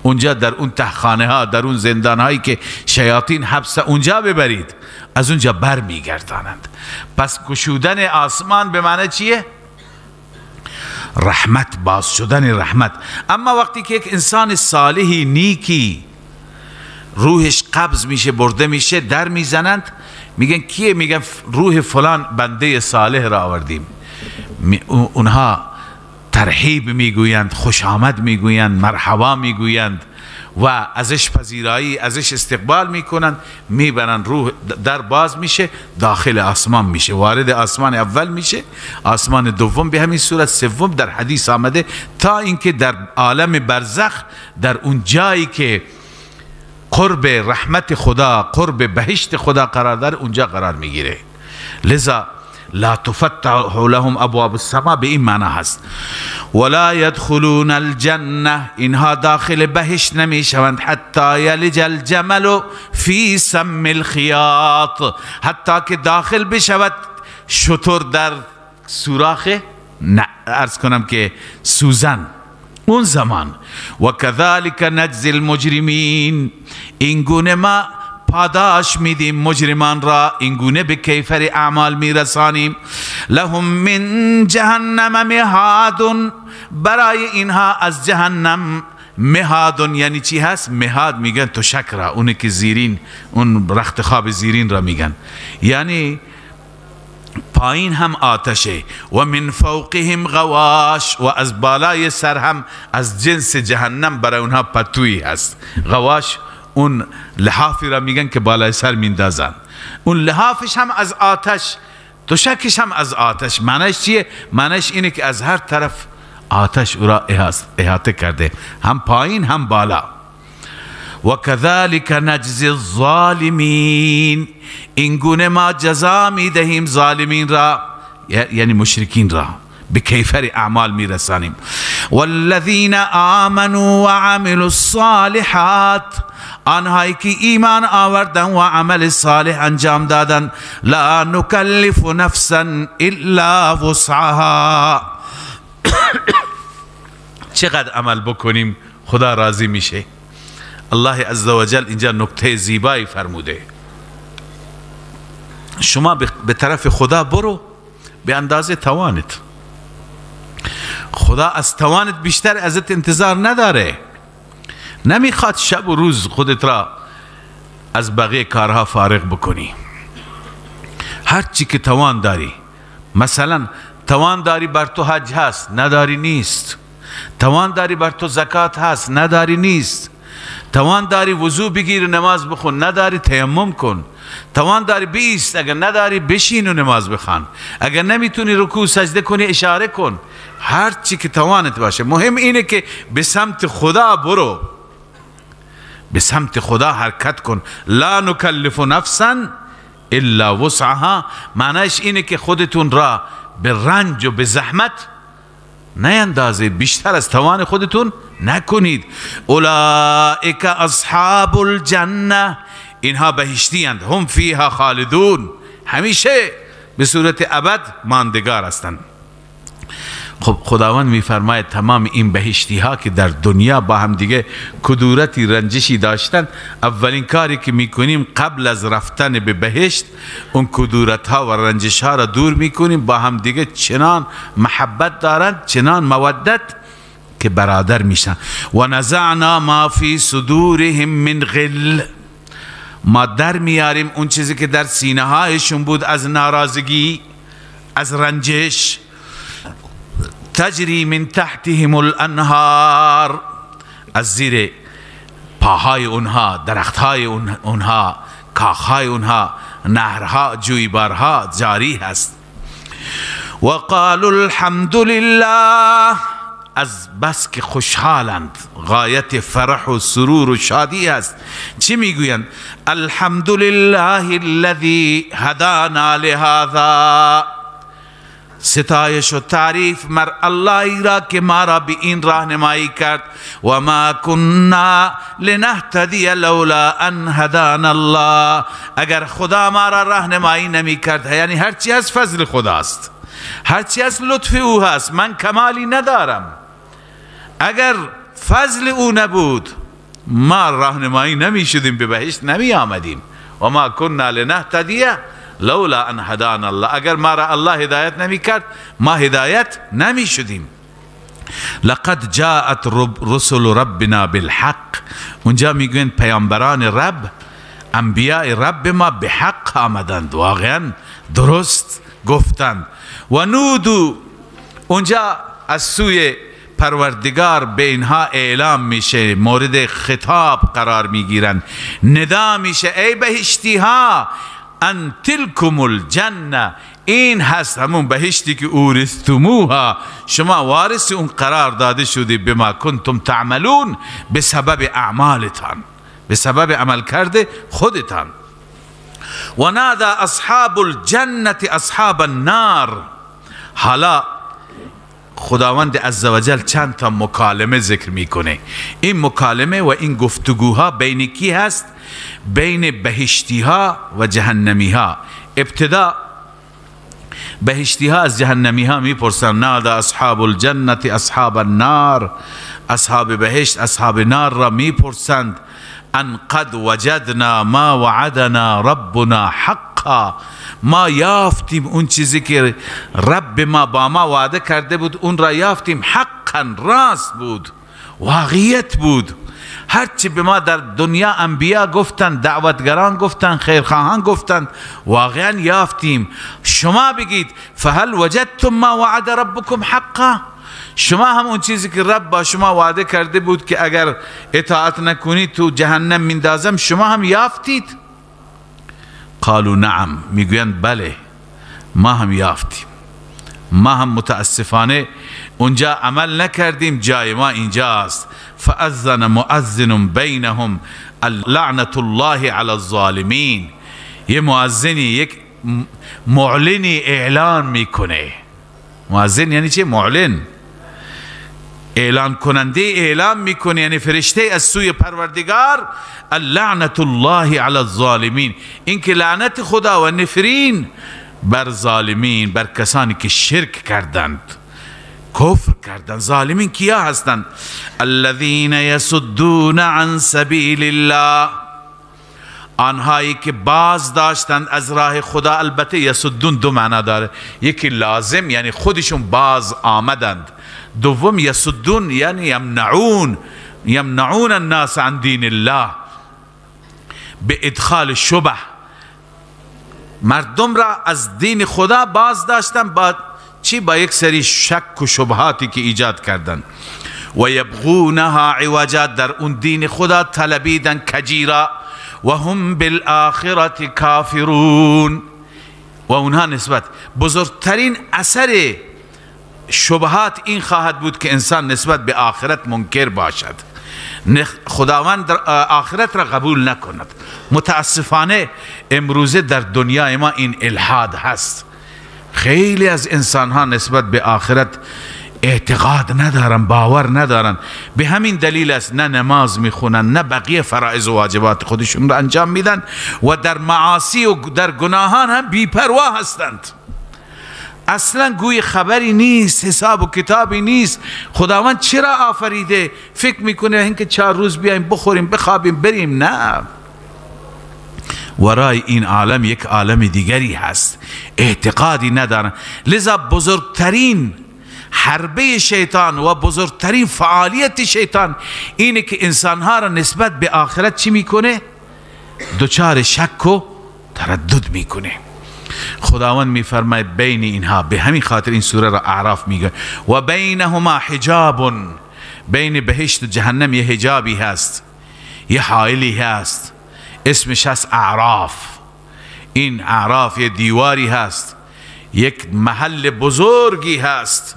اونجا در اون تهخانه ها، در اون زندان هایی که شیاطین حبس، اونجا ببرید، از اونجا بر میگردانند. پس گشودن آسمان به معنی چیه؟ رحمت، باز شدن رحمت. اما وقتی که یک انسان صالحی نیکی روحش قبض میشه، برده میشه، در میزنند، میگن کیه؟ میگن روح فلان بنده صالح را آوردیم. اونها ترحیب میگویند، خوش آمد میگویند، مرحبا میگویند و ازش پذیرایی، ازش استقبال میکنند، میبرند، روح در باز میشه، داخل آسمان میشه، وارد آسمان اول میشه، آسمان دوم به همین صورت، سوم. در حدیث آمده تا اینکه در عالم برزخ، در اون جایی که قرب رحمت خدا، قرب بهشت خدا قرار داره، اونجا قرار میگیره. لذا لا تفتح لهم ابواب السماء به این معنی هست. ولا يدخلون الجنه، اینها داخل بهشت نمیشوند، حتی یلج الجمل فی سم الخیاط، حتی که داخل بشود شتر در سوراخ، عرض کنم که سوزن. اون زمان و کذالک نجزی المجرمین، این گونه ما پاداش میدیم مجرمان را، این گونه به کیفر اعمال میرسانیم. لهم من جهنم مهاد، برای اینها از جهنم مهاد. یعنی چی هست؟ مهاد میگن تشک را، اونه که زیرین، اون رخت خواب زیرین را میگن، یعنی پایین هم آتشه. و من فوقهم غواش، و از بالای سر هم از جنس جهنم برای اونها پتویی هست. غواش اون لحافی را میگن که بالای سر میندازن، اون لحافش هم از آتش، تشکش هم از آتش. معنیش چیه؟ معنیش اینه که از هر طرف آتش او را احاطه کرده، هم پایین هم بالا. و کذالک نجزی الظالمین، این گونه ما جزا میدهیم ظالمین را، یعنی مشرکین را، به کیفر اعمال میرسانیم. والذین آمنوا و عملوا الصالحات، آنهایی که ایمان آوردن و عمل صالح انجام دادن، لا نکلف نفسا الا وسعها، چقدر عمل بکنیم خدا راضی میشه؟ الله عزوجل اینجا نکته زیبایی فرموده، شما به طرف خدا برو به اندازه توانت. خدا از توانت بیشتر ازت انتظار نداره. نمیخواد شب و روز خودت را از بقیه کارها فارغ بکنی. هر چی که توان داری، مثلا توان داری بر تو حج هست، نداری نیست. توان داری بر تو زکات هست، نداری نیست. توان داری وضو بگیر و نماز بخون، نداری تیمم کن. توان داری بیست، اگر نداری بشین و نماز بخوان. اگر نمیتونی رکوع سجده کنی اشاره کن. هر چی که توانت باشه. مهم اینه که به سمت خدا برو، به سمت خدا حرکت کن. لا نکلف نفسا الا وسعها، معنیش اینه که خودتون را به رنج و به زحمت نیندازید، بیشتر از توان خودتون نکنید. اولئک اصحاب الجنه، اینها بهشتی اند، هم فیها خالدون، همیشه به صورت ابد ماندگار هستند. خب خداوند میفرماید تمام این بهشتی ها که در دنیا با هم دیگه کدورتی رنجشی داشتن، اولین کاری که میکنیم قبل از رفتن به بهشت اون کدورت ها و رنجش ها را دور میکنیم. با هم دیگه چنان محبت دارند، چنان مودت که برادر میشن. و نزعنا ما فی صدورهم من غل، ما در میاریم اون چیزی که در سینه هایشون بود از ناراضگی، از رنجش. تجری من تحتهم الانهار، از زیر پاهای اونها درختهای اونها، کاخهای اونها، نهرها، جویبارها جاری هست. و قالوا الحمد لله، از بس که خوشحالند، غایت فرح و سرور و شادی است. چی میگویند؟ الحمد لله الذی هدانا لهذا، ستایش و تعریف مر الله را که ما را به این راهنمایی کرد. و ما كنا لنهتدی لولا ان هدانا الله، اگر خدا ما را راهنمایی نمی کرد، یعنی هرچی از فضل خداست، هرچی از لطف او هست، من کمالی ندارم. اگر فضل او نبود ما راهنمایی نمی شدیم، به بهشت نمی آمدیم. و ما كنا لنهتدی لولا ان هدانا الله، اگر ما را الله هدایت نمی کرد ما هدایت نمی شدیم. لقد جاءت رسل ربنا بالحق، اونجا میگوین پیامبران رب، انبیاء رب ما به حق آمدند، واقعا درست گفتند. و نودو، اونجا از سوی پروردگار به اینها اعلام میشه، مورد خطاب قرار میگیرند، ندا میشه ای بهشتی ها، ان تلکم الجنه، این هست همون بهشتی که اورثتموها، شما وارث اون قرار داده شدی، بما کنتم تعملون، به سبب اعمالتان، به سبب عمل کرده خودتان. و نادى اصحاب الجنه اصحاب النار، حالا خداوند عزوجل چند تا مکالمه ذکر میکنه. این مکالمه و این گفتگوها بین کی هست؟ بین بهشتی ها و جهنمی ها. ابتدا بهشتی ها از جهنمی ها میپرسن نادى اصحاب الجنه اصحاب النار، اصحاب بهشت اصحاب نار را میپرسند ان قد وجدنا ما وعدنا ربنا حقا، ما یافتیم اون چیزی که رب ما با ما وعده کرده بود، اون را یافتیم، حقا راست بود، واقعیت بود. هرچی به ما در دنیا انبیا گفتن، دعوتگران گفتن، خیرخواهان گفتن، واقعا یافتیم. شما بگید فهل وجدتم ما وعد ربکم حقا، شما هم اون چیزی که رب با شما وعده کرده بود که اگر اطاعت نکنید تو جهنم میندازم، شما هم یافتید؟ قالوا نعم، میگویند بله ما هم یافتیم، ما هم متاسفانه اونجا عمل نکردیم، جای ما اینجاست. فاذن مؤذن بینهم لعنت الله علی الظالمین، یه مؤذنی، یک معلنی اعلان میکنه. مؤذن یعنی چه؟ معلن، اعلان کننده اعلان میکنه، یعنی فرشته از سوی پروردگار، لعنت الله علی الظالمین، این که لعنت خدا و نفرین بر ظالمین، بر کسانی که شرک کردند، کفر کردند. ظالمین کیا هستند؟ الذین یصدون عن سبیل الله، آنهایی که باز داشتند از راه خدا. البته یصدون دو معنا داره، یکی لازم یعنی خودشون باز آمدند، دوم یصدون یعنی یمنعون، یمنعون الناس عن دین الله، به ادخال شبه، مردم را از دین خدا باز داشتن با چی؟ با یک سری شک و شبهاتی که ایجاد کردن. و یبغونها عوجا، در اون دین خدا طلبیدن کجیرا. و هم بالآخرة کافرون، و اونها نسبت بزرگترین اثر شبهات این خواهد بود که انسان نسبت به آخرت منکر باشد، خداوند آخرت را قبول نکند. متاسفانه امروزه در دنیای ما این الحاد هست. خیلی از انسان ها نسبت به آخرت اعتقاد ندارن، باور ندارن. به همین دلیل است نه نماز میخونن، نه بقیه فرائض و واجبات خودشون را انجام میدن و در معاصی و در گناهان هم بی‌پروا هستند. اصلا گوی خبری نیست، حساب و کتابی نیست. خداوند چرا آفریده؟ فکر میکنه اینکه 4 روز بیایم بخوریم بخوابیم بریم. نه، ورای این عالم یک عالم دیگری هست، اعتقادی ندارن. لذا بزرگترین حربه شیطان و بزرگترین فعالیت شیطان اینه که انسانها را نسبت به آخرت چی میکنه؟ دچار شک و تردد میکنه. خداوند میفرماید بین اینها، به همین خاطر این سوره را اعراف میگه و بینهما حجاب، بین بهشت و جهنم یه حجابی هست، یه حائلی هست، اسمش هست اعراف. این اعراف یه دیواری هست، یک محل بزرگی هست،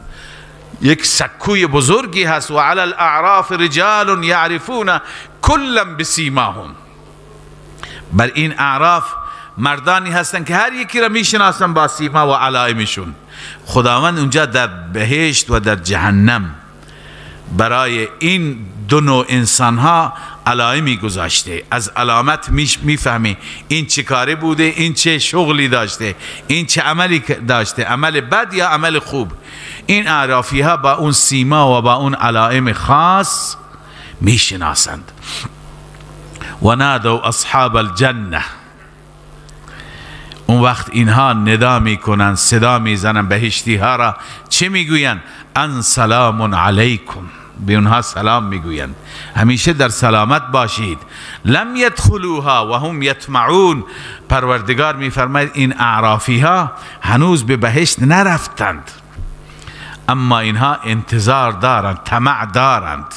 یک سکوی بزرگی هست. و علی الاعراف رجال یعرفون کلا بسیماهم، بر این اعراف مردانی هستن که هر یکی را میشناسن با سیما و علائمشون. خداوند اونجا در بهشت و در جهنم برای این دو نوع انسان ها علائمی گذاشته. از علامت میفهمی این چه کاری بوده، این چه شغلی داشته، این چه عملی داشته، عمل بد یا عمل خوب. این اعرافی ها با اون سیما و با اون علائم خاص میشناسند. و نادوا اصحاب الجنه، اون وقت اینها ندا میکنن، صدا میزنن بهشتی ها را. چه میگوین؟ ان سلام علیکم، به اونها سلام میگوین، همیشه در سلامت باشید. لم يدخلوها و هم یطمعون، پروردگار میفرماید این اعرافی ها هنوز به بهشت نرفتند، اما اینها انتظار دارند، طمع دارند.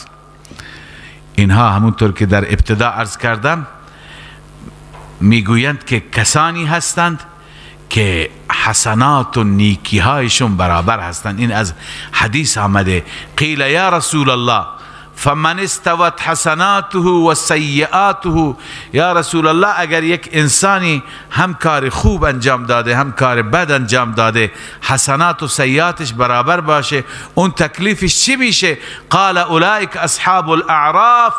اینها همونطور که در ابتدا عرض کردم میگویند که کسانی هستند که حسنات و نیکی هایشون برابر هستند. این از حدیث آمده. قیل یا رسول الله فمن استوت حسناته و سیئاته، یا رسول الله اگر یک انسانی هم کار خوب انجام داده هم کار بد انجام داده، حسنات و سیئاتش برابر باشه، اون تکلیفش چی میشه؟ قال اولئک اصحاب الاعراف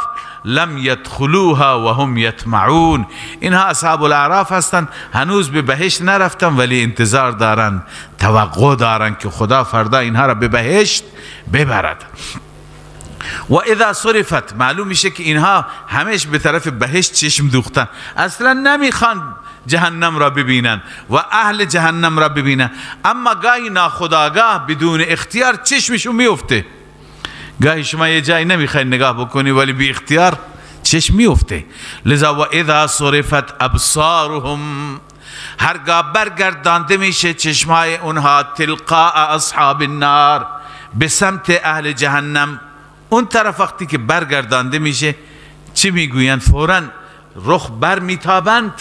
لم يدخلوها وهم يطمعون، اینها اصحاب الاعراف هستند، هنوز به بهشت نرفتن ولی انتظار دارن، توقع دارن که خدا فردا اینها را به بهشت ببرد. و اذا صرفت، معلوم میشه که اینها همش به طرف بهشت چشم دوختن، اصلا نمیخوان جهنم را ببینن و اهل جهنم را ببینن. اما گاهی ناخودآگاه بدون اختیار چشمشون میفته. گاهی شما یه جایی نمیخوای نگاه بکنی ولی بی اختیار چشم میفته. لذا و اذا صرفت ابصارهم، هرگاه برگردانده میشه چشمای اونها تلقاء اصحاب النار، به سمت اهل جهنم، اون طرف وقتی که برگردانده میشه چی میگویند؟ فوراً رخ بر میتابند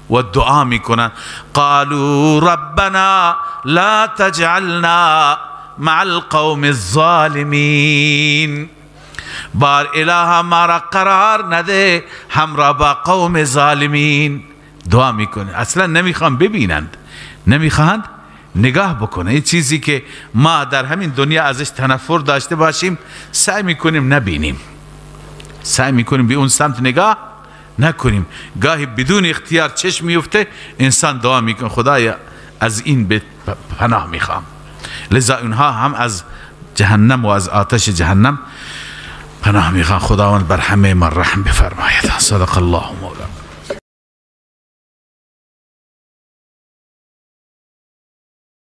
و دعا میکنند قالوا ربنا لا تجعلنا مع القوم الظالمین، بار اله ما را قرار نده همراه با قوم ظالمین. دعا میکنه، اصلا نمیخوان ببینند، نمیخوان نگاه بکنه. این چیزی که ما در همین دنیا ازش تنفر داشته باشیم سعی میکنیم نبینیم، سعی میکنیم به اون سمت نگاه نکنیم. گاهی بدون اختیار چشم میفته، انسان دعا میکنه خدایا از این به پناه میخوام. لذا اونها هم از جهنم و از آتش جهنم پناه میخوان. خداوند بر همه ما رحم بفرماید. صدق الله مولانا.